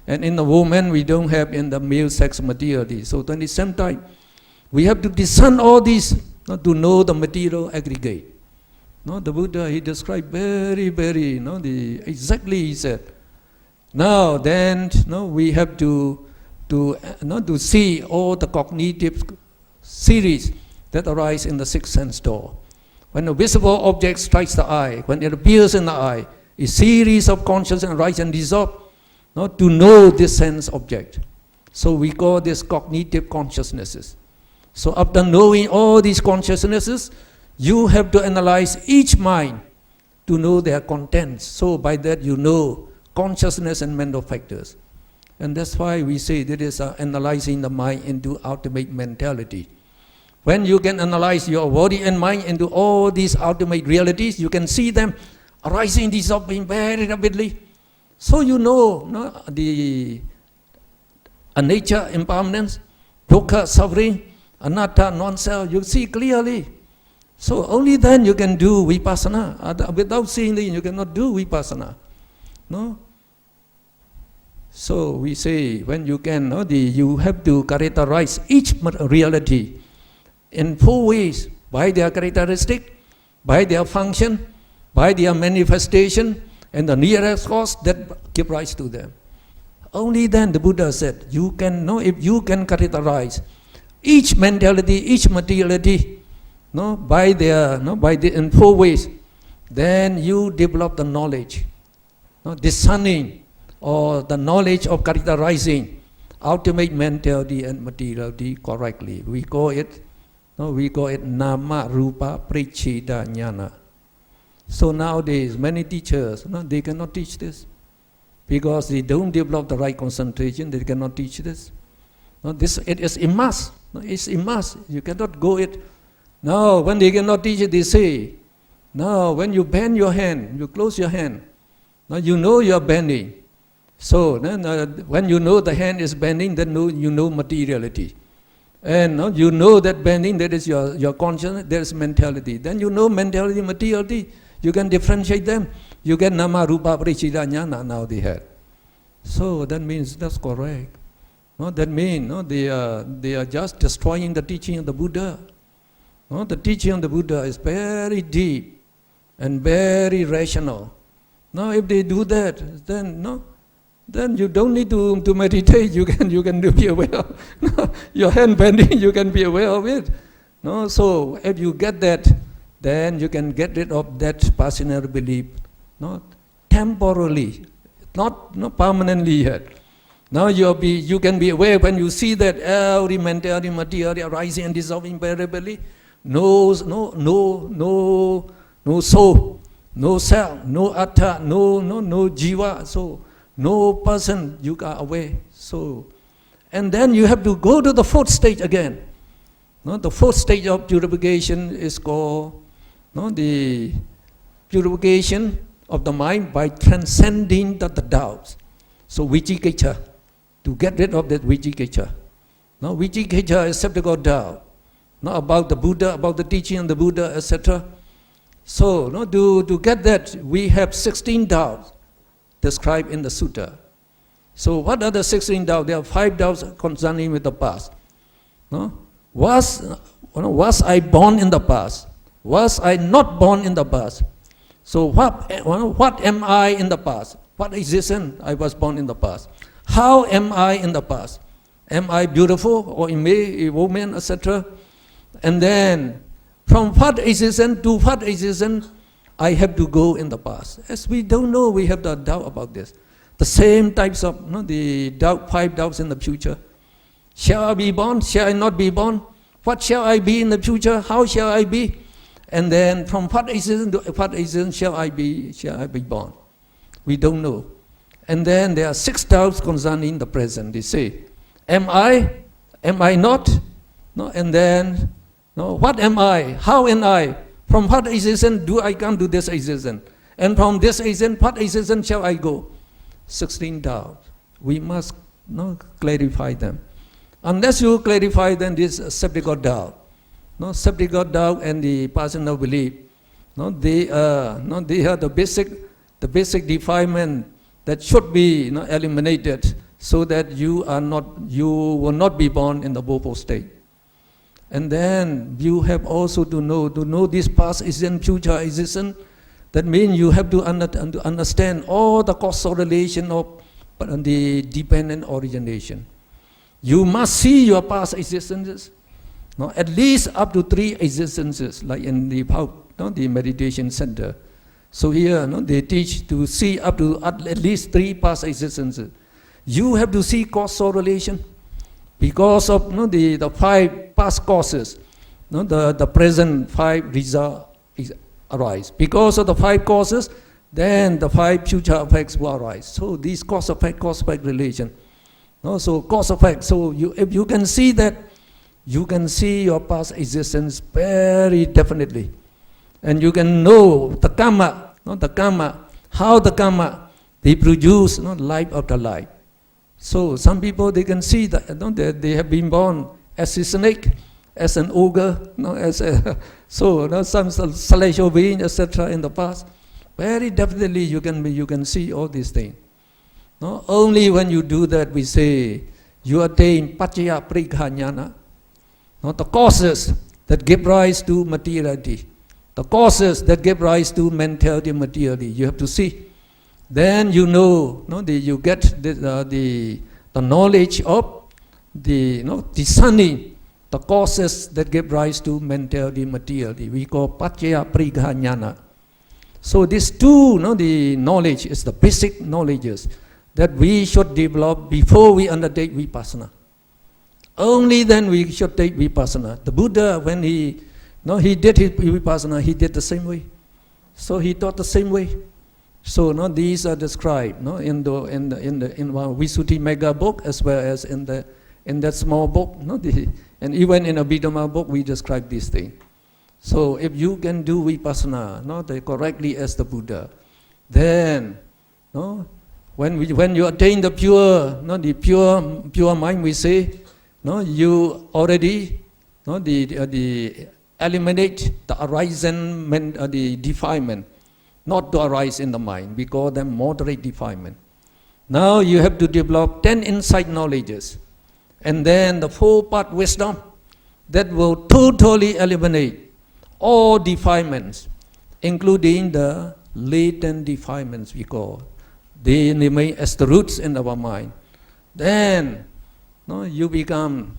and in the woman we don't have in the male sex materiality. So 27 type. We have to discern all these to know the material aggregate. The Buddha, he described very, very, exactly he said. Now then, we have to see all the cognitive series that arise in the sixth sense door. When a visible object strikes the eye, when it appears in the eye, a series of consciousness arise and dissolve, to know this sense object. So we call this cognitive consciousnesses. So after knowing all these consciousnesses, you have to analyze each mind to know their contents. So by that you know consciousness and mental factors. And that's why we say that is analyzing the mind into ultimate mentality. When you can analyze your body and mind into all these ultimate realities, you can see them arising, dissolving very rapidly. So you know the nature, impermanence, dukkha, suffering, anatta, non-self, you see clearly. So only then you can do vipassana. Without seeing it, you cannot do vipassana. No? So we say when you can, you have to characterize each reality in four ways: by their characteristic, by their function, by their manifestation, and the nearest cause that give rise to them. Only then the Buddha said, you can know if you can characterize each mentality, each materiality, by the in four ways, then you develop the knowledge, discerning, or the knowledge of characterizing ultimate mentality and materiality correctly. We call it nama rupa paricheda jnana. So nowadays, many teachers, they cannot teach this because they don't develop the right concentration. They cannot teach this. It is a must. It's a must. You cannot go it. Now, when they cannot teach it, they say, now when you bend your hand, you close your hand. Now you know you are bending. So then, when you know the hand is bending, then you know materiality. And you know that bending, that is your consciousness, there is mentality. Then you know mentality, materiality. You can differentiate them. You get nama rupa paricheda jnana now they have. So that means that's correct. That means they are just destroying the teaching of the Buddha. The teaching of the Buddha is very deep and very rational. Now if they do that, then you don't need to meditate. You can be aware of your hand bending. You can be aware of it. So if you get that, then you can get rid of that personal belief, not temporarily, not permanently yet. Now you can be aware when you see that every mentality, material arising and dissolving invariably, no soul, no self, no atta, no jiva, so no person, you are aware. So, and then you have to go to the fourth stage again. The fourth stage of purification is called the purification of the mind by transcending the doubts. So vicikiccha, to get rid of that vicikiccha. Now vicikiccha is skeptical doubt, about the Buddha, about the teaching of the Buddha, etc. So to get that, we have 16 doubts described in the sutta. So what are the 16 doubts? There are 5 doubts concerning with the past. Was I born in the past? Was I not born in the past? So what am I in the past? What existence I was born in the past? How am I in the past? Am I beautiful or a woman, etc.? And then from what existence to what existence I have to go in the past. As we don't know, we have the doubt about this. The same types of the doubt, 5 doubts in the future. Shall I be born? Shall I not be born? What shall I be in the future? How shall I be? And then from what existence to what existence shall I be born? We don't know. And then there are 6 doubts concerning the present. They say, am I? Am I not? And then, what am I? How am I? From what existence do I come to this existence? And from this existence, what existence shall I go? 16 doubts. We must clarify them. Unless you clarify them, this skeptical doubt. Skeptical doubt and the personal belief. They are the basic defilement that should be eliminated so that you will not be born in the Bopo state. And then you have also to know this past existence, future existence. That means you have to understand all the causal relation of the dependent origination. You must see your past existences, at least up to 3 existences, like in the meditation center. So here, they teach to see up to at least 3 past existences. You have to see causal relation because of the 5 past causes. The present 5 results arise. Because of the 5 causes, then the 5 future effects will arise. So these cause effect relation. So cause effect. So if you can see that, you can see your past existence very definitely. And you can know the karma, how the karma, they produce life after life. So some people, they can see that they have been born as a snake, as an ogre, some celestial being, etc. in the past. Very definitely you can see all these things. Only when you do that, we say you attain paccaya parikha jnana. The causes that give rise to materiality, the causes that give rise to mentality and materiality, you have to see. Then you you get the knowledge of discerning the causes that give rise to mentality and materiality. We call paccaya parikha jnana. So these 2, the knowledge is the basic knowledges. that we should develop before we undertake vipassana. Only then we should take vipassana. The Buddha, when he did his vipassana, he did the same way. So he taught the same way. So these are described in one Visuddhimagga book as well as in that small book. And even in a Abhidhamma book, we describe these things. So if you can do vipassana correctly as the Buddha, then when you attain the pure mind, we say, you already eliminate the arising the defilement, not to arise in the mind. We call them moderate defilement. Now you have to develop 10 insight knowledges, and then the 4-part wisdom that will totally eliminate all defilements, including the latent defilements we call. They remain as the roots in our mind. Then you become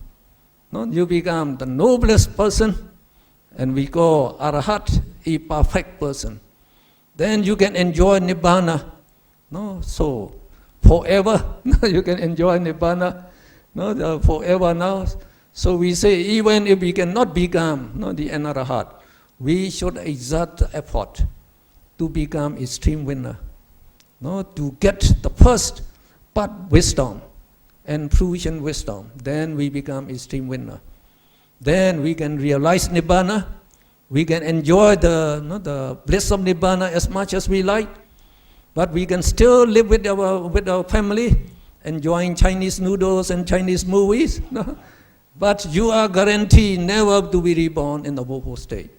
the noblest person, and we call Arahat a perfect person. Then you can enjoy Nibbana. So forever you can enjoy Nibbana forever now. So we say, even if we cannot become the Anarahat, we should exert the effort to become extreme winner, to get the first part wisdom and fruition wisdom. Then we become extreme winner. Then we can realize Nibbana. We can enjoy the bliss of Nibbana as much as we like, but we can still live with our family, enjoying Chinese noodles and Chinese movies. But you are guaranteed never to be reborn in the Boho state.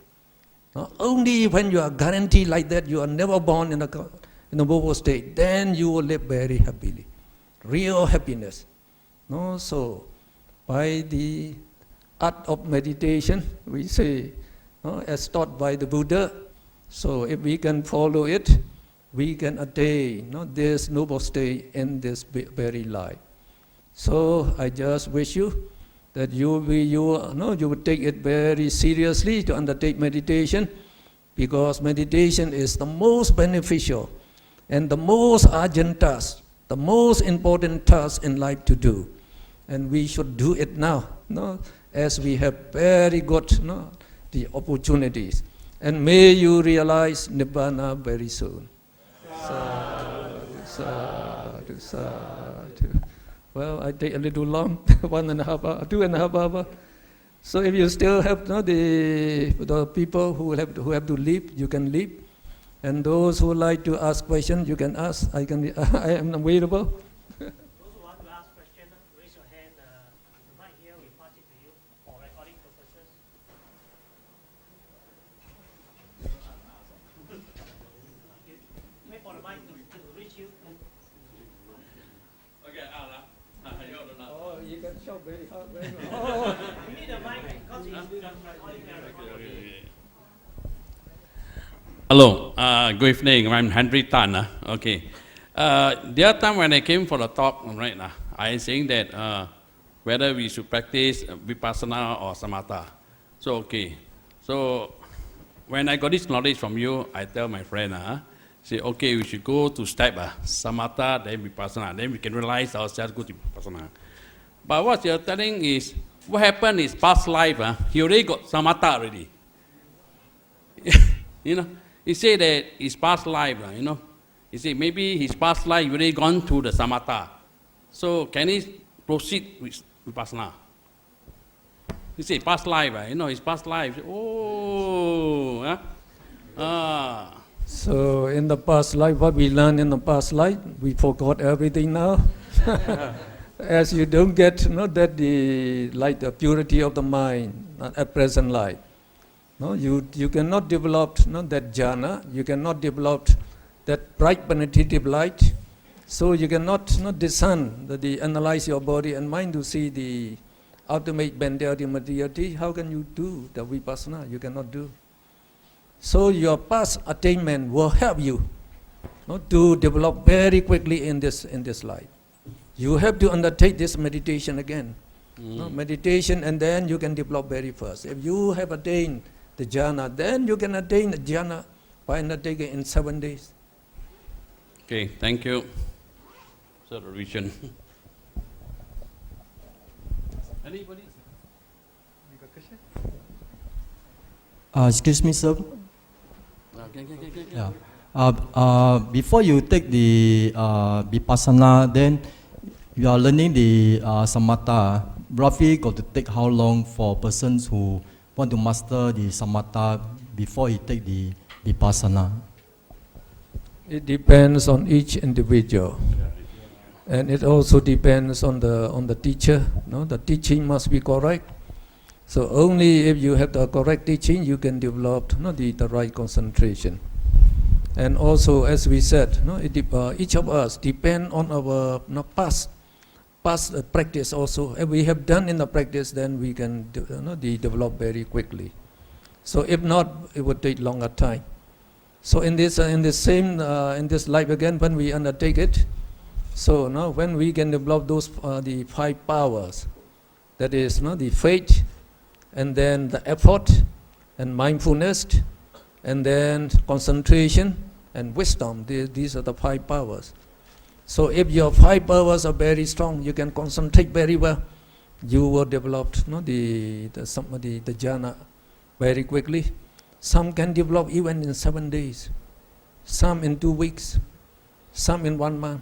Only when you are guaranteed like that, you are never born in the Boho state, then you will live very happily, real happiness. So by the art of meditation, we say, as taught by the Buddha, so if we can follow it, we can attain this noble state in this very life. So I just wish you that you would take it very seriously to undertake meditation, because meditation is the most beneficial and the most urgent task, the most important task in life to do. And we should do it now, as we have very good the opportunities. And may you realize Nibbana very soon. Sadhu, sadhu, sadhu. Well, I take a little long, 1.5 hours, 2.5 hours. So if you still have the people who have to leave, you can leave. And those who like to ask questions, you can ask. I am available. Those who want to ask questions, raise your hand. The mic here, we pass it to you for recording purposes. Wait for the mic to reach you. Oh, you can shout very hard. We need a mic because it's recording. Hello, good evening. I'm Henry Tan. Okay. The other time when I came for the talk, right now, I saying that whether we should practice vipassana or samatha. So okay. So when I got this knowledge from you, I tell my friend, say okay, we should go to step samatha, then vipassana, then we can realize ourselves go to vipassana. But what you're telling is, what happened is past life, he already got samatha already. He said that his past life, he said maybe his past life already gone to the samatha. So can he proceed with vipassana? He said past life, his past life. So in the past life, what we learned in the past life, we forgot everything now. As you don't get the purity of the mind at present life. You cannot develop that jhana, you cannot develop that bright penetrative light, so you cannot discern, analyze your body and mind to see the ultimate Benderity materiality. How can you do the vipassana? You cannot do. So your past attainment will help you to develop very quickly in this life. You have to undertake this meditation again. Meditation, and then you can develop very fast. If you have attained the jhana, then you can attain the jhana by undertaking in 7 days. Okay, thank you. So the region. Anybody? Excuse me, sir. Okay. Yeah. Before you take the Vipassana, then you are learning the Samatha. Roughly got to take how long for persons who want to master the Samatha before he take the Vipassana? It depends on each individual, and it also depends on the teacher. No, the teaching must be correct. So only if you have the correct teaching, you can develop the right concentration. And also, as we said, each of us depend on our past practice also. If we have done in the practice, then we can develop very quickly. So if not, it would take longer time. So in this life again, when we undertake it, so now when we can develop those the 5 powers, that is the faith, and then the effort, and mindfulness, and then concentration and wisdom. These are the 5 powers. So if your 5 powers are very strong, you can concentrate very well. You will develop the jhana very quickly. Some can develop even in 7 days, some in 2 weeks, some in 1 month.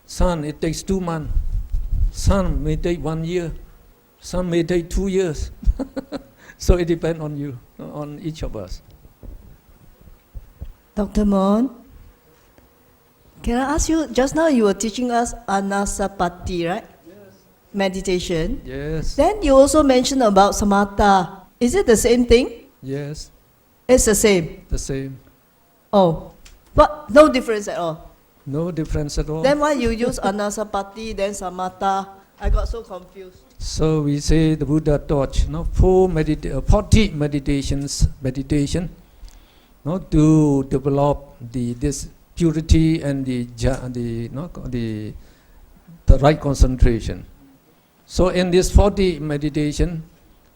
Some it takes 2 months, some may take 1 year, some may take 2 years. So it depends on you, on each of us. Dr. Mon, can I ask you, just now you were teaching us Anasapati, right? Yes. Meditation. Yes. Then you also mentioned about Samatha. Is it the same thing? Yes, It's the same. the same. Oh, but no difference at all. No difference at all. Then why you use Anasapati, then Samatha? I got so confused. So we say the Buddha taught 40 meditation to develop this purity and the right concentration. So in this 40 meditation,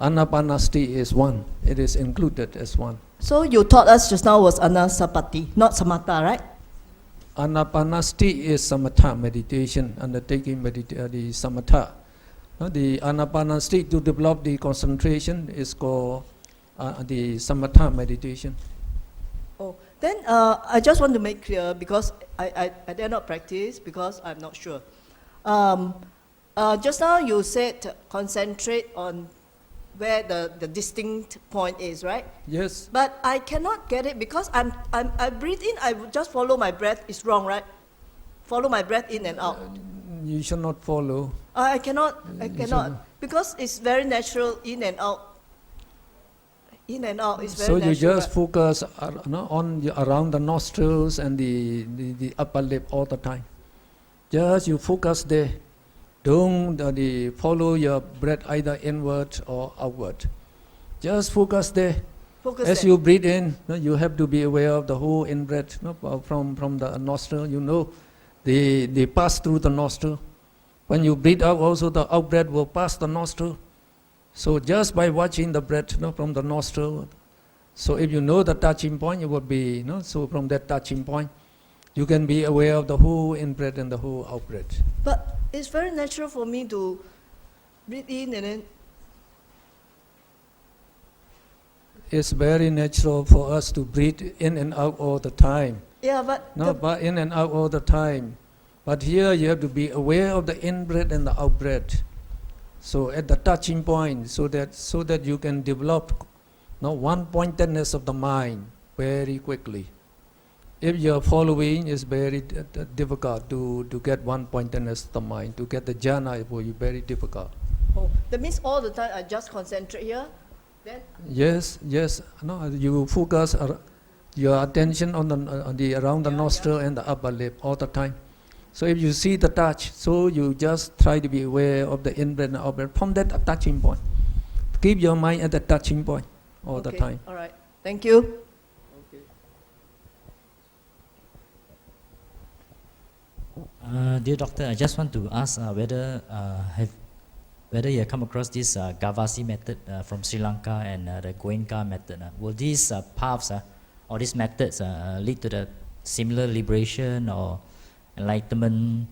Anapanasati is one. It is included as one. So you taught us just now was Anasapati, not Samatha, right? Anapanasati is samatha meditation, undertaking the samatha. The anapanasati to develop the concentration is called the samatha meditation. Oh, then I just want to make clear, because I dare not practice because I'm not sure. Just now you said concentrate on where the distinct point is, right? Yes, But I cannot get it because I breathe in, I would just follow my breath. It's wrong, right? Follow my breath in and out. you should not follow. I cannot, shouldn't. because it's very natural, in and out. In and out is very So natural. you just right? focus around the nostrils and the upper lip all the time. Just you focus there. Don't follow your breath either inward or outward. Just focus there. Focus As there. you breathe in, you have to be aware of the whole in-breath from the nostril. They pass through the nostril. When you breathe out, also the out-breath will pass the nostril. So just by watching the breath from the nostril, so if you know the touching point, it would be, so from that touching point, you can be aware of the whole in-breath and the whole out-breath. But it's very natural for me to breathe in and then. It's very natural for us to breathe in and out all the time. Yeah, but But in and out all the time. But here you have to be aware of the in-breath and the out-breath. So at the touching point, so that you can develop one-pointedness of the mind very quickly. If you are following, it's very difficult to get one-pointedness of the mind. To get the jhana, it will be very difficult. oh, that means all the time I just concentrate here. Then Yes. No, you focus your attention on the around the nostril and the upper lip all the time. So if you see the touch, so you just try to be aware of the in-breath and out-breath from that touching point. Keep your mind at the touching point all the okay, time. all right. Thank you. Dear doctor, I just want to ask whether you have come across this Gavasi method from Sri Lanka and the Goenka method. Will these paths or these methods lead to the similar liberation or enlightenment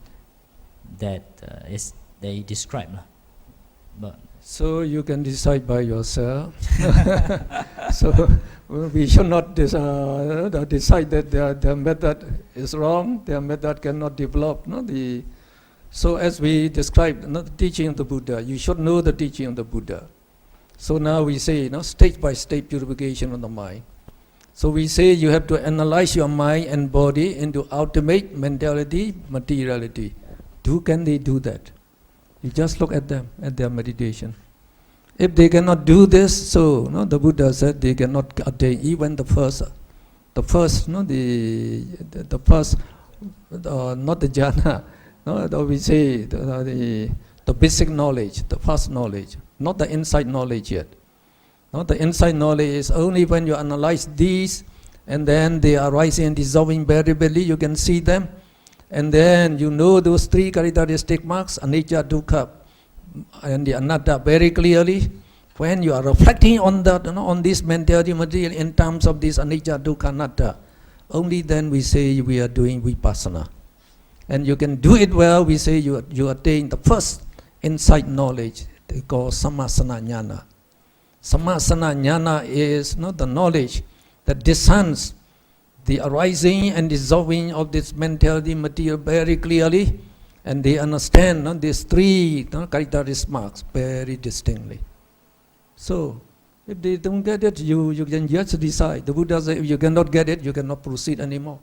that they describe. But So you can decide by yourself. So we should not decide that their method is wrong, their method cannot develop. No? So as we described, the teaching of the Buddha, you should know the teaching of the Buddha. So now we say, stage by stage purification of the mind. So we say you have to analyze your mind and body into ultimate mentality, materiality. Can they do that? You just look at them, at their meditation. If they cannot do this, so the Buddha said they cannot attain even the first, not the jhana. We say the basic knowledge, the first knowledge, not the inside knowledge yet. The inside knowledge is only when you analyze these, and then they are rising and dissolving very badly, you can see them, and then you know those three characteristic marks, anicca, dukkha, and the anatta very clearly. When you are reflecting on that, on this mentality material in terms of this anicca, dukkha, anatta, only then we say we are doing vipassana. And you can do it well, we say you attain the first insight knowledge, they call sammasana jnana. Sammasana jnana is the knowledge that discerns the arising and dissolving of this mentality material very clearly, and they understand these three characteristic marks very distinctly. So, if they don't get it, you can just decide. The Buddha said, if you cannot get it, you cannot proceed anymore.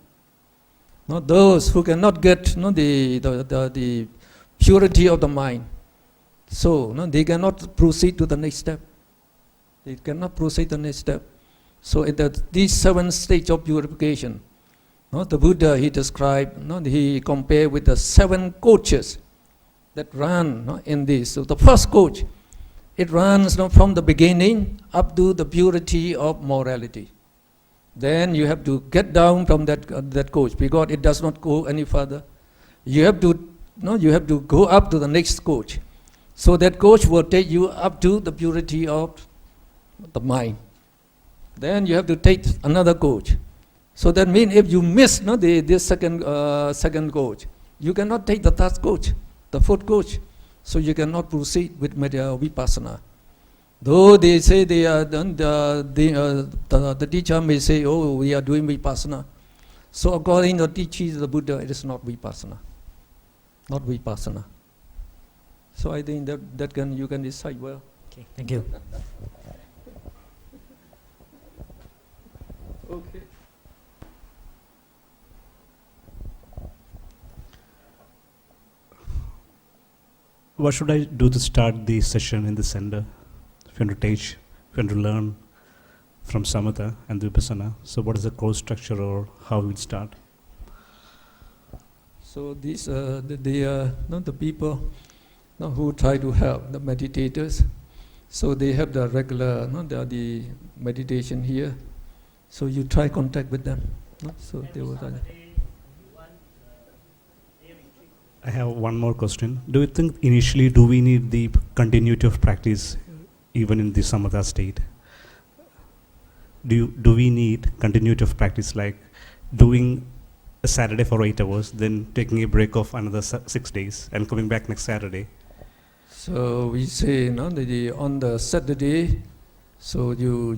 Those who cannot get the purity of the mind, so they cannot proceed to the next step. They cannot proceed to the next step. So in these 7 stages of purification, the Buddha, he described, he compared with the 7 coaches that run in this. So the first coach, it runs from the beginning up to the purity of morality. Then you have to get down from that coach, because it does not go any further. You have to go up to the next coach. So that coach will take you up to the purity of the mind. Then you have to take another coach. So that means if you miss this second coach, you cannot take the third coach, the fourth coach. So you cannot proceed with vipassana. Though they say they are done, the teacher may say, oh, we are doing vipassana. So according to the teachings of the Buddha, it is not vipassana. Not vipassana. So I think that you can decide well. okay, thank you. Okay. What should I do to start the session in the center? If you want to teach, if you want to learn from Samatha and Vipassana, so what is the course structure or how we start? So these the people who try to help the meditators. So they have the regular the meditation here. So you try contact with them. So they will. I have one more question. Do you think initially do we need the continuity of practice even in the Samatha state? Do we need continuity of practice, like doing a Saturday for 8 hours, then taking a break of another 6 days and coming back next Saturday? So we say on the Saturday, so you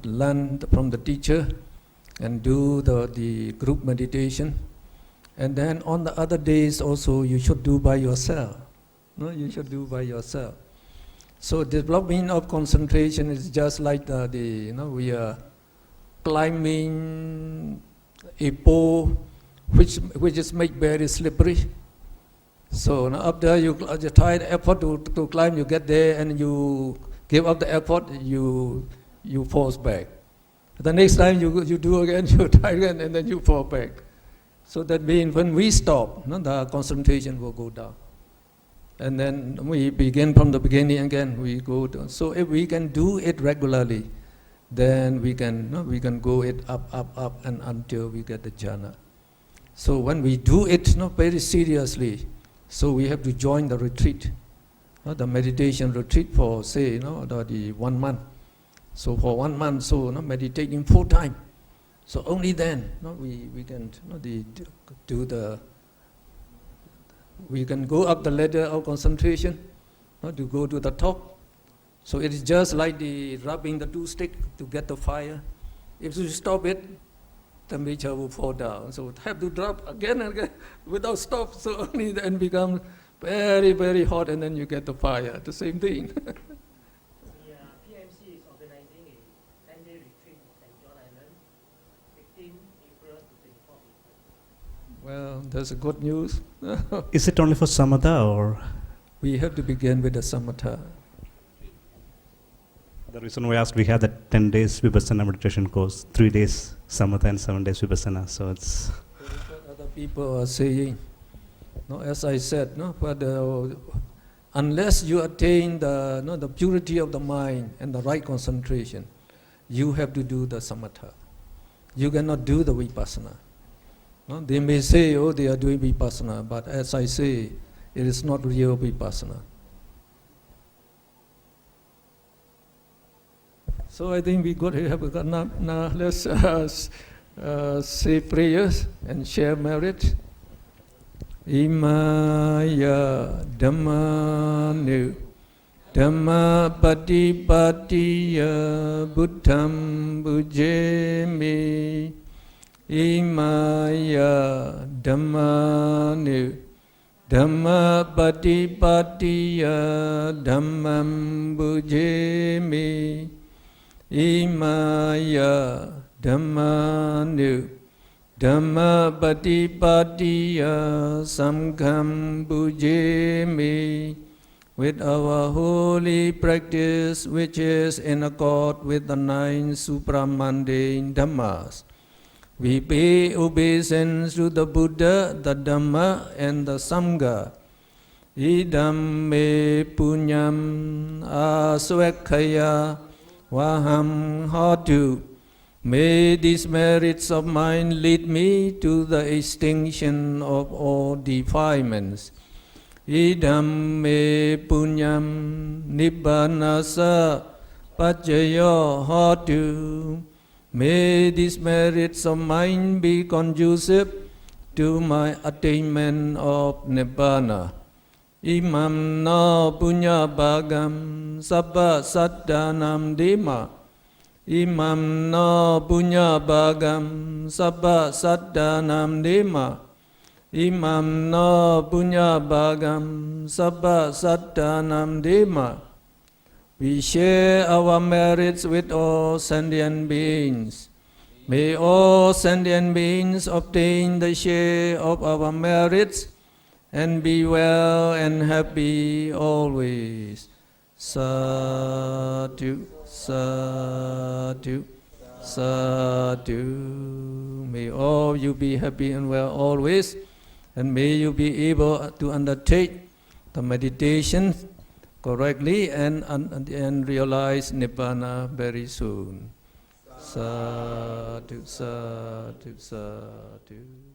learn from the teacher and do the group meditation, and then on the other days also you should do by yourself. You should do by yourself. So development of concentration is just like we are climbing a pole which is made very slippery. So after you try the effort to climb, you get there and you give up the effort, you fall back. The next time you do again, you try again, and then you fall back. So that means when we stop, the concentration will go down. And then we begin from the beginning again, we go down. So if we can do it regularly, then we can go it up and until we get the jhana. So when we do it very seriously, so we have to join the retreat, the meditation retreat for say the 1 month. So for 1 month, so meditating full time. So only then we can do We can go up the ladder of concentration, to go to the top. So it is just like the rubbing the two sticks to get the fire. If you stop it, temperature will fall down. So it have to drop again and again without stop. So only then become very, very hot, and then you get the fire. The same thing. The PMC is organizing a 10-day retreat in St. John Island, 15 April to 24 April. Well, that's a good news. Is it only for samatha or? We have to begin with the samatha. The reason we asked, we have that 10 days Vipassana meditation course, 3 days samatha and 7 days Vipassana. So it's. That is what other people are saying. No, as I said, no, but unless you attain the purity of the mind and the right concentration, you have to do the samatha. You cannot do the vipassana. No, they may say, oh, they are doing vipassana, but as I say, it is not real vipassana. So I think we have got now. Let's say prayers and share merit. Imaya Dhammanu Dhamma Patipatiya Buddham Bujemi. Imaya Dhammanu Dhamma Patipatiya Dhammam Bujemi. Imaya Dhammanu Dhamma Patipatiya Samgham Bujemi. With our holy practice, which is in accord with the 9 supramundane Dhammas, we pay obeisance to the Buddha, the Dhamma, and the Sangha. Idam me punyam aswekhaya Vaham hotu. May these merits of mine lead me to the extinction of all defilements. Idam me punyam nibbanasa paccaya hotu. May these merits of mine be conducive to my attainment of nibbana. Imam na punya bhagam sabba saddhanam dema. Imam na punya bhagam sabba saddhanam dema. Imam na punya bhagam sabba saddhanam dema. We share our merits with all sentient beings. May all sentient beings obtain the share of our merits and be well and happy always. Sadhu, sadhu, sadhu. May all you be happy and well always, and may you be able to undertake the meditation correctly and realize Nibbana very soon. Sadhu, sadhu, sadhu.